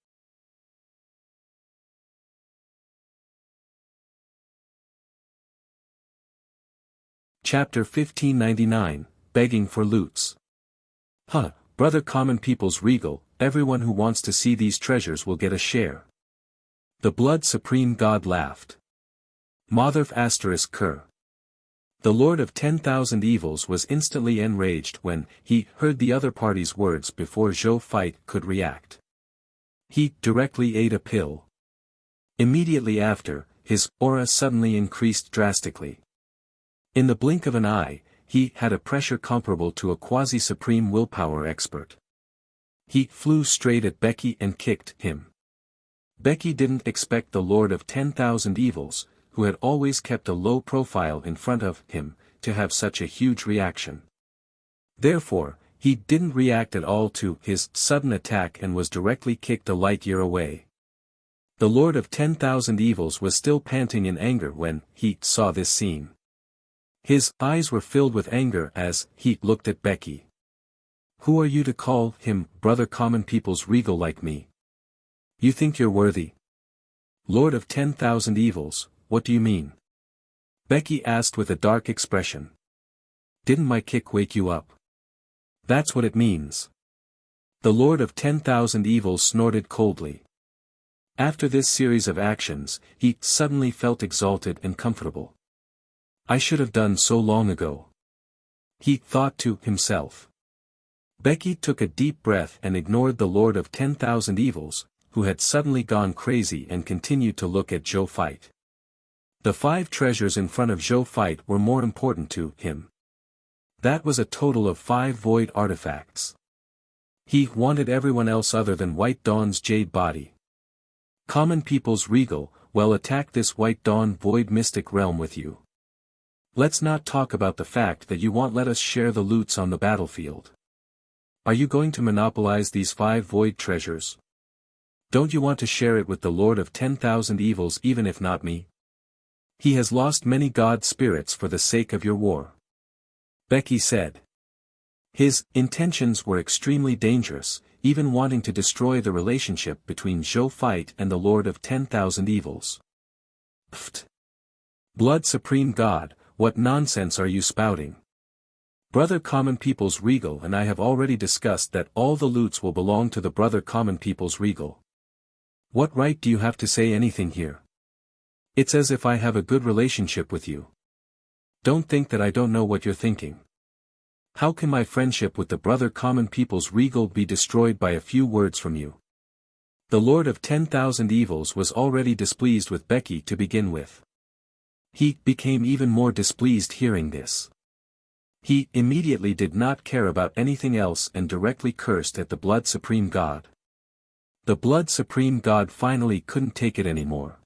Chapter 1599, Begging for Loots. Huh, Brother Common People's Regal, everyone who wants to see these treasures will get a share. The Blood Supreme God laughed. Motherf asterisk Ker. The Lord of 10,000 Evils was instantly enraged when he heard the other party's words before Zhou Fight could react. He directly ate a pill. Immediately after, his aura suddenly increased drastically. In the blink of an eye, he had a pressure comparable to a quasi-supreme willpower expert. He flew straight at Becky and kicked him. Becky didn't expect the Lord of 10,000 Evils, who had always kept a low profile in front of him, to have such a huge reaction. Therefore, he didn't react at all to his sudden attack and was directly kicked a light year away. The Lord of 10,000 Evils was still panting in anger when he saw this scene. His eyes were filled with anger as he looked at Becky. Who are you to call him Brother Common People's Regal like me? You think you're worthy? Lord of 10,000 Evils, what do you mean? Becky asked with a dark expression. Didn't my kick wake you up? That's what it means. The Lord of 10,000 Evils snorted coldly. After this series of actions, he suddenly felt exalted and comfortable. I should have done so long ago. He thought to himself. Becky took a deep breath and ignored the Lord of 10,000 Evils, who had suddenly gone crazy and continued to look at Zhou Fight. The 5 treasures in front of Zhou Fight were more important to him. That was a total of 5 void artifacts. He wanted everyone else other than White Dawn's jade body. Common People's Regal, well, attack this White Dawn void mystic realm with you. Let's not talk about the fact that you won't let us share the loots on the battlefield. Are you going to monopolize these 5 void treasures? Don't you want to share it with the Lord of 10,000 Evils even if not me? He has lost many god spirits for the sake of your war. Becky said. His intentions were extremely dangerous, even wanting to destroy the relationship between Zhou Fight and the Lord of 10,000 Evils. Pfft! Blood Supreme God, what nonsense are you spouting? Brother Common People's Regal and I have already discussed that all the loots will belong to the Brother Common People's Regal. What right do you have to say anything here? It's as if I have a good relationship with you. Don't think that I don't know what you're thinking. How can my friendship with the Brother Common People's Regal be destroyed by a few words from you? The Lord of 10,000 Evils was already displeased with Becky to begin with. He became even more displeased hearing this. He immediately did not care about anything else and directly cursed at the Blood Supreme God. The Blood Supreme God finally couldn't take it anymore.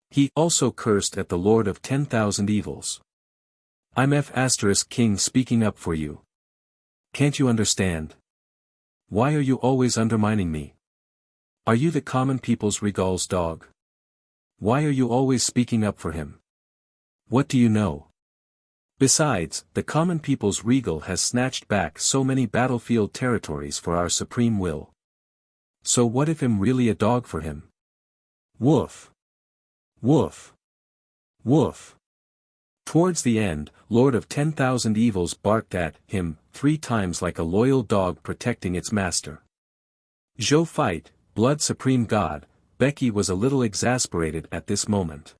He also cursed at the Lord of 10,000 Evils. I'm King speaking up for you. Can't you understand? Why are you always undermining me? Are you the Common People's Regal's dog? Why are you always speaking up for him? What do you know? Besides, the Common People's Regal has snatched back so many battlefield territories for our supreme will. So what if I'm really a dog for him? Woof! Woof! Woof! Towards the end, Lord of 10,000 Evils barked at him 3 times like a loyal dog protecting its master. Zhou Fight, Blood Supreme God, Becky was a little exasperated at this moment.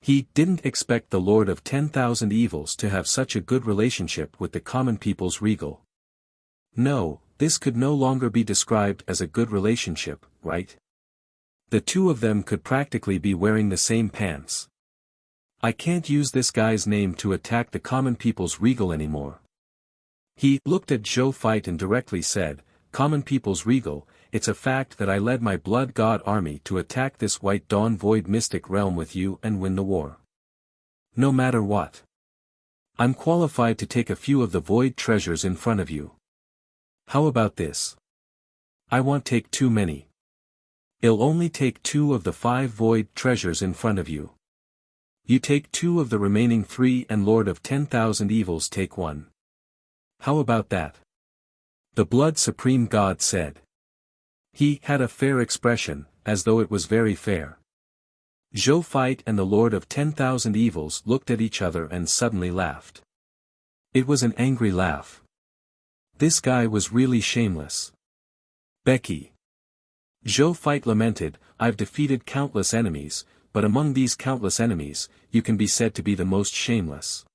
He didn't expect the Lord of 10,000 Evils to have such a good relationship with the Common People's Regal. No, this could no longer be described as a good relationship, right? The two of them could practically be wearing the same pants. I can't use this guy's name to attack the Common People's Regal anymore. He looked at Zhou Fight and directly said, Common People's Regal, it's a fact that I led my Blood God army to attack this White Dawn Void Mystic realm with you and win the war. No matter what. I'm qualified to take a few of the Void treasures in front of you. How about this? I won't take too many. I'll only take 2 of the 5 Void treasures in front of you. You take 2 of the remaining 3 and Lord of 10,000 Evils take 1. How about that? The Blood Supreme God said. He had a fair expression, as though it was very fair. Zhou Fight and the Lord of 10,000 Evils looked at each other and suddenly laughed. It was an angry laugh. This guy was really shameless. Becky. Zhou Fight lamented, I've defeated countless enemies, but among these countless enemies, you can be said to be the most shameless.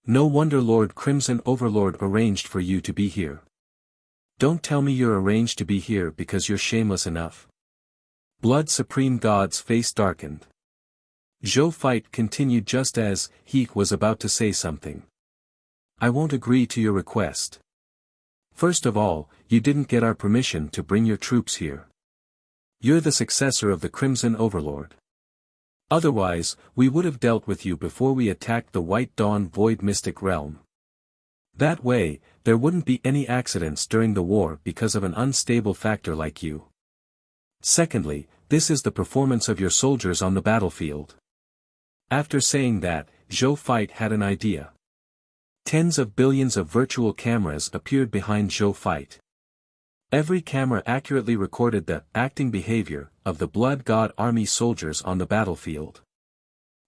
No wonder Lord Crimson Overlord arranged for you to be here. Don't tell me you're arranged to be here because you're shameless enough. Blood Supreme God's face darkened. Zhou Fight continued just as he was about to say something. I won't agree to your request. First of all, you didn't get our permission to bring your troops here. You're the successor of the Crimson Overlord. Otherwise, we would have dealt with you before we attacked the White Dawn Void Mystic Realm. That way, there wouldn't be any accidents during the war because of an unstable factor like you. Secondly, this is the performance of your soldiers on the battlefield. After saying that, Zhou Fight had an idea. Tens of billions of virtual cameras appeared behind Zhou Fight. Every camera accurately recorded the acting behavior of the Blood God Army soldiers on the battlefield.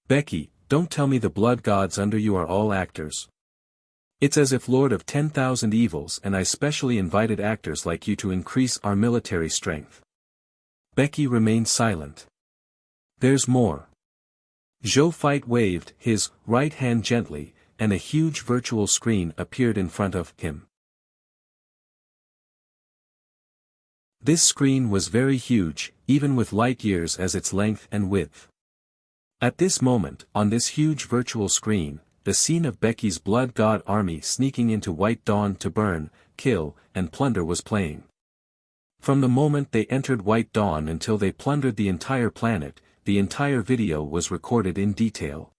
Becky, don't tell me the Blood Gods under you are all actors. It's as if Lord of 10,000 Evils and I specially invited actors like you to increase our military strength. Becky remained silent. There's more. Zhou Fight waved his right hand gently, and a huge virtual screen appeared in front of him. This screen was very huge, even with light years as its length and width. At this moment, on this huge virtual screen, the scene of Becky's Blood God army sneaking into White Dawn to burn, kill, and plunder was playing. From the moment they entered White Dawn until they plundered the entire planet, the entire video was recorded in detail.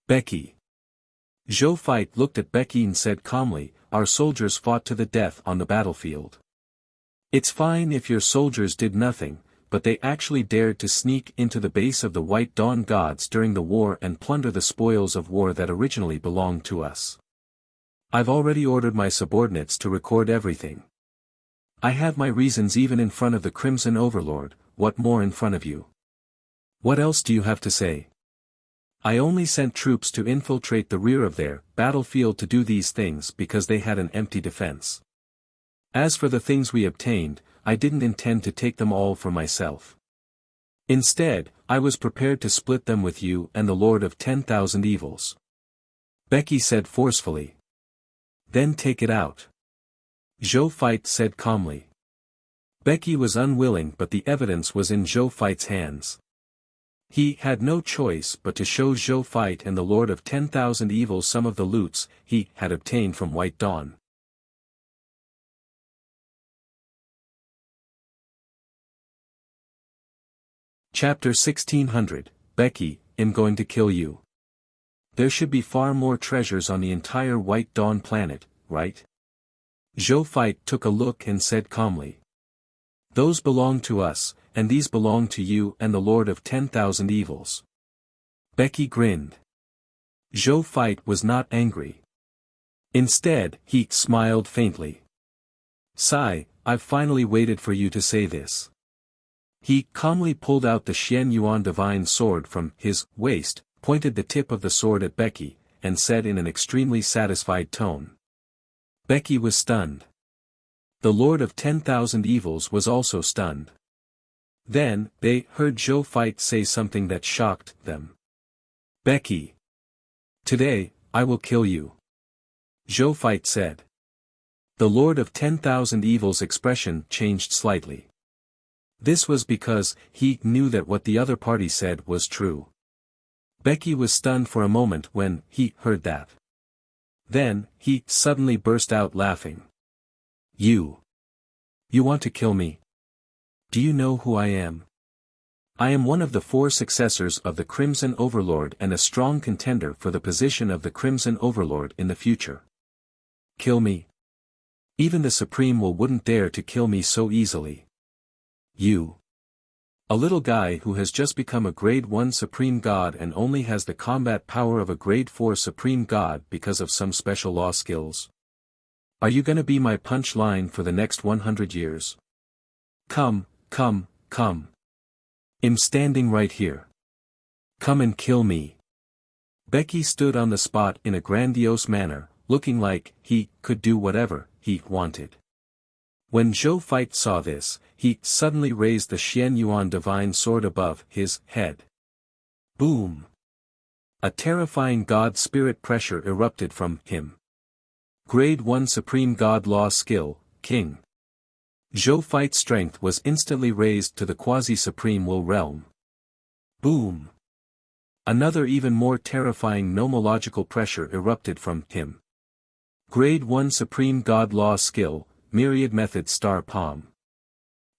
Becky. Zhou Fight looked at Becky and said calmly, our soldiers fought to the death on the battlefield. It's fine if your soldiers did nothing, but they actually dared to sneak into the base of the White Dawn gods during the war and plunder the spoils of war that originally belonged to us. I've already ordered my subordinates to record everything. I have my reasons even in front of the Crimson Overlord, what more in front of you? What else do you have to say? I only sent troops to infiltrate the rear of their battlefield to do these things because they had an empty defense. As for the things we obtained, I didn't intend to take them all for myself. Instead, I was prepared to split them with you and the Lord of 10,000 Evils. Becky said forcefully. Then take it out. Zhou Fight said calmly. Becky was unwilling but the evidence was in Zhou Fight's hands. He had no choice but to show Zhou Fight and the Lord of 10,000 Evils some of the loots he had obtained from White Dawn. Chapter 1600, Becky, I'm going to kill you. There should be far more treasures on the entire White Dawn planet, right? Zhou Fight took a look and said calmly. Those belong to us, and these belong to you and the Lord of 10,000 Evils. Becky grinned. Zhou Fight was not angry. Instead, he smiled faintly. Sigh, I've finally waited for you to say this. He calmly pulled out the Xian Yuan divine sword from his waist, pointed the tip of the sword at Becky, and said in an extremely satisfied tone. Becky was stunned. The Lord of 10,000 Evils was also stunned. Then, they heard Zhou Fight say something that shocked them. Becky. Today, I will kill you. Zhou Fight said. The Lord of 10,000 Evils' expression changed slightly. This was because he knew that what the other party said was true. Becky was stunned for a moment when he heard that. Then, he suddenly burst out laughing. You want to kill me? Do you know who I am? I am one of the 4 successors of the Crimson Overlord and a strong contender for the position of the Crimson Overlord in the future. Kill me? Even the Supreme Will wouldn't dare to kill me so easily. You. A little guy who has just become a Grade 1 Supreme God and only has the combat power of a Grade 4 Supreme God because of some special law skills. Are you gonna be my punch line for the next 100 years? Come. I'm standing right here. Come and kill me. Becky stood on the spot in a grandiose manner, looking like he could do whatever he wanted. When Zhou Feit saw this, he suddenly raised the Xian Yuan divine sword above his head. Boom! A terrifying God spirit pressure erupted from him. Grade 1 Supreme God Law Skill, King. Zhou Feit's strength was instantly raised to the quasi-supreme will realm. Boom! Another even more terrifying nomological pressure erupted from him. Grade 1 Supreme God Law Skill, Myriad Method Star Palm.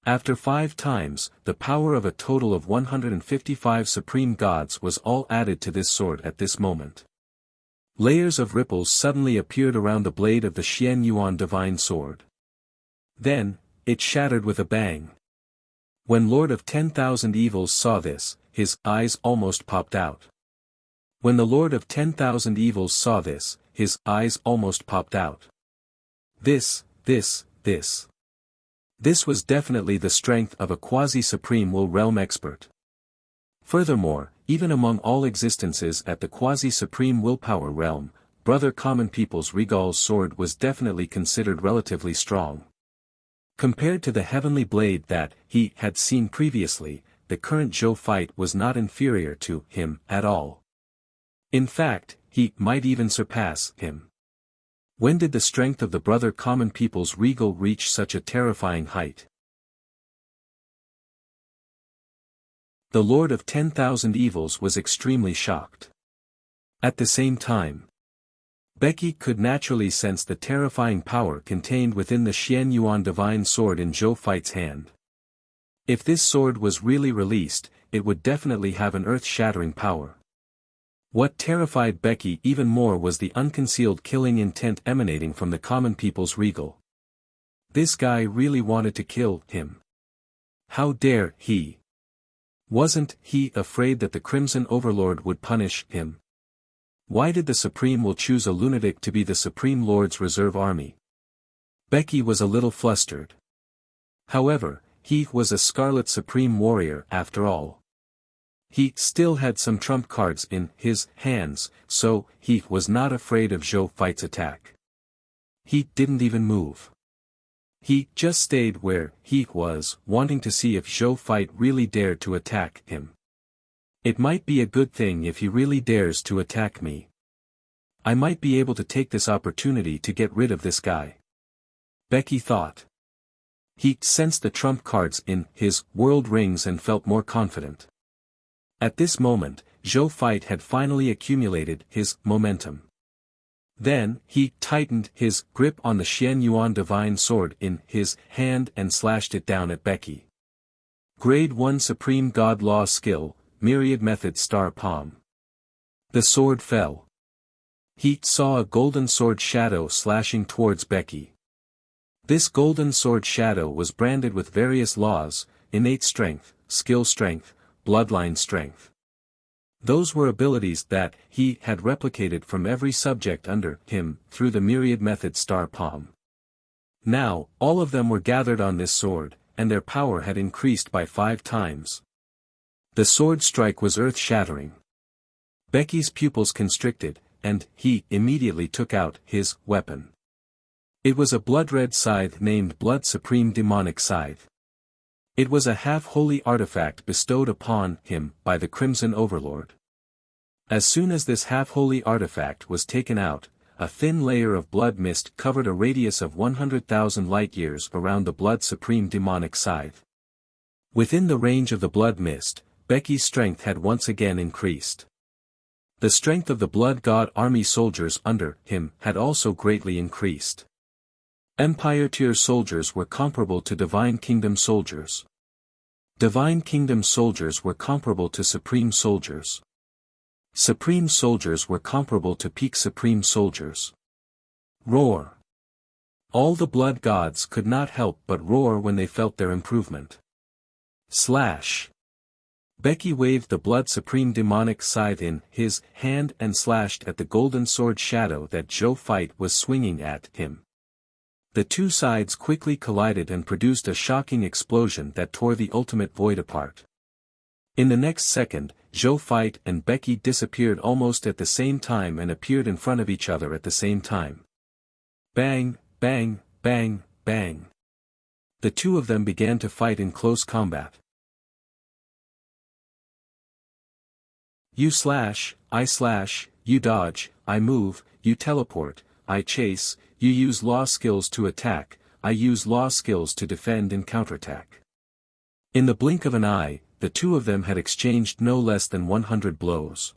After 5 times, the power of a total of 155 supreme gods was all added to this sword at this moment. Layers of ripples suddenly appeared around the blade of the Xian Yuan divine sword. Then, it shattered with a bang. When Lord of 10,000 Evils saw this, his eyes almost popped out. When the Lord of 10,000 Evils saw this, his eyes almost popped out. This was definitely the strength of a quasi-supreme will realm expert. Furthermore, even among all existences at the quasi-supreme willpower realm, Brother Common People's Regal's sword was definitely considered relatively strong. Compared to the heavenly blade that he had seen previously, the current Zhou Feit was not inferior to him at all. In fact, he might even surpass him. When did the strength of the Brother Common People's Regal reach such a terrifying height? The Lord of 10,000 Evils was extremely shocked. At the same time, Becky could naturally sense the terrifying power contained within the Xian Yuan divine sword in Zhou Feit's hand. If this sword was really released, it would definitely have an earth-shattering power. What terrified Becky even more was the unconcealed killing intent emanating from the Common People's Regal. This guy really wanted to kill him. How dare he? Wasn't he afraid that the Crimson Overlord would punish him? Why did the Supreme will choose a lunatic to be the Supreme Lord's reserve army? Becky was a little flustered. However, he was a Scarlet Supreme Warrior after all. He still had some trump cards in his hands, so he was not afraid of Zhou Feit's attack. He didn't even move. He just stayed where he was, wanting to see if Zhou Feit really dared to attack him. It might be a good thing if he really dares to attack me. I might be able to take this opportunity to get rid of this guy. Becky thought. He sensed the trump cards in his world rings and felt more confident. At this moment, Zhou Feit had finally accumulated his momentum. Then, he tightened his grip on the Xian Yuan divine sword in his hand and slashed it down at Becky. Grade 1 Supreme God Law Skill, Myriad Method Star Palm. The sword fell. He saw a golden sword shadow slashing towards Becky. This golden sword shadow was branded with various laws: innate strength, skill strength, bloodline strength. Those were abilities that he had replicated from every subject under him through the Myriad Method Star Palm. Now, all of them were gathered on this sword, and their power had increased by 5 times. The sword strike was earth-shattering. Becky's pupils constricted, and he immediately took out his weapon. It was a blood-red scythe named Blood Supreme Demonic Scythe. It was a half-holy artifact bestowed upon him by the Crimson Overlord. As soon as this half-holy artifact was taken out, a thin layer of blood mist covered a radius of 100,000 light-years around the Blood Supreme Demonic Scythe. Within the range of the blood mist, Becky's strength had once again increased. The strength of the Blood God army soldiers under him had also greatly increased. Empire tier soldiers were comparable to Divine Kingdom soldiers. Divine Kingdom soldiers were comparable to Supreme soldiers. Supreme soldiers were comparable to Peak Supreme soldiers. Roar! All the blood gods could not help but roar when they felt their improvement. Slash! Becky waved the Blood Supreme Demonic Scythe in his hand and slashed at the golden sword shadow that Zhou Feit was swinging at him. The two sides quickly collided and produced a shocking explosion that tore the ultimate void apart. In the next second, Zhou Fight and Becky disappeared almost at the same time and appeared in front of each other at the same time. Bang, bang, bang, bang. The two of them began to fight in close combat. You slash, I slash, you dodge, I move, you teleport, I chase, you use law skills to attack, I use law skills to defend and counterattack. In the blink of an eye, the two of them had exchanged no less than 100 blows.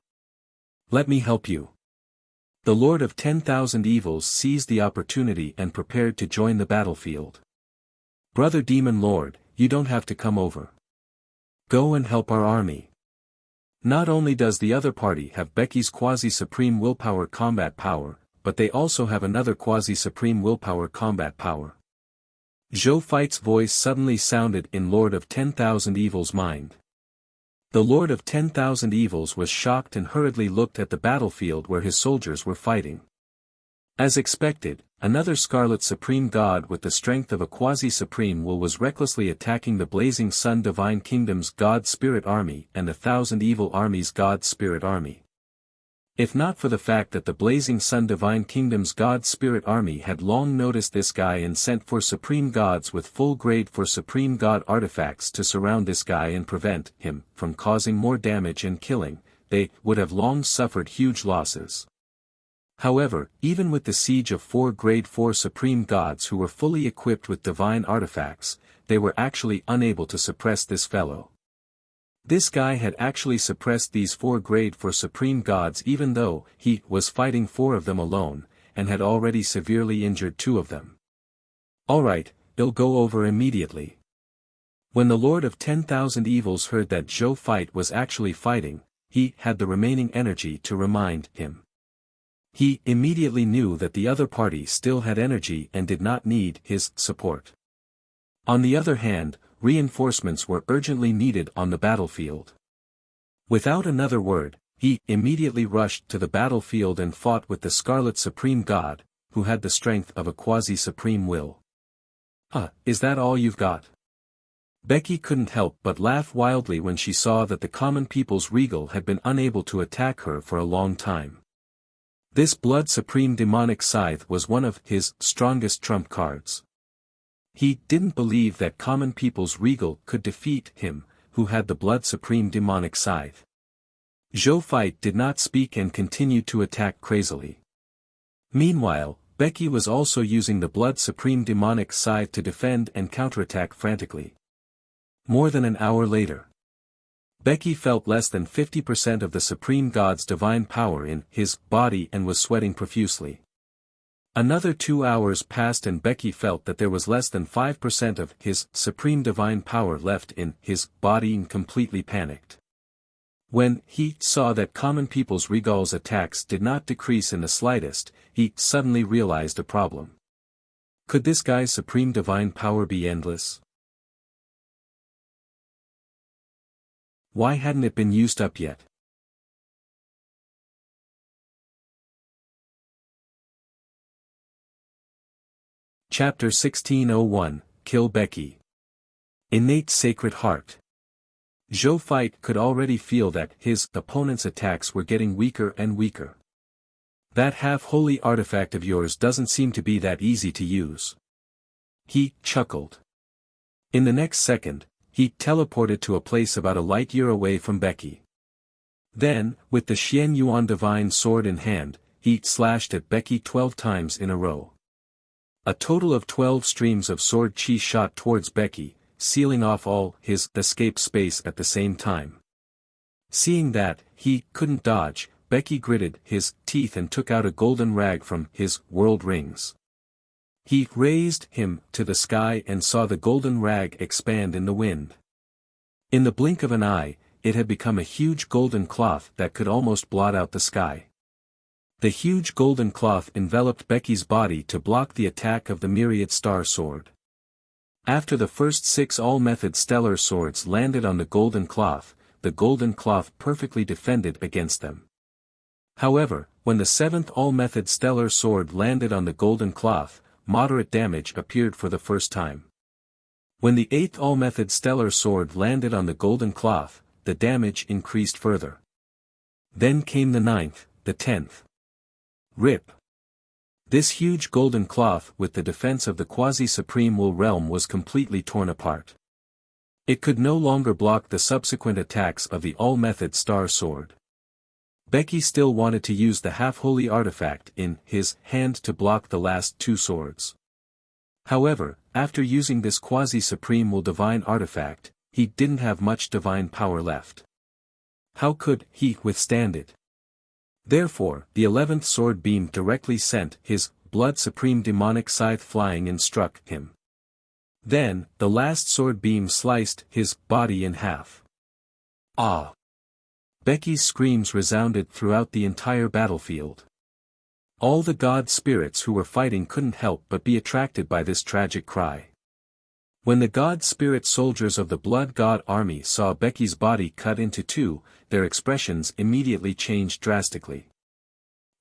Let me help you. The Lord of 10,000 Evils seized the opportunity and prepared to join the battlefield. Brother Demon Lord, you don't have to come over. Go and help our army. Not only does the other party have Becky's quasi-supreme willpower combat power, but they also have another quasi-supreme willpower combat power. Zhou Fight's voice suddenly sounded in Lord of 10,000 Evils' mind. The Lord of 10,000 Evils was shocked and hurriedly looked at the battlefield where his soldiers were fighting. As expected, another Scarlet Supreme God with the strength of a quasi-supreme will was recklessly attacking the Blazing Sun Divine Kingdom's God Spirit Army and the Thousand Evil Army's God Spirit Army. If not for the fact that the Blazing Sun Divine Kingdom's God Spirit Army had long noticed this guy and sent for Supreme Gods with full grade for Supreme God artifacts to surround this guy and prevent him from causing more damage and killing, they would have long suffered huge losses. However, even with the siege of 4 grade 4 Supreme Gods who were fully equipped with divine artifacts, they were actually unable to suppress this fellow. This guy had actually suppressed these 4 grade 4 Supreme Gods even though he was fighting 4 of them alone, and had already severely injured 2 of them. Alright, it'll go over immediately. When the Lord of 10,000 Evils heard that Zhou Fight was actually fighting, he had the remaining energy to remind him. He immediately knew that the other party still had energy and did not need his support. On the other hand, reinforcements were urgently needed on the battlefield. Without another word, he immediately rushed to the battlefield and fought with the Scarlet Supreme God, who had the strength of a quasi-supreme will. Is that all you've got? Becky couldn't help but laugh wildly when she saw that the common people's regal had been unable to attack her for a long time. This Blood Supreme Demonic Scythe was one of his strongest trump cards. He didn't believe that common people's regal could defeat him, who had the Blood Supreme Demonic Scythe. Zhou Fight did not speak and continued to attack crazily. Meanwhile, Becky was also using the Blood Supreme Demonic Scythe to defend and counterattack frantically. More than an hour later, Becky felt less than 50% of the Supreme God's divine power in his body and was sweating profusely. Another 2 hours passed and Becky felt that there was less than 5% of his supreme divine power left in his body and completely panicked. When he saw that common people's regal's attacks did not decrease in the slightest, he suddenly realized a problem. Could this guy's supreme divine power be endless? Why hadn't it been used up yet? Chapter 1601, Kill Becky. Innate Sacred Heart. Zhou Fight could already feel that his opponent's attacks were getting weaker and weaker. That half-holy artifact of yours doesn't seem to be that easy to use. He chuckled. In the next second, he teleported to a place about a light year away from Becky. Then, with the Xian Yuan Divine Sword in hand, he slashed at Becky 12 times in a row. A total of 12 streams of sword chi shot towards Becky, sealing off all his escape space at the same time. Seeing that he couldn't dodge, Becky gritted his teeth and took out a golden rag from his world rings. He raised him to the sky and saw the golden rag expand in the wind. In the blink of an eye, it had become a huge golden cloth that could almost blot out the sky. The huge golden cloth enveloped Becky's body to block the attack of the myriad star sword. After the first 6 all-method stellar swords landed on the golden cloth perfectly defended against them. However, when the 7th all-method stellar sword landed on the golden cloth, moderate damage appeared for the first time. When the 8th all-method stellar sword landed on the golden cloth, the damage increased further. Then came the 9th, the 10th. Rip. This huge golden cloth with the defense of the quasi-supreme will realm was completely torn apart. It could no longer block the subsequent attacks of the all-method star sword. Becky still wanted to use the half-holy artifact in his hand to block the last two swords. However, after using this quasi-supreme will divine artifact, he didn't have much divine power left. How could he withstand it? Therefore, the 11th sword beam directly sent his blood supreme demonic scythe flying and struck him. Then, the last sword beam sliced his body in half. Ah! Becky's screams resounded throughout the entire battlefield. All the god spirits who were fighting couldn't help but be attracted by this tragic cry. When the god spirit soldiers of the blood god army saw Becky's body cut into two, their expressions immediately changed drastically.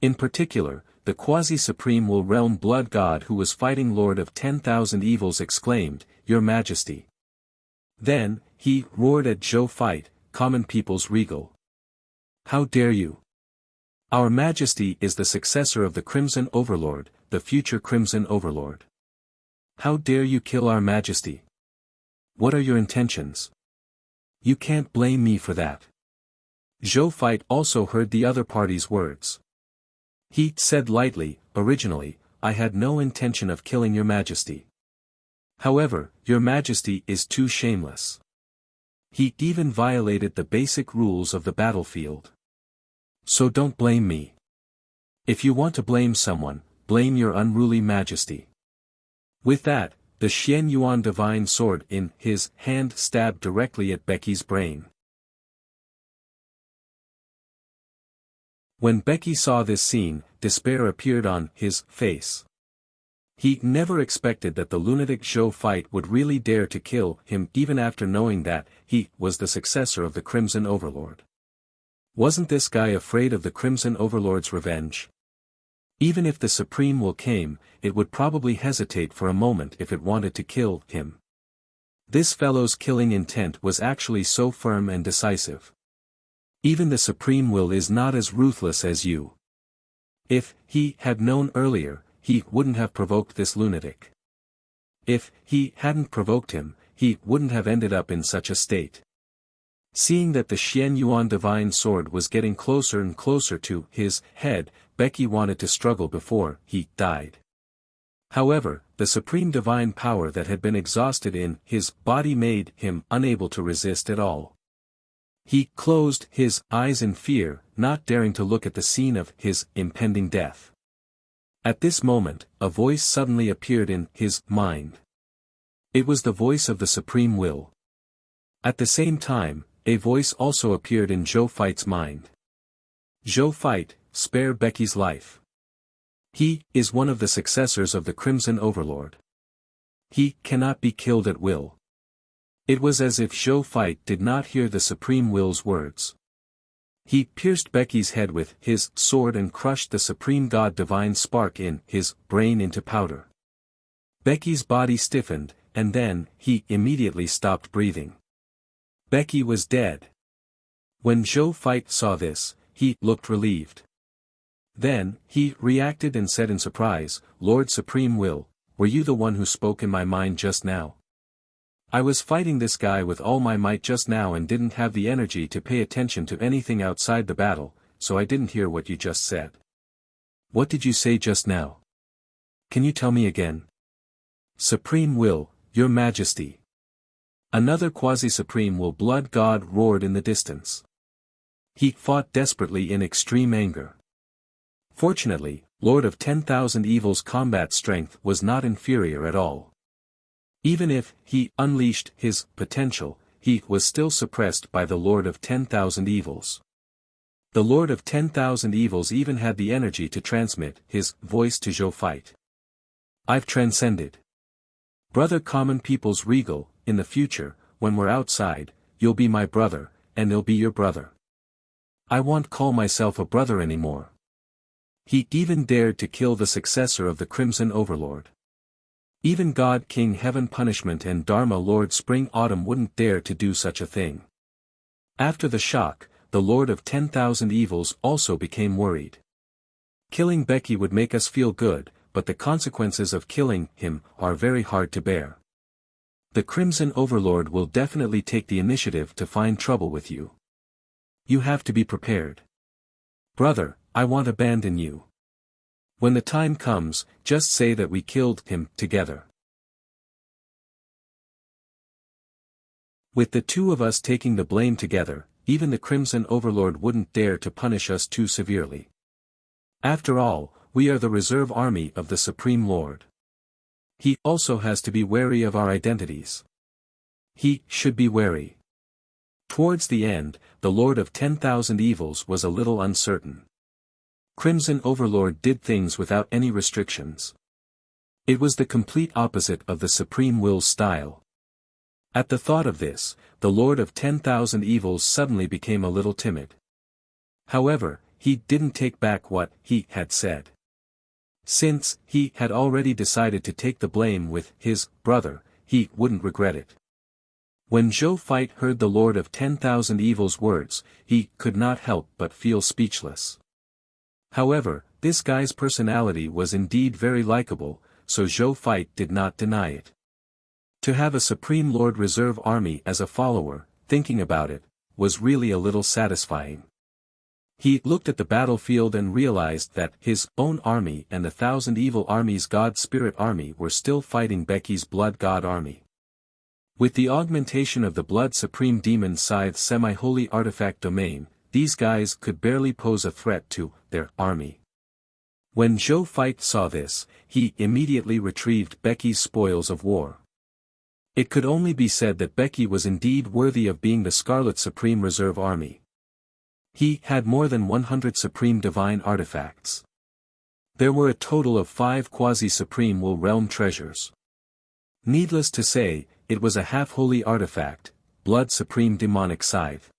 In particular, the quasi-supreme will realm blood god who was fighting Lord of 10,000 Evils exclaimed, "Your Majesty." Then, he roared at Zhou Fight, common people's regal. "How dare you? Our Majesty is the successor of the Crimson Overlord, the future Crimson Overlord. How dare you kill our Majesty? What are your intentions? You can't blame me for that." Zhou Fight also heard the other party's words. He said lightly, "Originally, I had no intention of killing your Majesty. However, your Majesty is too shameless. He even violated the basic rules of the battlefield. So don't blame me. If you want to blame someone, blame your unruly Majesty." With that, the Xian Yuan divine sword in his hand stabbed directly at Becky's brain. When Becky saw this scene, despair appeared on his face. He never expected that the lunatic Zhou Fight would really dare to kill him even after knowing that he was the successor of the Crimson Overlord. Wasn't this guy afraid of the Crimson Overlord's revenge? Even if the Supreme Will came, it would probably hesitate for a moment if it wanted to kill him. This fellow's killing intent was actually so firm and decisive. Even the Supreme Will is not as ruthless as you. If he had known earlier, he wouldn't have provoked this lunatic. If he hadn't provoked him, he wouldn't have ended up in such a state. Seeing that the Xian Yuan divine sword was getting closer and closer to his head, Becky wanted to struggle before he died. However, the supreme divine power that had been exhausted in his body made him unable to resist at all. He closed his eyes in fear, not daring to look at the scene of his impending death. At this moment, a voice suddenly appeared in his mind. It was the voice of the Supreme Will. At the same time, a voice also appeared in Zhou Fight's mind. "Zhou Fight, spare Becky's life. He is one of the successors of the Crimson Overlord. He cannot be killed at will." It was as if Zhou Fight did not hear the Supreme Will's words. He pierced Becky's head with his sword and crushed the Supreme God Divine Spark in his brain into powder. Becky's body stiffened, and then, he immediately stopped breathing. Becky was dead. When Zhou Fight saw this, he looked relieved. Then, he reacted and said in surprise, "Lord Supreme Will, were you the one who spoke in my mind just now? I was fighting this guy with all my might just now and didn't have the energy to pay attention to anything outside the battle, so I didn't hear what you just said. What did you say just now? Can you tell me again?" "Supreme Will, Your Majesty." Another quasi-supreme will blood god roared in the distance. He fought desperately in extreme anger. Fortunately, Lord of 10,000 Evil's combat strength was not inferior at all. Even if he unleashed his potential, he was still suppressed by the Lord of 10,000 Evils. The Lord of 10,000 Evils even had the energy to transmit his voice to Zhou Fight. "I've transcended. Brother common people's regal, in the future, when we're outside, you'll be my brother, and he'll be your brother. I won't call myself a brother anymore." He even dared to kill the successor of the Crimson Overlord. Even God King Heaven Punishment and Dharma Lord Spring Autumn wouldn't dare to do such a thing. After the shock, the Lord of 10,000 Evils also became worried. Killing Becky would make us feel good, but the consequences of killing him are very hard to bear. The Crimson Overlord will definitely take the initiative to find trouble with you. You have to be prepared. Brother, I won't abandon you. When the time comes, just say that we killed him together. With the two of us taking the blame together, even the Crimson Overlord wouldn't dare to punish us too severely. After all, we are the reserve army of the Supreme Lord. He also has to be wary of our identities. He should be wary. Towards the end, the Lord of 10,000 Evils was a little uncertain. Crimson Overlord did things without any restrictions. It was the complete opposite of the Supreme Will's style. At the thought of this, the Lord of 10,000 Evils suddenly became a little timid. However, he didn't take back what he had said. Since he had already decided to take the blame with his brother, he wouldn't regret it. When Zhou Fight heard the Lord of 10,000 Evils' words, he could not help but feel speechless. However, this guy's personality was indeed very likable, so Zhou Fight did not deny it. To have a Supreme Lord Reserve Army as a follower, thinking about it, was really a little satisfying. He looked at the battlefield and realized that his own army and the 1,000 Evil Army's God Spirit Army were still fighting Becky's Blood God Army. With the augmentation of the Blood Supreme Demon Scythe Semi-Holy Artifact Domain, these guys could barely pose a threat to their army. When Zhou Fight saw this, he immediately retrieved Becky's spoils of war. It could only be said that Becky was indeed worthy of being the Scarlet Supreme Reserve Army. He had more than 100 Supreme Divine Artifacts. There were a total of 5 Quasi-Supreme Will Realm treasures. Needless to say, it was a half-holy artifact, Blood Supreme Demonic Scythe.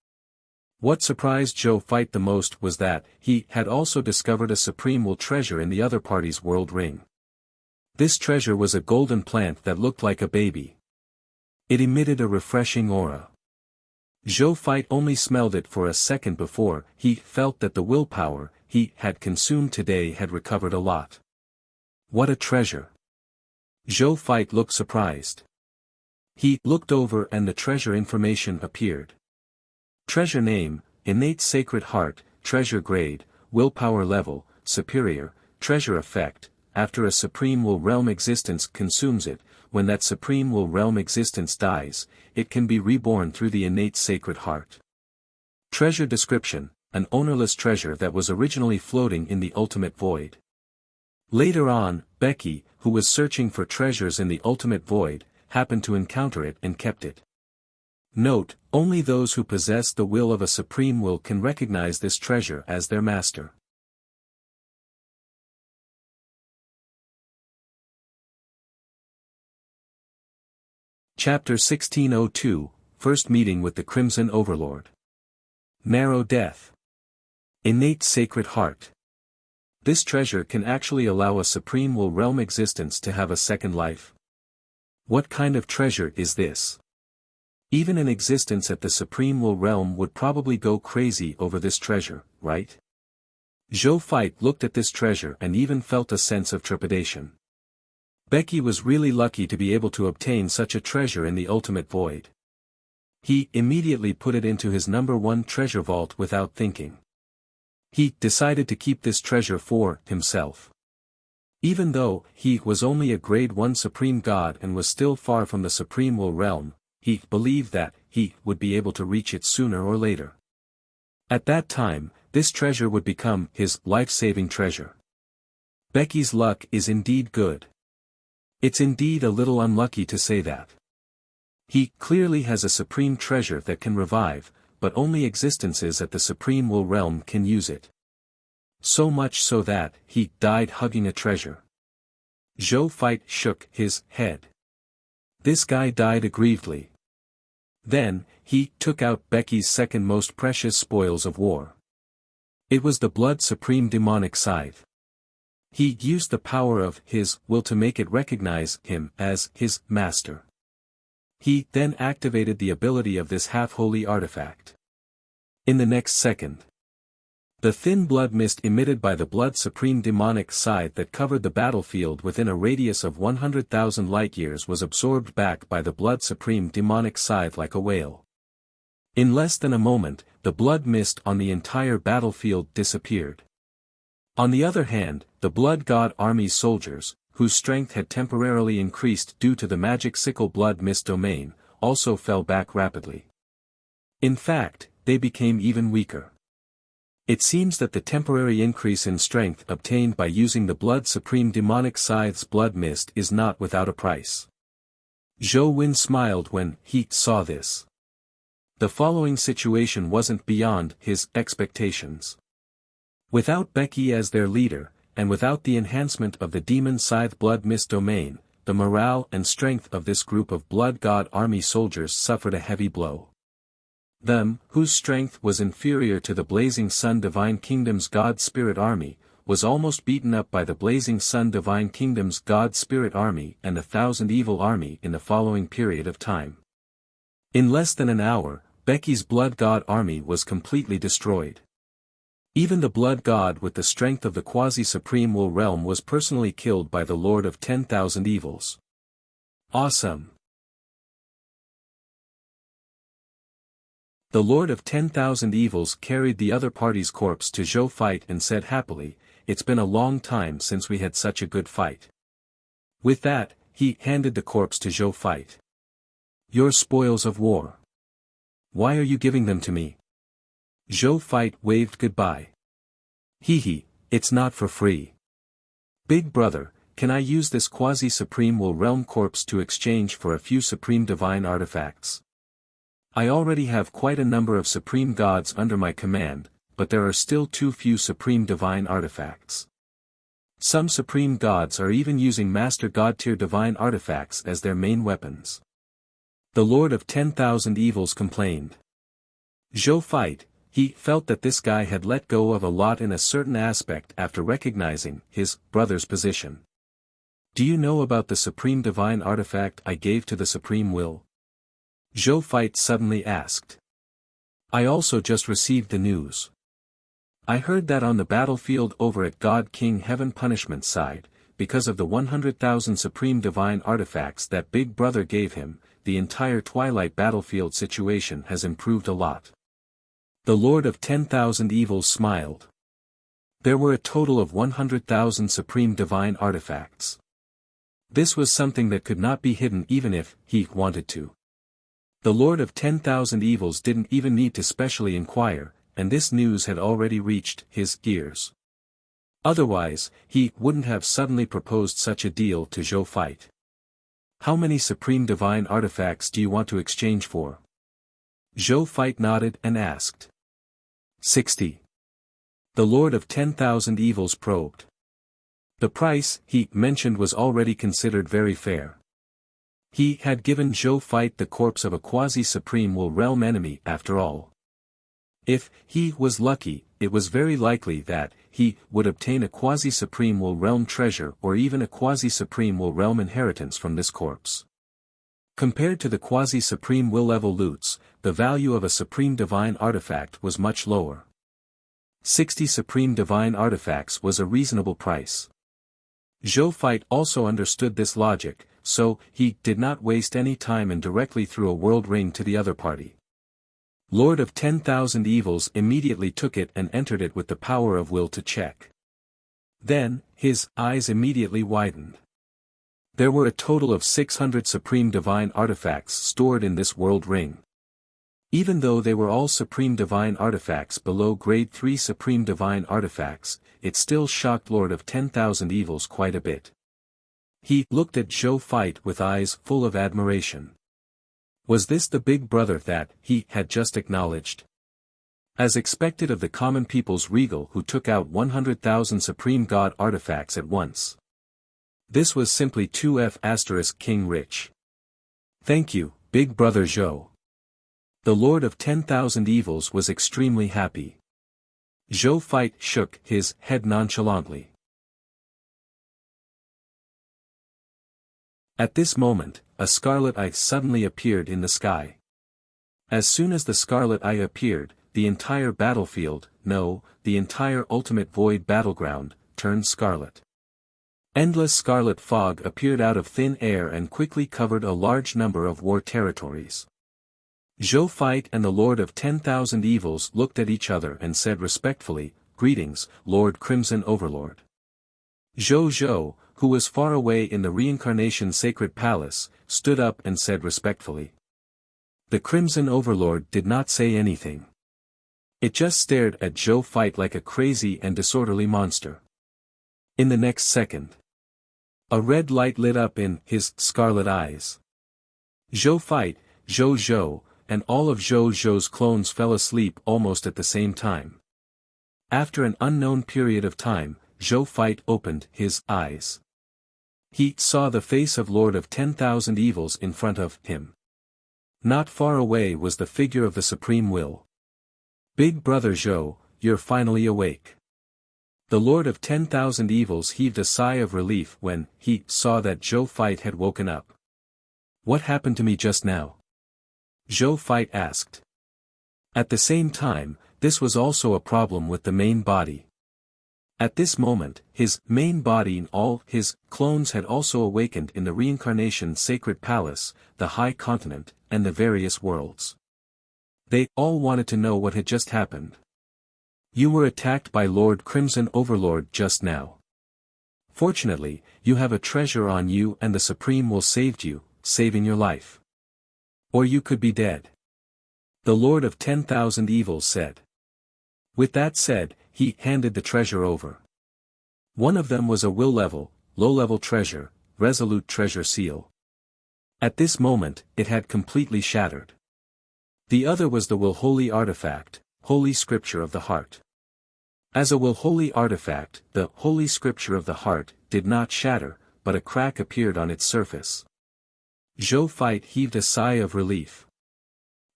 What surprised Zhou Fight the most was that he had also discovered a Supreme Will treasure in the other party's world ring. This treasure was a golden plant that looked like a baby. It emitted a refreshing aura. Zhou Fight only smelled it for a second before he felt that the willpower he had consumed today had recovered a lot. What a treasure! Zhou Fight looked surprised. He looked over and the treasure information appeared. Treasure name, Innate Sacred Heart, Treasure Grade, Willpower Level, Superior, Treasure Effect, after a Supreme Will Realm existence consumes it, when that Supreme Will Realm existence dies, it can be reborn through the innate Sacred Heart. Treasure description, an ownerless treasure that was originally floating in the ultimate void. Later on, Becky, who was searching for treasures in the ultimate void, happened to encounter it and kept it. Note, only those who possess the will of a Supreme Will can recognize this treasure as their master. Chapter 1602, First Meeting with the Crimson Overlord. Narrow Death. Innate Sacred Heart. This treasure can actually allow a Supreme Will Realm existence to have a second life. What kind of treasure is this? Even an existence at the Supreme Will Realm would probably go crazy over this treasure, right? Zhou Fight looked at this treasure and even felt a sense of trepidation. Becky was really lucky to be able to obtain such a treasure in the ultimate void. He immediately put it into his #1 treasure vault without thinking. He decided to keep this treasure for himself. Even though he was only a grade 1 supreme god and was still far from the Supreme Will Realm, he believed that he would be able to reach it sooner or later. At that time, this treasure would become his life-saving treasure. Becky's luck is indeed good. It's indeed a little unlucky to say that. He clearly has a supreme treasure that can revive, but only existences at the Supreme Will Realm can use it. So much so that he died hugging a treasure. Zhou Fight shook his head. This guy died aggrievedly. Then, he took out Becky's second most precious spoils of war. It was the Blood Supreme Demonic Scythe. He used the power of his will to make it recognize him as his master. He then activated the ability of this half-holy artifact. In the next second, the thin blood mist emitted by the blood supreme demonic scythe that covered the battlefield within a radius of 100,000 light-years was absorbed back by the blood supreme demonic scythe like a whale. In less than a moment, the blood mist on the entire battlefield disappeared. On the other hand, the blood god army's soldiers, whose strength had temporarily increased due to the magic sickle blood mist domain, also fell back rapidly. In fact, they became even weaker. It seems that the temporary increase in strength obtained by using the blood supreme demonic scythe's blood mist is not without a price. Zhou Wen smiled when he saw this. The following situation wasn't beyond his expectations. Without Becky as their leader, and without the enhancement of the demon scythe blood mist domain, the morale and strength of this group of blood god army soldiers suffered a heavy blow. Them, whose strength was inferior to the Blazing Sun Divine Kingdom's God Spirit Army, was almost beaten up by the Blazing Sun Divine Kingdom's God Spirit Army and the Thousand Evil Army in the following period of time. In less than an hour, Becky's Blood God Army was completely destroyed. Even the Blood God with the strength of the Quasi-Supreme Will Realm was personally killed by the Lord of 10,000 Evils. Awesome! The Lord of 10,000 Evils carried the other party's corpse to Zhou fight and said happily, "It's been a long time since we had such a good fight." With that, he handed the corpse to Zhou fight. "Your spoils of war. Why are you giving them to me?" Zhou fight waved goodbye. "Hee, it's not for free. Big brother, can I use this quasi-supreme will realm corpse to exchange for a few supreme divine artifacts? I already have quite a number of supreme gods under my command, but there are still too few supreme divine artifacts. Some supreme gods are even using master god tier divine artifacts as their main weapons." The Lord of 10,000 Evils complained. Zhou fight, he felt that this guy had let go of a lot in a certain aspect after recognizing his brother's position. "Do you know about the supreme divine artifact I gave to the supreme will?" Zhou fight suddenly asked. "I also just received the news. I heard that on the battlefield over at God King Heaven Punishment side, because of the 100,000 supreme divine artifacts that Big Brother gave him, the entire Twilight battlefield situation has improved a lot." The Lord of 10,000 Evils smiled. There were a total of 100,000 supreme divine artifacts. This was something that could not be hidden even if he wanted to. The Lord of 10,000 Evils didn't even need to specially inquire, and this news had already reached his ears. Otherwise, he wouldn't have suddenly proposed such a deal to Zhou fight. "How many supreme divine artifacts do you want to exchange for?" Zhou fight nodded and asked. 60. The Lord of 10,000 Evils probed. The price he mentioned was already considered very fair. He had given Zhou fight the corpse of a quasi-supreme will realm enemy after all. If he was lucky, it was very likely that he would obtain a quasi-supreme will realm treasure or even a quasi-supreme will realm inheritance from this corpse. Compared to the quasi-supreme will level loots, the value of a supreme divine artifact was much lower. 60 supreme divine artifacts was a reasonable price. Zhou fight also understood this logic, so he did not waste any time and directly threw a world ring to the other party. Lord of 10,000 Evils immediately took it and entered it with the power of will to check. Then, his eyes immediately widened. There were a total of 600 supreme divine artifacts stored in this world ring. Even though they were all supreme divine artifacts below grade 3 supreme divine artifacts, it still shocked Lord of 10,000 Evils quite a bit. He looked at Zhou fight with eyes full of admiration. Was this the big brother that he had just acknowledged? As expected of the common people's regal who took out 100,000 supreme god artifacts at once. This was simply 2F** King Rich. "Thank you, big brother Zhou." The Lord of 10,000 Evils was extremely happy. Zhou fight shook his head nonchalantly. At this moment, a scarlet eye suddenly appeared in the sky. As soon as the scarlet eye appeared, the entire battlefield, no, the entire ultimate void battleground, turned scarlet. Endless scarlet fog appeared out of thin air and quickly covered a large number of war territories. Zhou Fight and the Lord of 10,000 Evils looked at each other and said respectfully, "Greetings, Lord Crimson Overlord." Zhou, who was far away in the Reincarnation Sacred Palace, stood up and said respectfully. The Crimson Overlord did not say anything. It just stared at Zhou Fight like a crazy and disorderly monster. In the next second, a red light lit up in his scarlet eyes. Zhou Fight, Zhou, and all of Zhou's clones fell asleep almost at the same time. After an unknown period of time, Zhou Fight opened his eyes. He saw the face of Lord of 10,000 Evils in front of him. Not far away was the figure of the Supreme Will. "Big Brother Zhou, you're finally awake." The Lord of 10,000 Evils heaved a sigh of relief when he saw that Zhou Fight had woken up. "What happened to me just now?" Zhou Fight asked. At the same time, this was also a problem with the main body. At this moment, his main body and all his clones had also awakened in the Reincarnation Sacred Palace, the High Continent, and the various worlds. They all wanted to know what had just happened. "You were attacked by Lord Crimson Overlord just now. Fortunately, you have a treasure on you and the Supreme will saved you, saving your life. Or you could be dead." The Lord of 10,000 Evils said. With that said, he handed the treasure over. One of them was a will-level, low-level treasure, resolute treasure seal. At this moment, it had completely shattered. The other was the will-holy artifact, holy scripture of the heart. As a will-holy artifact, the holy scripture of the heart did not shatter, but a crack appeared on its surface. Zhou Fight heaved a sigh of relief.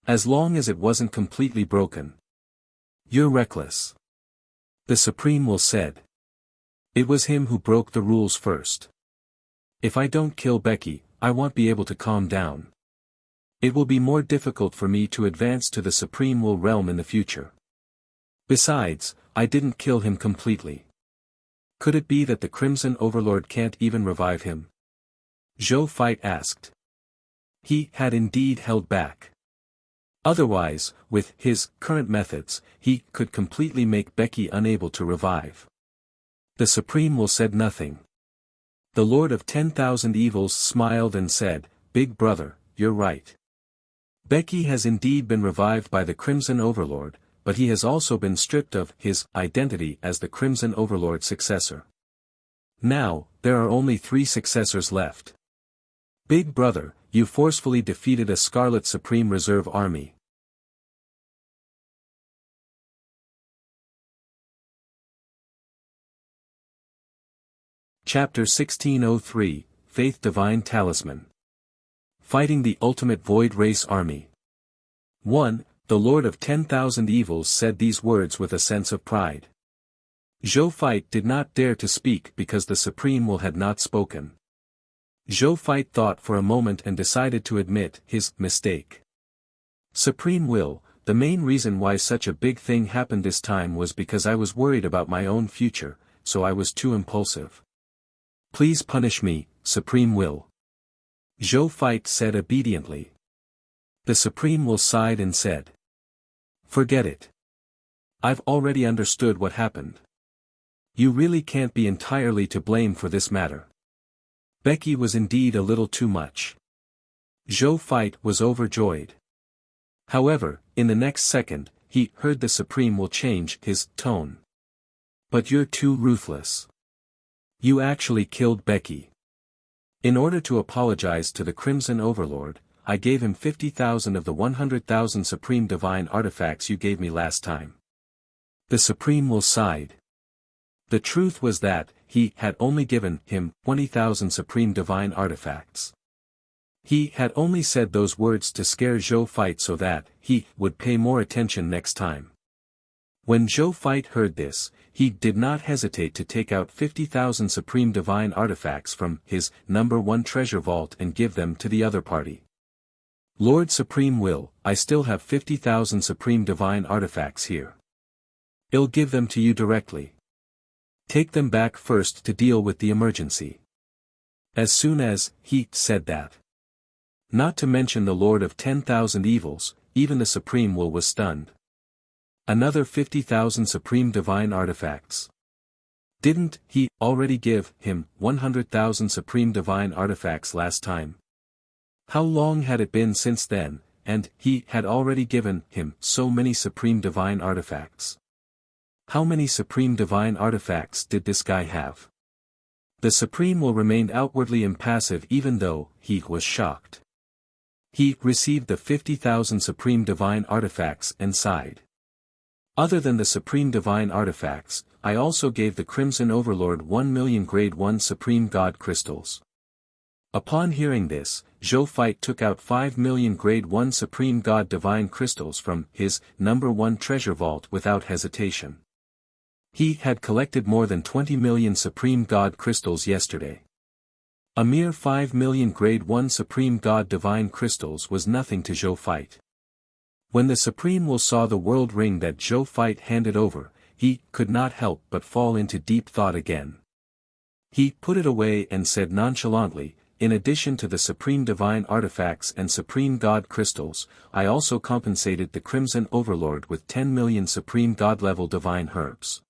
As long as it wasn't completely broken. "You're reckless." The Supreme Will said. "It was him who broke the rules first. If I don't kill Becky, I won't be able to calm down. It will be more difficult for me to advance to the Supreme Will realm in the future. Besides, I didn't kill him completely. Could it be that the Crimson Overlord can't even revive him?" Zhou Fight asked. He had indeed held back. Otherwise, with his current methods, he could completely make Becky unable to revive. The Supreme Will said nothing. The Lord of 10,000 Evils smiled and said, "Big brother, you're right. Becky has indeed been revived by the Crimson Overlord, but he has also been stripped of his identity as the Crimson Overlord's successor. Now, there are only 3 successors left. Big brother, you forcefully defeated a Scarlet Supreme Reserve Army." Chapter 1603, Faith Divine Talisman. Fighting the Ultimate Void Race Army. 1. The Lord of 10,000 Evils said these words with a sense of pride. Zhou Fight did not dare to speak because the Supreme Will had not spoken. Zhou Fight thought for a moment and decided to admit his mistake. "Supreme Will, the main reason why such a big thing happened this time was because I was worried about my own future, so I was too impulsive. Please punish me, Supreme Will." Zhou Fight said obediently. The Supreme Will sighed and said, "Forget it. I've already understood what happened. You really can't be entirely to blame for this matter. Becky was indeed a little too much." Zhou Fight was overjoyed. However, in the next second, he heard the Supreme Will change his tone. "But you're too ruthless. You actually killed Becky. In order to apologize to the Crimson Overlord, I gave him 50,000 of the 100,000 Supreme Divine Artifacts you gave me last time." The Supreme Will sighed. The truth was that, he had only given him 20,000 Supreme Divine Artifacts. He had only said those words to scare Zhou Fight so that he would pay more attention next time. When Zhou Fight heard this, he did not hesitate to take out 50,000 Supreme Divine Artifacts from his #1 treasure vault and give them to the other party. Lord Supreme Will, I still have 50,000 Supreme Divine Artifacts here. I'll give them to you directly. Take them back first to deal with the emergency. As soon as he said that. Not to mention the Lord of 10,000 Evils, even the Supreme Will was stunned. Another 50,000 Supreme Divine Artifacts. Didn't he already give him 100,000 Supreme Divine Artifacts last time? How long had it been since then, and he had already given him so many Supreme Divine Artifacts? How many Supreme Divine Artifacts did this guy have? The Supreme Will remained outwardly impassive even though he was shocked. He received the 50,000 Supreme Divine Artifacts and sighed. Other than the Supreme Divine Artifacts, I also gave the Crimson Overlord 1,000,000 Grade 1 Supreme God Crystals. Upon hearing this, Zhou Feit took out 5,000,000 Grade 1 Supreme God Divine Crystals from his #1 treasure vault without hesitation. He had collected more than 20,000,000 Supreme God Crystals yesterday. A mere 5,000,000 Grade 1 Supreme God Divine Crystals was nothing to Zhou Feit. When the Supreme Will saw the world ring that Zhou Feit handed over, he could not help but fall into deep thought again. He put it away and said nonchalantly, in addition to the Supreme Divine Artifacts and Supreme God Crystals, I also compensated the Crimson Overlord with 10,000,000 Supreme God-level Divine Herbs.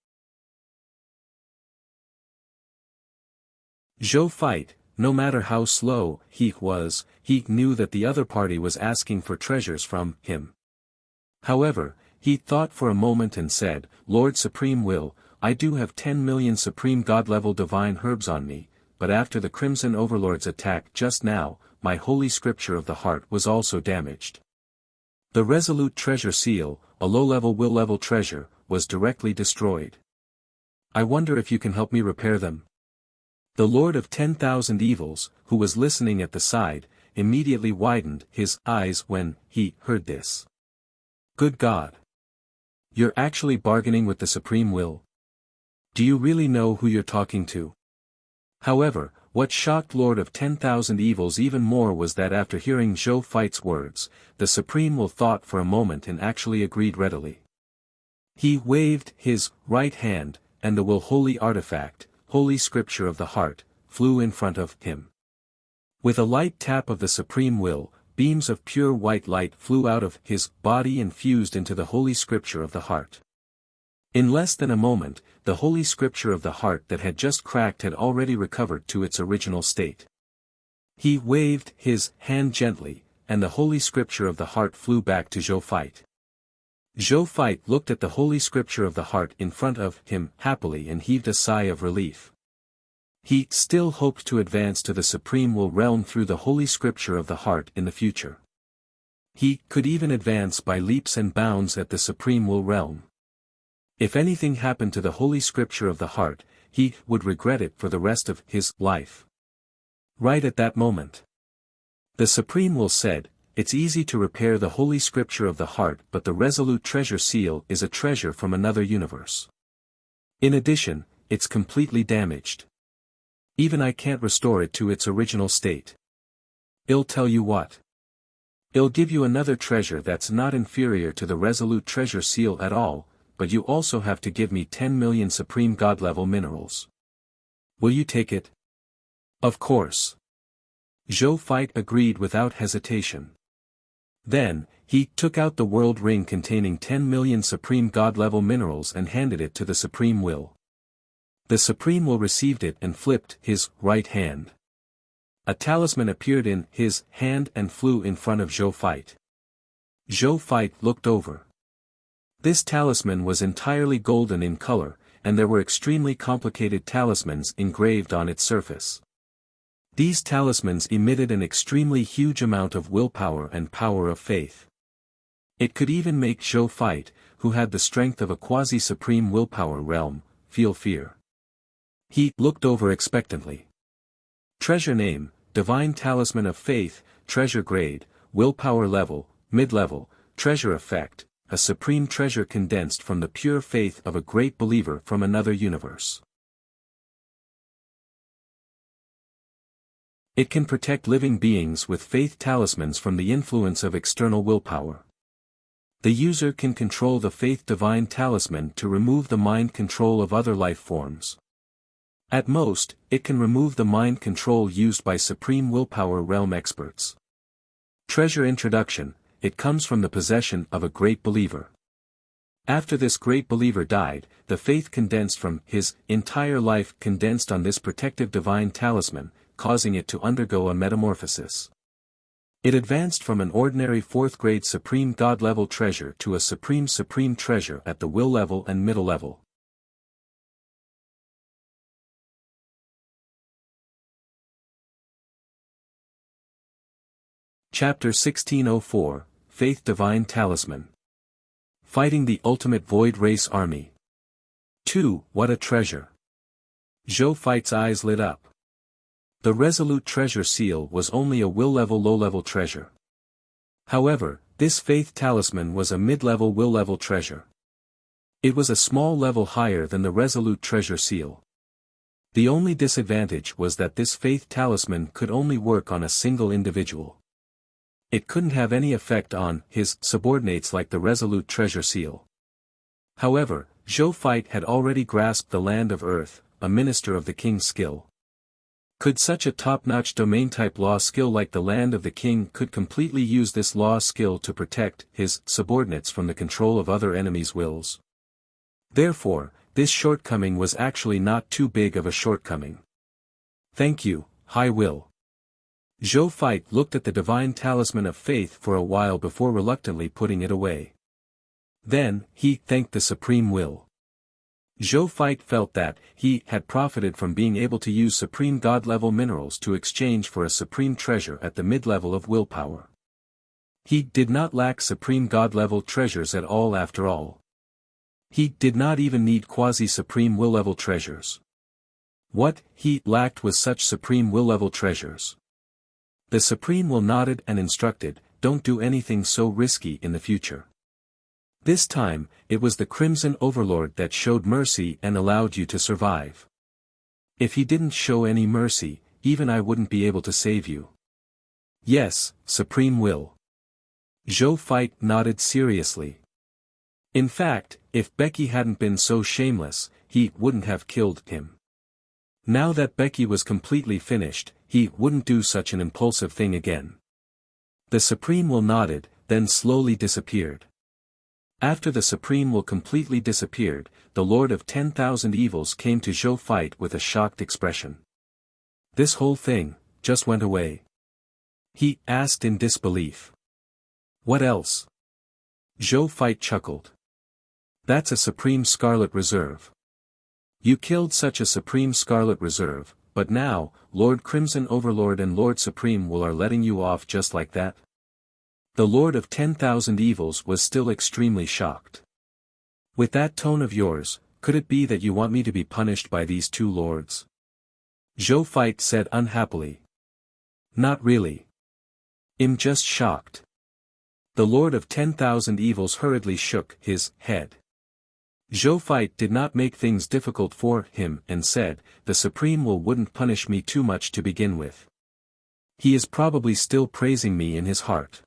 Zhou Feit, no matter how slow he was, he knew that the other party was asking for treasures from him. However, he thought for a moment and said, Lord Supreme Will, I do have 10,000,000 Supreme God-level Divine Herbs on me, but after the Crimson Overlord's attack just now, my Holy Scripture of the Heart was also damaged. The Resolute Treasure Seal, a low-level will-level treasure, was directly destroyed. I wonder if you can help me repair them. The Lord of 10,000 Evils, who was listening at the side, immediately widened his eyes when he heard this. Good God! You're actually bargaining with the Supreme Will? Do you really know who you're talking to? However, what shocked Lord of 10,000 Evils even more was that after hearing Zhou Feit's words, the Supreme Will thought for a moment and actually agreed readily. He waved his right hand, and the Will Holy Artifact, Holy Scripture of the Heart, flew in front of him. With a light tap of the Supreme Will, beams of pure white light flew out of his body and fused into the Holy Scripture of the Heart. In less than a moment, the Holy Scripture of the Heart that had just cracked had already recovered to its original state. He waved his hand gently, and the Holy Scripture of the Heart flew back to Zhou Feit. Zhou Feit looked at the Holy Scripture of the Heart in front of him happily and heaved a sigh of relief. He still hoped to advance to the Supreme Will realm through the Holy Scripture of the Heart in the future. He could even advance by leaps and bounds at the Supreme Will realm. If anything happened to the Holy Scripture of the Heart, he would regret it for the rest of his life. Right at that moment, the Supreme Will said, It's easy to repair the Holy Scripture of the Heart, but the Resolute Treasure Seal is a treasure from another universe. In addition, it's completely damaged. Even I can't restore it to its original state. I'll tell you what. I'll give you another treasure that's not inferior to the Resolute Treasure Seal at all, but you also have to give me 10,000,000 Supreme God-level minerals. Will you take it? Of course. Zhou Feit agreed without hesitation. Then, he took out the world ring containing 10,000,000 Supreme God-level minerals and handed it to the Supreme Will. The Supreme Will received it and flipped his right hand. A talisman appeared in his hand and flew in front of Zhou Feit. Zhou Feit looked over. This talisman was entirely golden in color, and there were extremely complicated talismans engraved on its surface. These talismans emitted an extremely huge amount of willpower and power of faith. It could even make Zhou Feit, who had the strength of a quasi-supreme willpower realm, feel fear. He looked over expectantly. Treasure name, Divine Talisman of Faith, Treasure grade, Willpower level, Mid-level, Treasure effect, a supreme treasure condensed from the pure faith of a great believer from another universe. It can protect living beings with faith talismans from the influence of external willpower. The user can control the faith divine talisman to remove the mind control of other life forms. At most, it can remove the mind control used by supreme willpower realm experts. Treasure introduction. It comes from the possession of a great believer. After this great believer died, the faith condensed from his entire life condensed on this protective divine talisman, causing it to undergo a metamorphosis. It advanced from an ordinary 4th grade supreme God level treasure to a supreme treasure at the will level and middle level. Chapter 1604, Faith Divine Talisman. Fighting the Ultimate Void Race Army. 2. What a treasure! Zhou Feit's eyes lit up. The Resolute Treasure Seal was only a will-level low-level treasure. However, this Faith Talisman was a mid-level will-level treasure. It was a small level higher than the Resolute Treasure Seal. The only disadvantage was that this Faith Talisman could only work on a single individual. It couldn't have any effect on his subordinates like the Resolute Treasure Seal. However, Zhou Feit had already grasped the Land of Earth, a minister of the King's skill. Could such a top-notch domain-type law skill like the Land of the King could completely use this law skill to protect his subordinates from the control of other enemies' wills? Therefore, this shortcoming was actually not too big of a shortcoming. Thank you, High Will. Zhou Feit looked at the divine talisman of faith for a while before reluctantly putting it away. Then, he thanked the Supreme Will. Zhou Feit felt that he had profited from being able to use supreme God-level minerals to exchange for a supreme treasure at the mid-level of willpower. He did not lack supreme God-level treasures at all after all. He did not even need quasi-supreme will-level treasures. What he lacked was such supreme will-level treasures. The Supreme Will nodded and instructed, "Don't do anything so risky in the future." This time, it was the Crimson Overlord that showed mercy and allowed you to survive. If he didn't show any mercy, even I wouldn't be able to save you. Yes, Supreme Will. Zhou Feit nodded seriously. In fact, if Becky hadn't been so shameless, he wouldn't have killed him. Now that Becky was completely finished, he wouldn't do such an impulsive thing again. The Supreme Will nodded, then slowly disappeared. After the Supreme Will completely disappeared, the Lord of 10,000 Evils came to Zhou Feit with a shocked expression. This whole thing just went away? He asked in disbelief. What else? Zhou Feit chuckled. That's a Supreme Scarlet Reserve. You killed such a Supreme Scarlet Reserve, but now, Lord Crimson Overlord and Lord Supreme Will are letting you off just like that? The Lord of 10,000 Evils was still extremely shocked. With that tone of yours, could it be that you want me to be punished by these two lords? Zhou Feit said unhappily. Not really. I'm just shocked. The Lord of 10,000 Evils hurriedly shook his head. Zhou Feit did not make things difficult for him and said, "The Supreme Will wouldn't punish me too much to begin with. He is probably still praising me in his heart."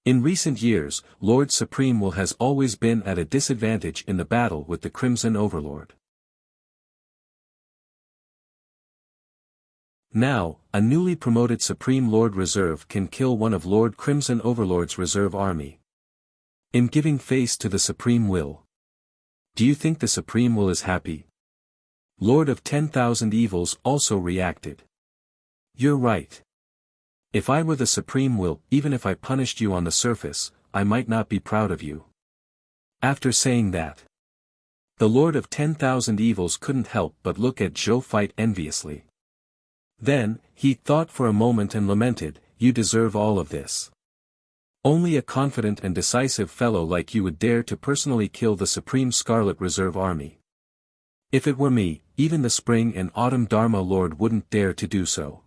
In recent years, Lord Supreme Will has always been at a disadvantage in the battle with the Crimson Overlord. Now, a newly promoted Supreme Lord Reserve can kill one of Lord Crimson Overlord's reserve army. In giving face to the Supreme Will. Do you think the Supreme Will is happy? Lord of 10,000 Evils also reacted. You're right. If I were the Supreme Will, even if I punished you on the surface, I might not be proud of you. After saying that, the Lord of 10,000 Evils couldn't help but look at Zhou Feit enviously. Then, he thought for a moment and lamented, "You deserve all of this. Only a confident and decisive fellow like you would dare to personally kill the Supreme Scarlet Reserve Army. If it were me, even the Spring and Autumn Dharma Lord wouldn't dare to do so."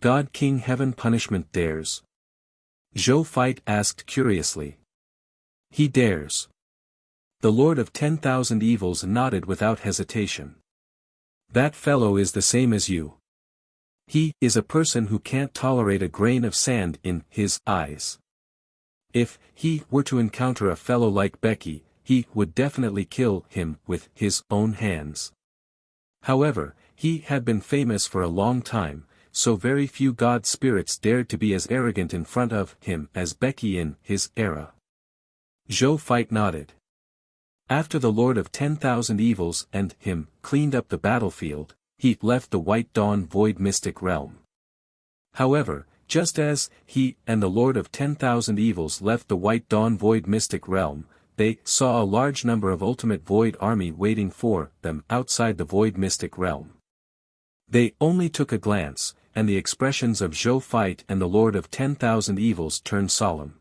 God King Heaven punishment dares? Zhou Feit asked curiously. He dares. The Lord of 10,000 Evils nodded without hesitation. That fellow is the same as you. He is a person who can't tolerate a grain of sand in his eyes. If he were to encounter a fellow like Becky, he would definitely kill him with his own hands. However, he had been famous for a long time, so very few god spirits dared to be as arrogant in front of him as Becky in his era. Zhou Fight nodded. After the Lord of 10,000 Evils and him cleaned up the battlefield, he left the White Dawn Void Mystic Realm. However, just as he and the Lord of 10,000 Evils left the White Dawn Void Mystic Realm, they saw a large number of Ultimate Void Army waiting for them outside the Void Mystic Realm. They only took a glance, and the expressions of Zhou Fight and the Lord of 10,000 Evils turned solemn.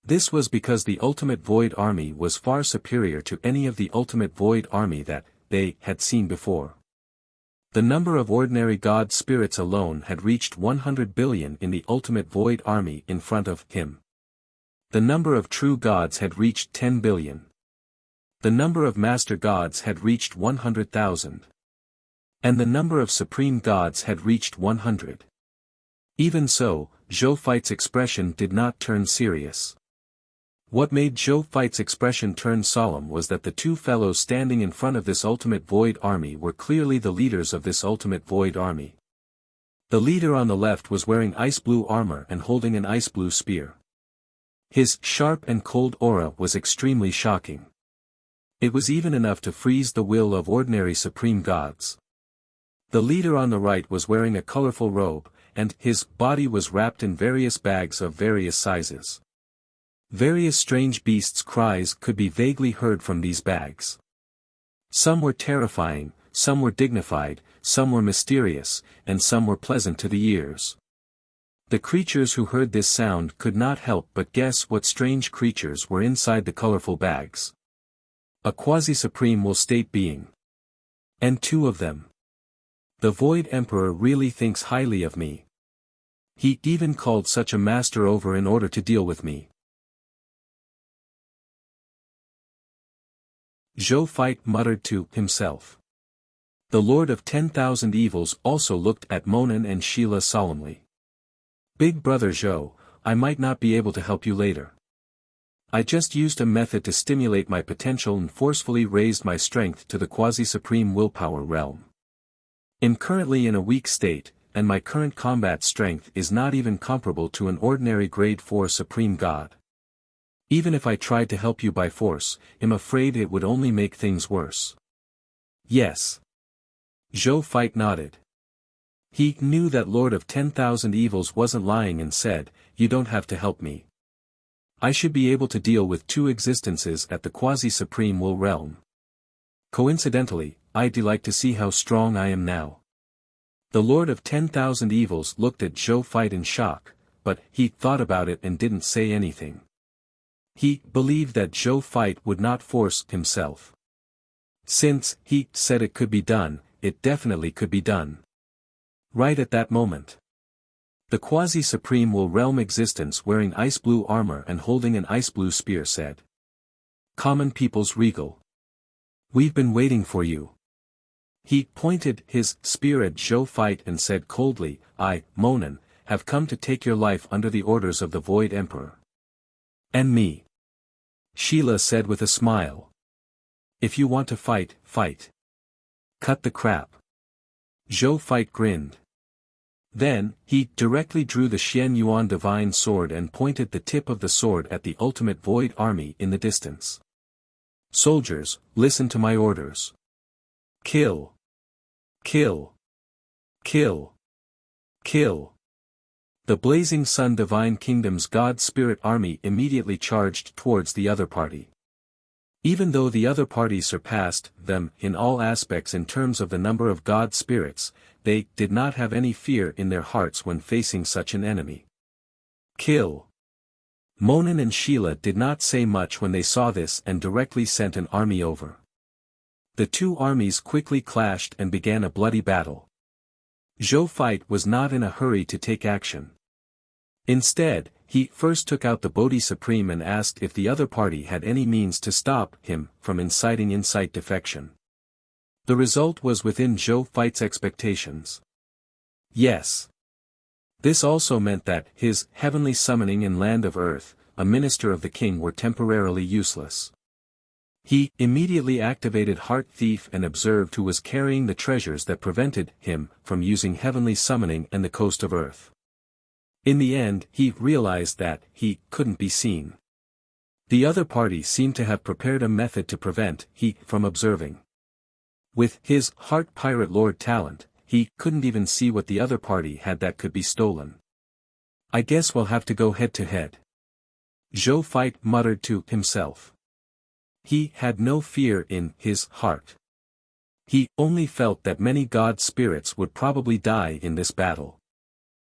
This was because the Ultimate Void Army was far superior to any of the Ultimate Void Army that they had seen before. The number of ordinary god spirits alone had reached 100 billion in the Ultimate Void Army in front of him. The number of true gods had reached 10 billion. The number of master gods had reached 100,000. And the number of supreme gods had reached 100. Even so, Zhou Fight's expression did not turn serious. What made Zhou Fight's expression turn solemn was that the two fellows standing in front of this Ultimate Void Army were clearly the leaders of this Ultimate Void Army. The leader on the left was wearing ice blue armor and holding an ice blue spear. His sharp and cold aura was extremely shocking. It was even enough to freeze the will of ordinary supreme gods. The leader on the right was wearing a colorful robe, and his body was wrapped in various bags of various sizes. Various strange beasts' cries could be vaguely heard from these bags. Some were terrifying, some were dignified, some were mysterious, and some were pleasant to the ears. The creatures who heard this sound could not help but guess what strange creatures were inside the colorful bags. A quasi-supreme will state being. And two of them. The Void Emperor really thinks highly of me. He even called such a master over in order to deal with me. Zhou Fight muttered to himself. The Lord of 10,000 Evils also looked at Monan and Sheila solemnly. Big brother Zhou, I might not be able to help you later. I just used a method to stimulate my potential and forcefully raised my strength to the quasi-supreme willpower realm. I'm currently in a weak state, and my current combat strength is not even comparable to an ordinary grade 4 supreme god. Even if I tried to help you by force, I'm afraid it would only make things worse. Yes. Zhou Fight nodded. He knew that Lord of 10,000 Evils wasn't lying and said, you don't have to help me. I should be able to deal with two existences at the quasi-supreme will realm. Coincidentally, I'd like to see how strong I am now. The Lord of 10,000 Evils looked at Zhou Fight in shock, but he thought about it and didn't say anything. He believed that Zhou Fight would not force himself. Since he said it could be done, it definitely could be done. Right at that moment. The quasi-supreme will realm existence wearing ice blue armor and holding an ice blue spear said. Common people's regal. We've been waiting for you. He pointed his spear at Zhou Fight and said coldly, I, Monan, have come to take your life under the orders of the Void Emperor. And me. Sheila said with a smile. If you want to fight, fight. Cut the crap. Zhou Fight grinned. Then, he directly drew the Xian Yuan divine sword and pointed the tip of the sword at the Ultimate Void Army in the distance. Soldiers, listen to my orders. Kill. Kill. Kill. Kill. The Blazing Sun Divine Kingdom's God Spirit Army immediately charged towards the other party. Even though the other party surpassed them in all aspects in terms of the number of God spirits, they did not have any fear in their hearts when facing such an enemy. Kill. Monan and Sheila did not say much when they saw this and directly sent an army over. The two armies quickly clashed and began a bloody battle. Zhou Fight was not in a hurry to take action. Instead, he first took out the Bodhi Supreme and asked if the other party had any means to stop him from inciting incite defection. The result was within Zhou Fight's expectations. Yes. This also meant that his heavenly summoning and land of earth, a minister of the king, were temporarily useless. He immediately activated Heart Thief and observed who was carrying the treasures that prevented him from using heavenly summoning and the coast of earth. In the end, he realized that he couldn't be seen. The other party seemed to have prepared a method to prevent he from observing. With his Heart Pirate Lord talent, he couldn't even see what the other party had that could be stolen. I guess we'll have to go head to head. Zhou Fight muttered to himself. He had no fear in his heart. He only felt that many god spirits would probably die in this battle.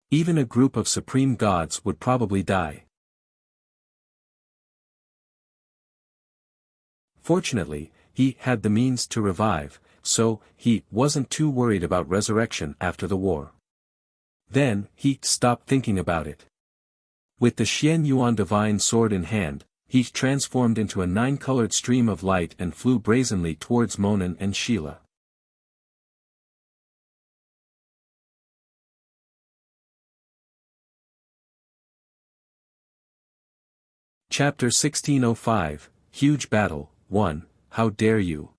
Even a group of supreme gods would probably die. Fortunately, he had the means to revive, so he wasn't too worried about resurrection after the war. Then, he stopped thinking about it. With the Xian Yuan divine sword in hand, he transformed into a 9-colored stream of light and flew brazenly towards Monin and Sheila. Chapter 1605, Huge Battle, 1, How Dare You?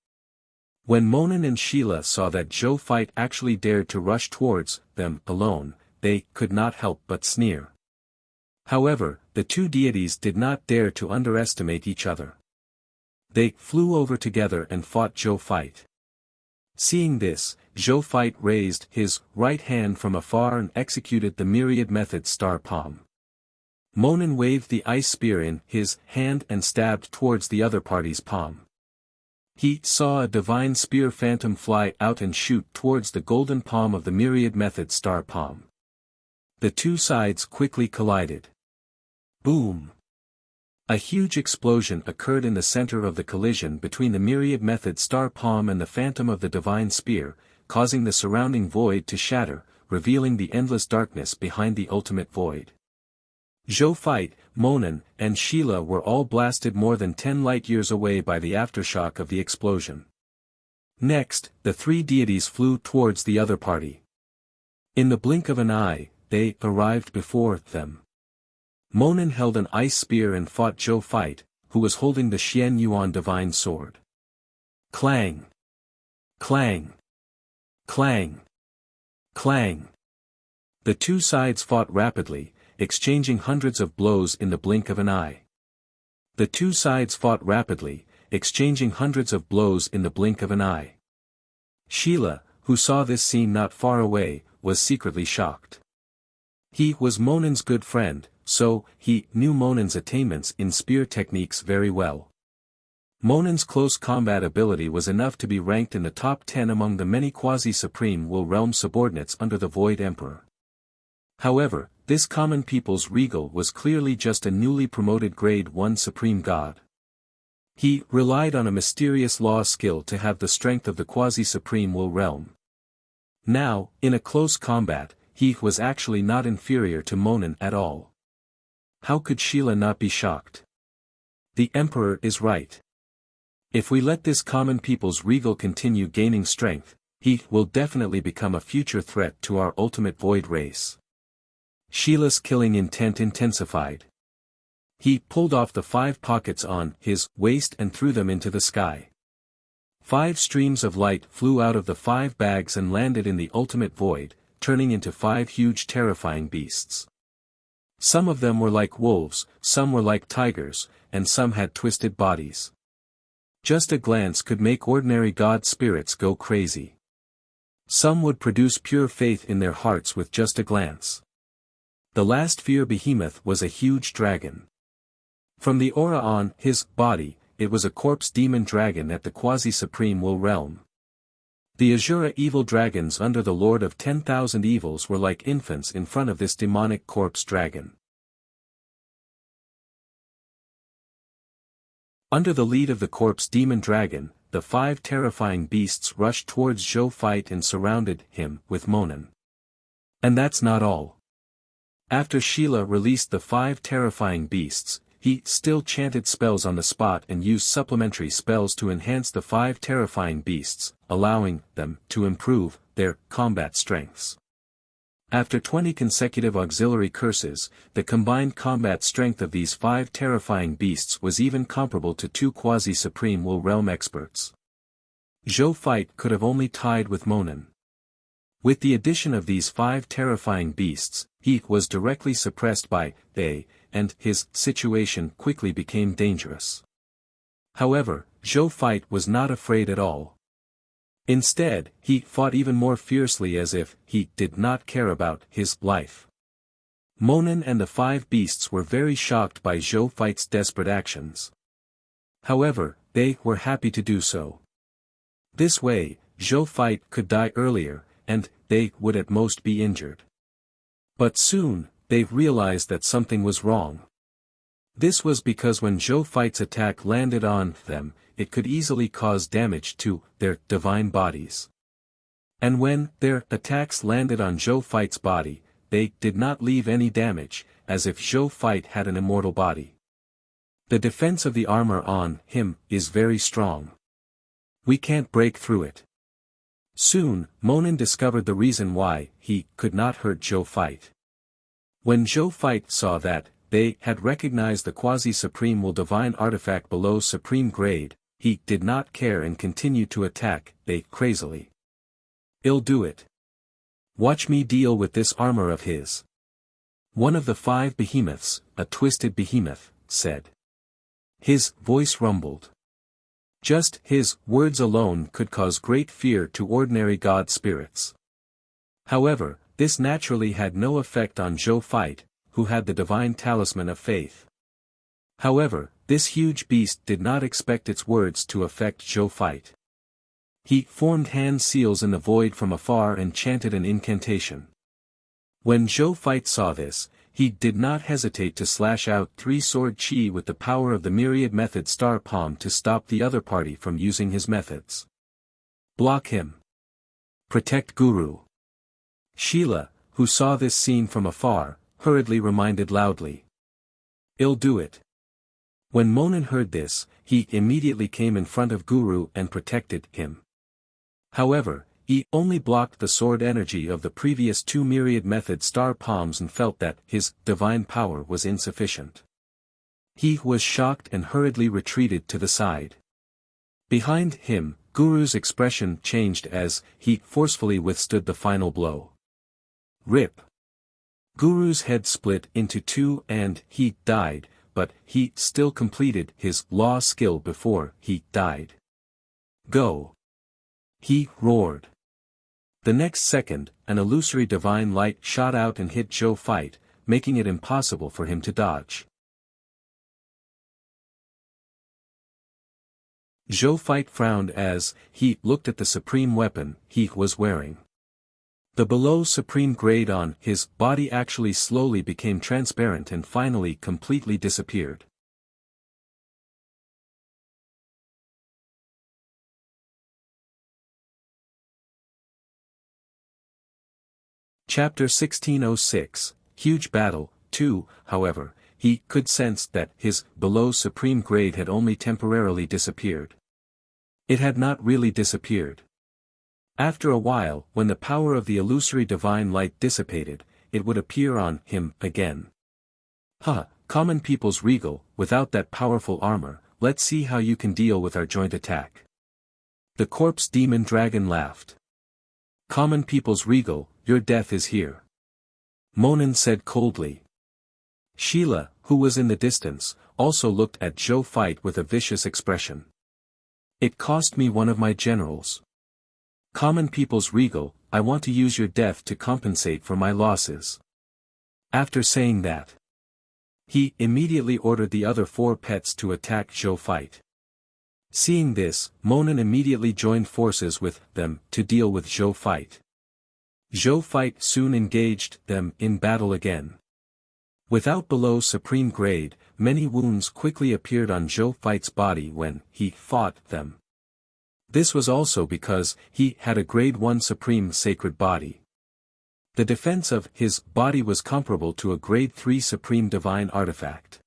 When Monin and Sheila saw that Zhou Fight actually dared to rush towards them alone, they could not help but sneer. However, the two deities did not dare to underestimate each other. They flew over together and fought Zhou Fight. Seeing this, Zhou Fight raised his right hand from afar and executed the myriad method star palm. Monin waved the ice spear in his hand and stabbed towards the other party's palm. He saw a divine spear phantom fly out and shoot towards the golden palm of the myriad method star palm. The two sides quickly collided. Boom! A huge explosion occurred in the center of the collision between the myriad method star palm and the phantom of the divine spear, causing the surrounding void to shatter, revealing the endless darkness behind the ultimate void. Zhou Fight, Monin, and Sheila were all blasted more than 10 light-years away by the aftershock of the explosion. Next, the three deities flew towards the other party. In the blink of an eye, they arrived before them. Monin held an ice spear and fought Zhou Fight, who was holding the Xian Yuan divine sword. Clang! Clang! Clang! Clang! The two sides fought rapidly, exchanging hundreds of blows in the blink of an eye. The two sides fought rapidly, exchanging hundreds of blows in the blink of an eye. Sheila, who saw this scene not far away, was secretly shocked. He was Monin's good friend, so he knew Monin's attainments in spear techniques very well. Monin's close combat ability was enough to be ranked in the top 10 among the many quasi-supreme Will Realm subordinates under the Void Emperor. However, this common people's regal was clearly just a newly promoted Grade 1 Supreme God. He relied on a mysterious law skill to have the strength of the quasi-supreme Will Realm. Now, in a close combat, he was actually not inferior to Monin at all. How could Sheila not be shocked? The Emperor is right. If we let this common people's regal continue gaining strength, he will definitely become a future threat to our ultimate void race. Sheila's killing intent intensified. He pulled off the 5 pockets on his waist and threw them into the sky. 5 streams of light flew out of the 5 bags and landed in the ultimate void, turning into 5 huge terrifying beasts. Some of them were like wolves, some were like tigers, and some had twisted bodies. Just a glance could make ordinary god spirits go crazy. Some would produce pure faith in their hearts with just a glance. The last fear behemoth was a huge dragon. From the aura on his body, it was a corpse demon dragon at the quasi-supreme Will Realm. The Azura evil dragons under the Lord of 10,000 Evils were like infants in front of this demonic corpse dragon. Under the lead of the corpse demon dragon, the 5 terrifying beasts rushed towards Zhou Fight and surrounded him with Monin. And that's not all. After Sheila released the 5 terrifying beasts, he still chanted spells on the spot and used supplementary spells to enhance the 5 terrifying beasts, allowing them to improve their combat strengths. After 20 consecutive auxiliary curses, the combined combat strength of these 5 terrifying beasts was even comparable to 2 quasi-supreme will realm experts. Zhou fight could have only tied with Monin. With the addition of these 5 terrifying beasts, he was directly suppressed by they, and his situation quickly became dangerous. However, Zhou fight was not afraid at all. Instead, he fought even more fiercely as if he did not care about his life. Monin and the 5 beasts were very shocked by Zhou fight's desperate actions. However, they were happy to do so. This way, Zhou fight could die earlier, and they would at most be injured. But soon, they realized that something was wrong. This was because when Zhou fight's attack landed on them, it could easily cause damage to their divine bodies. And when their attacks landed on Zhou fight's body, they did not leave any damage, as if Zhou fight had an immortal body. The defense of the armor on him is very strong. We can't break through it. Soon, Monin discovered the reason why he could not hurt Zhou fight. When Zhou fight saw that they had recognized the quasi-supreme will divine artifact below supreme grade, he did not care and continued to attack they crazily. "I'll do it. Watch me deal with this armor of his." One of the 5 behemoths, a twisted behemoth, said. His voice rumbled. Just his words alone could cause great fear to ordinary god spirits. However, this naturally had no effect on Zhou fight, who had the divine talisman of faith. However, this huge beast did not expect its words to affect Zhou fight. He formed hand seals in the void from afar and chanted an incantation. When Zhou fight saw this, he did not hesitate to slash out 3 sword chi with the power of the myriad method star palm to stop the other party from using his methods. Block him. Protect Guru. Sheila, who saw this scene from afar, hurriedly reminded loudly. "I'll do it." When Monin heard this, he immediately came in front of Guru and protected him. However, he only blocked the sword energy of the previous 2 myriad method star palms and felt that his divine power was insufficient. He was shocked and hurriedly retreated to the side. Behind him, Guru's expression changed as he forcefully withstood the final blow. Rip. Guru's head split into 2 and he died, but he still completed his law skill before he died. "Go!" he roared. The next second, an illusory divine light shot out and hit Zhou fight, making it impossible for him to dodge. Zhou fight frowned as he looked at the supreme weapon he was wearing. The below supreme grade on his body actually slowly became transparent and finally completely disappeared. Chapter 1606, Huge Battle, 2, however, he could sense that his below supreme grade had only temporarily disappeared. It had not really disappeared. After a while, when the power of the illusory divine light dissipated, it would appear on him again. Common people's regal, without that powerful armor, let's see how you can deal with our joint attack. The corpse demon dragon laughed. Common people's regal, your death is here. Monin said coldly. Sheila, who was in the distance, also looked at Zhou fight with a vicious expression. It cost me one of my generals. Common people's regal, I want to use your death to compensate for my losses. After saying that, he immediately ordered the other 4 pets to attack Zhou fight. Seeing this, Monin immediately joined forces with them to deal with Zhou fight. Zhou fight soon engaged them in battle again. Without below supreme grade, many wounds quickly appeared on Zhou fight's body when he fought them. This was also because he had a grade 1 supreme sacred body. The defense of his body was comparable to a grade 3 supreme divine artifact.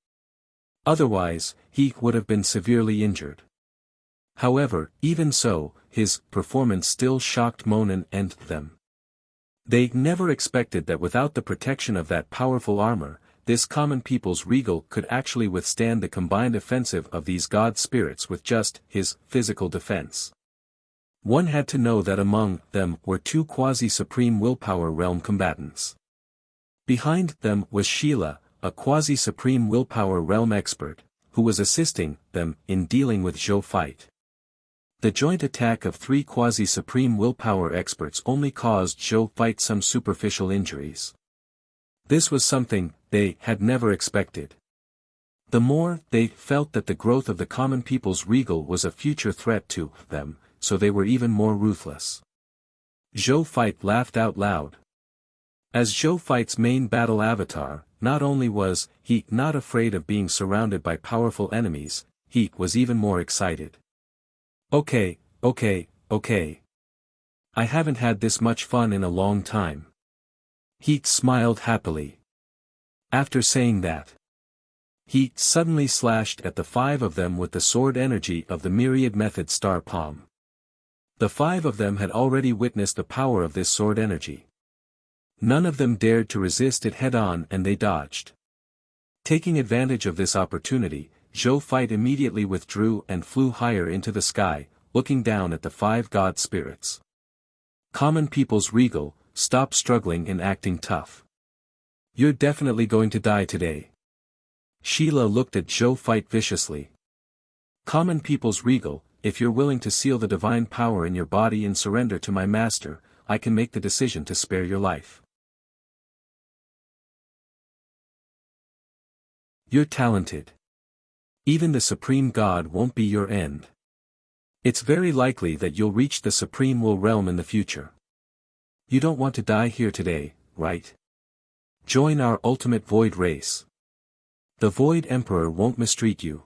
Otherwise, he would have been severely injured. However, even so, his performance still shocked Monin and them. They never expected that without the protection of that powerful armor, this common people's regal could actually withstand the combined offensive of these god spirits with just his physical defense. One had to know that among them were two quasi-supreme willpower realm combatants. Behind them was Sheila, a quasi-supreme willpower realm expert, who was assisting them in dealing with Zhou fight. The joint attack of three quasi-supreme willpower experts only caused Zhou fight some superficial injuries. This was something they had never expected. The more they felt that the growth of the common people's regal was a future threat to them, so they were even more ruthless. Zhou fight laughed out loud. As Zhou fight's main battle avatar, not only was he not afraid of being surrounded by powerful enemies, he was even more excited. Okay. I haven't had this much fun in a long time. He smiled happily. After saying that, he suddenly slashed at the five of them with the sword energy of the myriad method star palm. The five of them had already witnessed the power of this sword energy. None of them dared to resist it head-on and they dodged. Taking advantage of this opportunity, Zhou fight immediately withdrew and flew higher into the sky, looking down at the five god spirits. Common people's regal, stop struggling and acting tough. You're definitely going to die today. Sheila looked at Zhou fight viciously. Common people's regal, if you're willing to seal the divine power in your body and surrender to my master, I can make the decision to spare your life. You're talented. Even the Supreme God won't be your end. It's very likely that you'll reach the Supreme Will realm in the future. You don't want to die here today, right? Join our ultimate Void race. The Void Emperor won't mistreat you.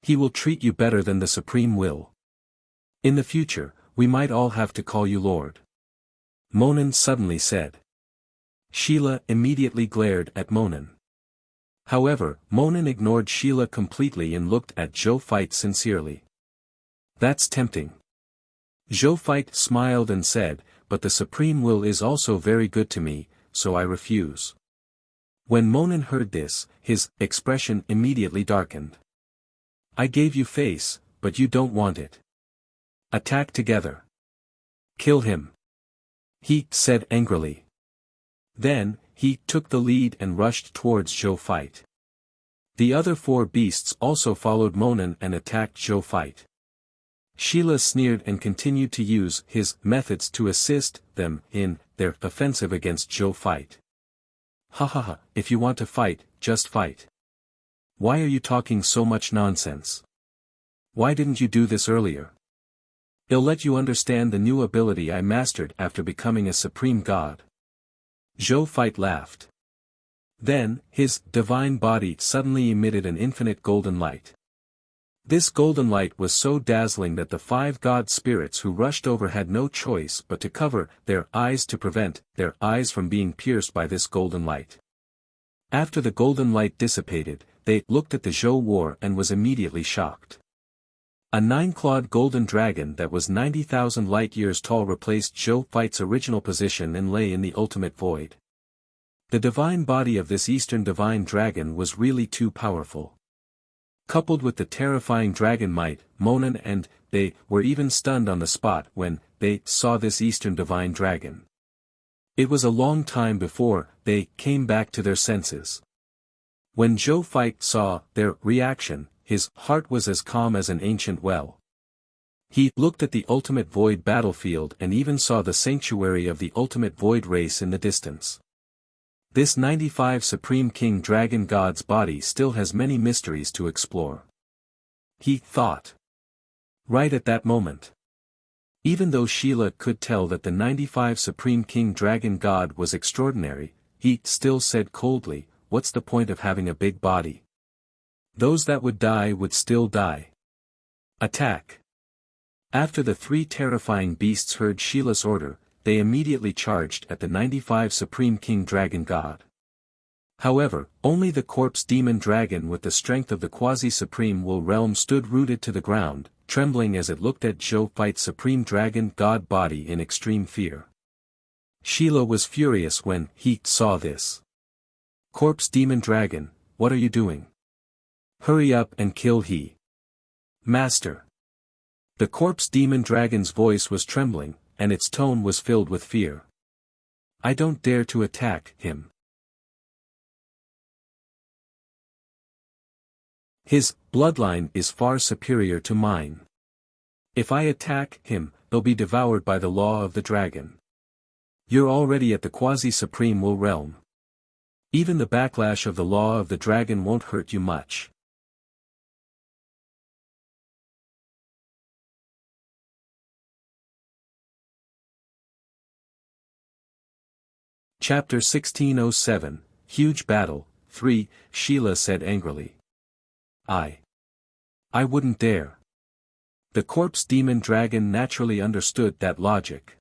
He will treat you better than the Supreme Will. In the future, we might all have to call you Lord. Monin suddenly said. Sheila immediately glared at Monin. However, Monin ignored Sheila completely and looked at Zhou fight sincerely. That's tempting. Zhou fight smiled and said, but the Supreme Will is also very good to me, so I refuse. When Monin heard this, his expression immediately darkened. I gave you face, but you don't want it. Attack together. Kill him. He said angrily. Then, he took the lead and rushed towards Zhou fight. The other four beasts also followed Monin and attacked Zhou fight. Sheila sneered and continued to use his methods to assist them in their offensive against Zhou fight. Ha, if you want to fight, just fight. Why are you talking so much nonsense? Why didn't you do this earlier? I'll let you understand the new ability I mastered after becoming a supreme god. Zhou fight laughed. Then, his divine body suddenly emitted an infinite golden light. This golden light was so dazzling that the five god spirits who rushed over had no choice but to cover their eyes to prevent their eyes from being pierced by this golden light. After the golden light dissipated, they looked at the Zhou war and was immediately shocked. A 9-clawed golden dragon that was 90,000 light-years tall replaced Zhou fight's original position and lay in the ultimate void. The divine body of this eastern divine dragon was really too powerful. Coupled with the terrifying dragon might, Monin and they were even stunned on the spot when they saw this eastern divine dragon. It was a long time before they came back to their senses. When Zhou fight saw their reaction, his heart was as calm as an ancient well. He looked at the ultimate void battlefield and even saw the sanctuary of the ultimate void race in the distance. This 95 Supreme King Dragon God's body still has many mysteries to explore. He thought. Right at that moment. Even though Sheila could tell that the 95 Supreme King Dragon God was extraordinary, he still said coldly, what's the point of having a big body? Those that would die would still die. Attack. After the three terrifying beasts heard Sheila's order, they immediately charged at the 95 Supreme King Dragon God. However, only the corpse demon dragon with the strength of the quasi-supreme will realm stood rooted to the ground, trembling as it looked at Zhou fight's supreme dragon god body in extreme fear. Sheila was furious when he saw this. Corpse Demon Dragon, what are you doing? Hurry up and kill he. Master. The Corpse Demon Dragon's voice was trembling, and its tone was filled with fear. I don't dare to attack him. His bloodline is far superior to mine. If I attack him, he'll be devoured by the law of the dragon. You're already at the quasi-supreme will realm. Even the backlash of the law of the dragon won't hurt you much. Chapter 1607, Huge Battle, 3, Sheila said angrily. I wouldn't dare. The Corpse Demon Dragon naturally understood that logic.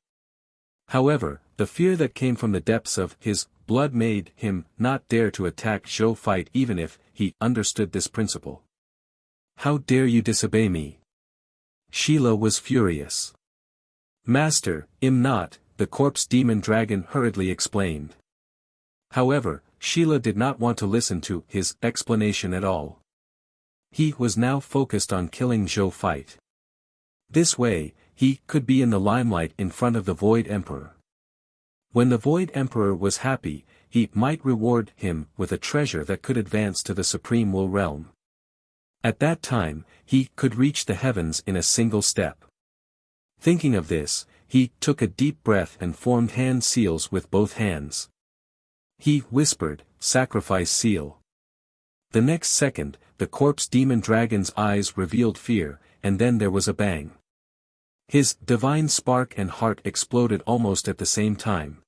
However, the fear that came from the depths of his blood made him not dare to attack Zhou Fight even if he understood this principle. How dare you disobey me? Sheila was furious. Master, I'm not, the Corpse Demon Dragon hurriedly explained. However, Sheila did not want to listen to his explanation at all. He was now focused on killing Zhou Fight. This way, he could be in the limelight in front of the Void Emperor. When the Void Emperor was happy, he might reward him with a treasure that could advance to the Supreme Will Realm. At that time, he could reach the heavens in a single step. Thinking of this, he took a deep breath and formed hand seals with both hands. He whispered, "Sacrifice seal." The next second, the Corpse Demon Dragon's eyes revealed fear, and then there was a bang. His divine spark and heart exploded almost at the same time.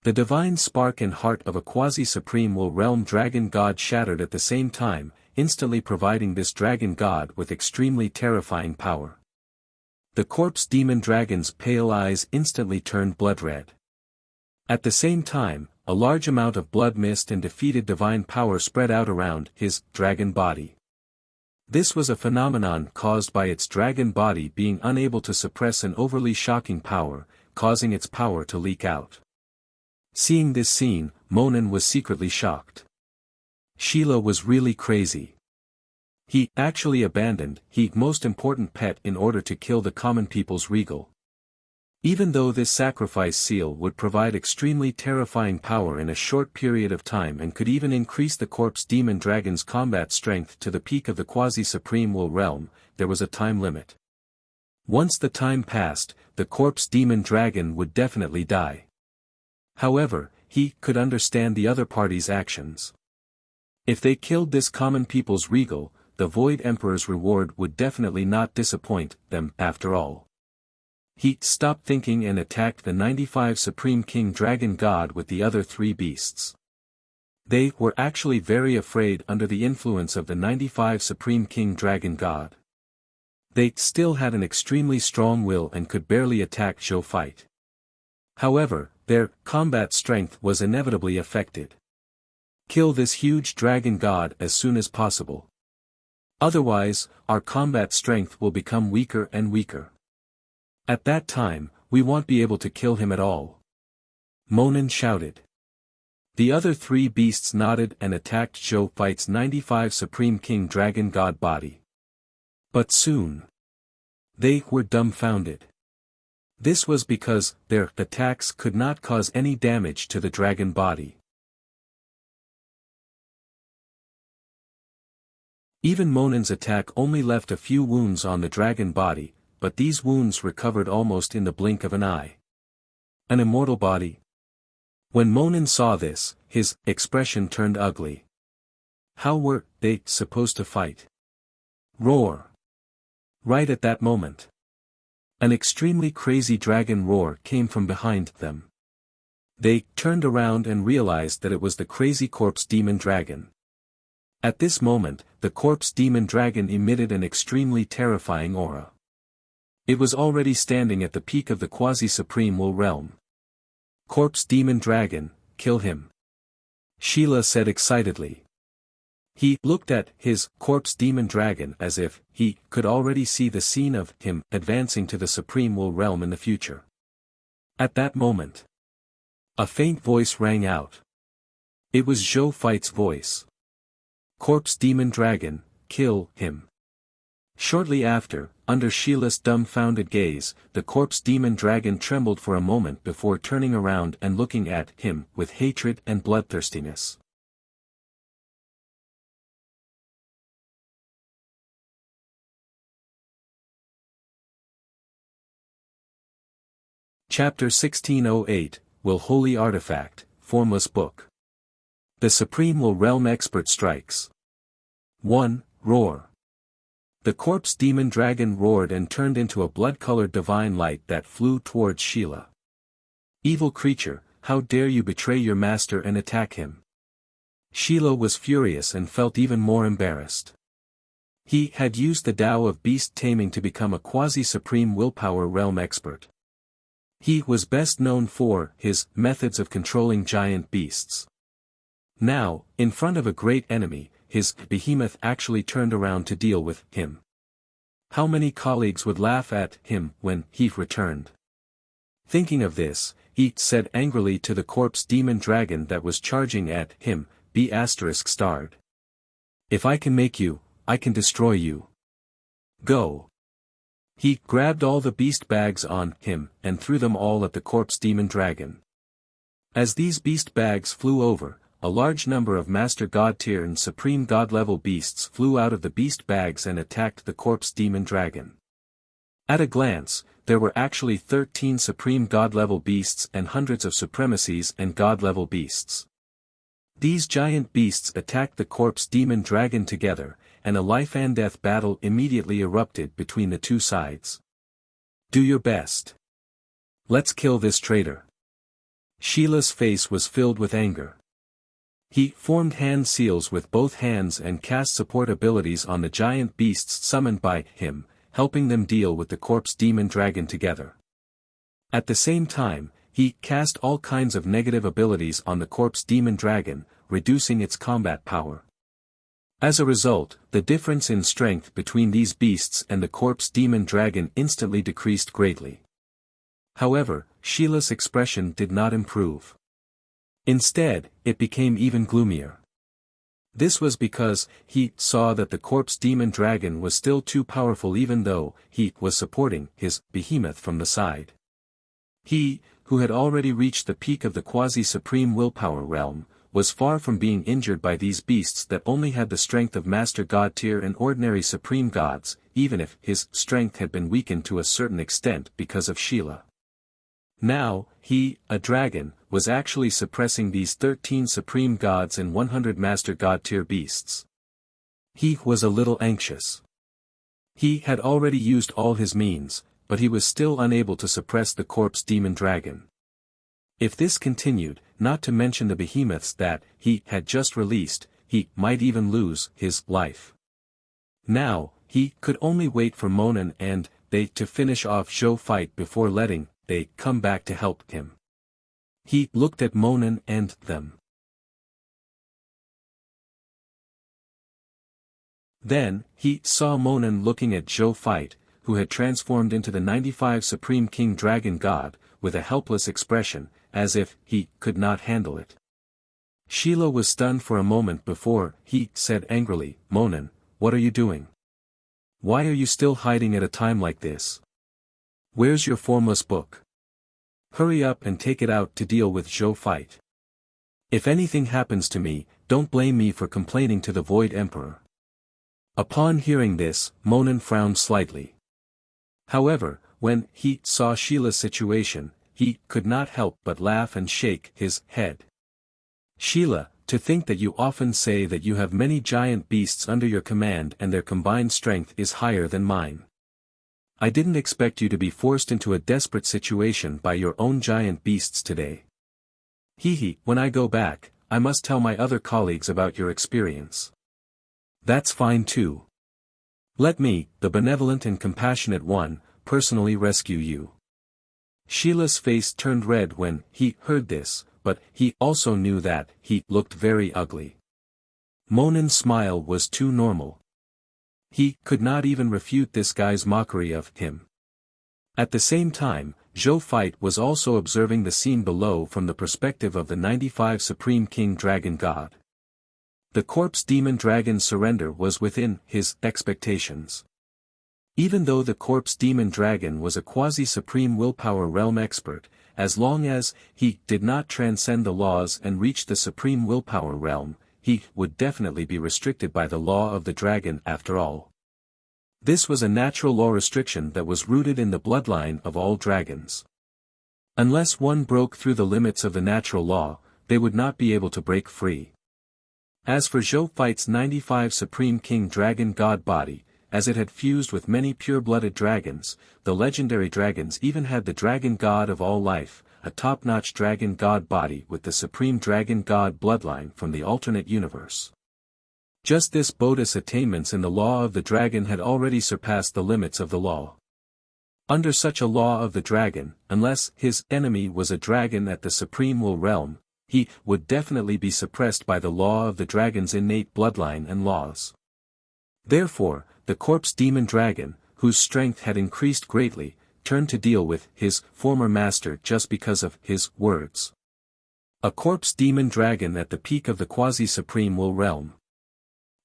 The divine spark and heart of a quasi-supreme will realm dragon god shattered at the same time, instantly providing this dragon god with extremely terrifying power. The Corpse Demon Dragon's pale eyes instantly turned blood red. At the same time, a large amount of blood mist and defeated divine power spread out around his dragon body. This was a phenomenon caused by its dragon body being unable to suppress an overly shocking power, causing its power to leak out. Seeing this scene, Monin was secretly shocked. Sheila was really crazy. He actually abandoned his most important pet in order to kill the common people's regal. Even though this sacrifice seal would provide extremely terrifying power in a short period of time and could even increase the Corpse Demon Dragon's combat strength to the peak of the quasi-supreme will realm, there was a time limit. Once the time passed, the Corpse Demon Dragon would definitely die. However, he could understand the other party's actions. If they killed this common people's regal, the Void Emperor's reward would definitely not disappoint them after all. He stopped thinking and attacked the 95 Supreme King Dragon God with the other three beasts. They were actually very afraid under the influence of the 95 Supreme King Dragon God. They still had an extremely strong will and could barely attack Zhou Fight. However, their combat strength was inevitably affected. Kill this huge dragon god as soon as possible. Otherwise, our combat strength will become weaker and weaker. At that time, we won't be able to kill him at all. Monin shouted. The other three beasts nodded and attacked Zhou Fight's 95 Supreme King Dragon God body. But soon, they were dumbfounded. This was because their attacks could not cause any damage to the dragon body. Even Monin's attack only left a few wounds on the dragon body, but these wounds recovered almost in the blink of an eye. An immortal body? When Monin saw this, his expression turned ugly. How were they supposed to fight? Roar! Right at that moment, an extremely crazy dragon roar came from behind them. They turned around and realized that it was the crazy Corpse Demon Dragon. At this moment, the Corpse Demon Dragon emitted an extremely terrifying aura. It was already standing at the peak of the quasi-supreme will realm. Corpse Demon Dragon, kill him. Sheila said excitedly. He looked at his Corpse Demon Dragon as if he could already see the scene of him advancing to the supreme will realm in the future. At that moment, A faint voice rang out. It was Zhou Feit's voice. Corpse Demon Dragon, kill him. Shortly after, under Sheila's dumbfounded gaze, the corpse demon dragon trembled for a moment before turning around and looking at him with hatred and bloodthirstiness. Chapter 1608, Will Holy Artifact, Formless Book. The Supreme Will Realm Expert Strikes. 1. Roar. The corpse demon dragon roared and turned into a blood-colored divine light that flew towards Sheila. Evil creature, how dare you betray your master and attack him? Sheila was furious and felt even more embarrassed. He had used the Tao of beast taming to become a quasi-supreme willpower realm expert. He was best known for his methods of controlling giant beasts. Now, in front of a great enemy, his behemoth actually turned around to deal with him. How many colleagues would laugh at him when he returned? Thinking of this, he said angrily to the corpse demon dragon that was charging at him, "Be ****. If I can make you, I can destroy you. Go." He grabbed all the beast bags on him and threw them all at the corpse demon dragon. As these beast bags flew over, a large number of Master God tier and Supreme God level beasts flew out of the beast bags and attacked the corpse demon dragon. At a glance, there were actually 13 Supreme God level beasts and hundreds of supremacies and God level beasts. These giant beasts attacked the corpse demon dragon together, and a life and death battle immediately erupted between the two sides. Do your best. Let's kill this traitor. Sheila's face was filled with anger. He formed hand seals with both hands and cast support abilities on the giant beasts summoned by him, helping them deal with the corpse demon dragon together. At the same time, he cast all kinds of negative abilities on the corpse demon dragon, reducing its combat power. As a result, the difference in strength between these beasts and the corpse demon dragon instantly decreased greatly. However, Sheila's expression did not improve. Instead, it became even gloomier. This was because he saw that the corpse demon dragon was still too powerful even though he was supporting his behemoth from the side. He, who had already reached the peak of the quasi-supreme willpower realm, was far from being injured by these beasts that only had the strength of Master God tier and ordinary supreme gods, even if his strength had been weakened to a certain extent because of Sheila. Now, he, a dragon, was actually suppressing these 13 supreme gods and 100 Master God tier beasts. He was a little anxious. He had already used all his means, but he was still unable to suppress the corpse demon dragon. If this continued, not to mention the behemoths that he had just released, he might even lose his life. Now, he could only wait for Monan and they to finish off Zhou Feit before letting they come back to help him. He looked at Monan and them. Then, he saw Monan looking at Zhou Feit, who had transformed into the 95 Supreme King Dragon God, with a helpless expression, as if he could not handle it. Sheila was stunned for a moment before he said angrily, "Monan, what are you doing? Why are you still hiding at a time like this? Where's your formless book? Hurry up and take it out to deal with Zhou Feit. If anything happens to me, don't blame me for complaining to the Void Emperor." Upon hearing this, Monan frowned slightly. However, when he saw Sheila's situation, he could not help but laugh and shake his head. "Sheila, to think that you often say that you have many giant beasts under your command and their combined strength is higher than mine. I didn't expect you to be forced into a desperate situation by your own giant beasts today. When I go back, I must tell my other colleagues about your experience." "That's fine too. Let me, the benevolent and compassionate one, personally rescue you." Sheila's face turned red when he heard this, but he also knew that he looked very ugly. Monan's smile was too normal. He could not even refute this guy's mockery of him. At the same time, Zhou Fight was also observing the scene below from the perspective of the 95 Supreme King Dragon God. The corpse demon dragon's surrender was within his expectations. Even though the corpse demon dragon was a quasi-supreme willpower realm expert, as long as he did not transcend the laws and reach the supreme willpower realm, he would definitely be restricted by the law of the dragon after all. This was a natural law restriction that was rooted in the bloodline of all dragons. Unless one broke through the limits of the natural law, they would not be able to break free. As for Zhou Fight's 95 Supreme King Dragon God body, as it had fused with many pure-blooded dragons, the legendary dragons even had the Dragon God of all life, a top-notch Dragon God body with the Supreme Dragon God bloodline from the alternate universe. Just this bodhi's attainments in the law of the dragon had already surpassed the limits of the law. Under such a law of the dragon, unless his enemy was a dragon at the supreme will realm, he would definitely be suppressed by the law of the dragon's innate bloodline and laws. Therefore, the corpse demon dragon, whose strength had increased greatly, turned to deal with his former master just because of his words. A corpse demon dragon at the peak of the quasi-supreme will realm.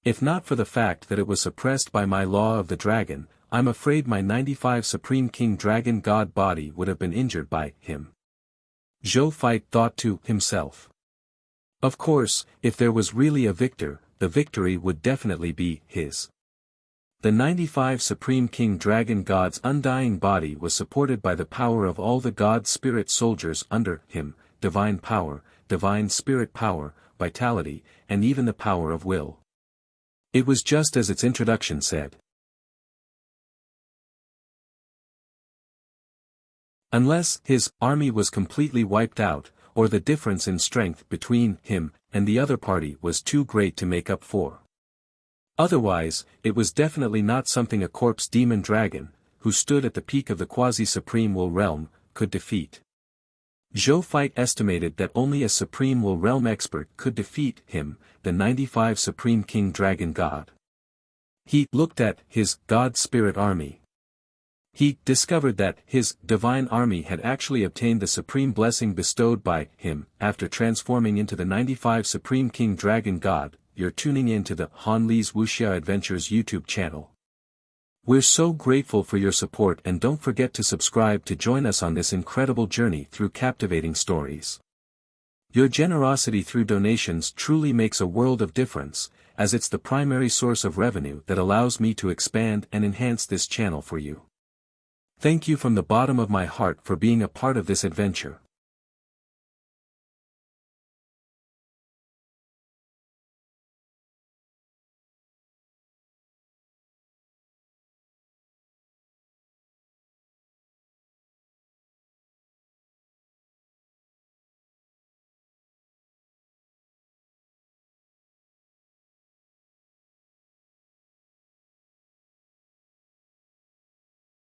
If not for the fact that it was suppressed by my law of the dragon, I'm afraid my 95 Supreme King Dragon God body would have been injured by him. Zhou Fight thought to himself. Of course, if there was really a victor, the victory would definitely be his. The 95 Supreme King Dragon God's undying body was supported by the power of all the God Spirit soldiers under him, divine power, divine spirit power, vitality, and even the power of will. It was just as its introduction said. Unless his army was completely wiped out, or the difference in strength between him and the other party was too great to make up for. Otherwise, it was definitely not something a corpse demon dragon, who stood at the peak of the quasi-supreme will realm, could defeat. Zhou Fight estimated that only a supreme will realm expert could defeat him, the 95 Supreme King Dragon God. He looked at his God Spirit army. He discovered that his divine army had actually obtained the supreme blessing bestowed by him after transforming into the 95 Supreme King Dragon God. You're tuning in to the Han Li's Wuxia Adventures YouTube channel. We're so grateful for your support, and don't forget to subscribe to join us on this incredible journey through captivating stories. Your generosity through donations truly makes a world of difference, as it's the primary source of revenue that allows me to expand and enhance this channel for you. Thank you from the bottom of my heart for being a part of this adventure.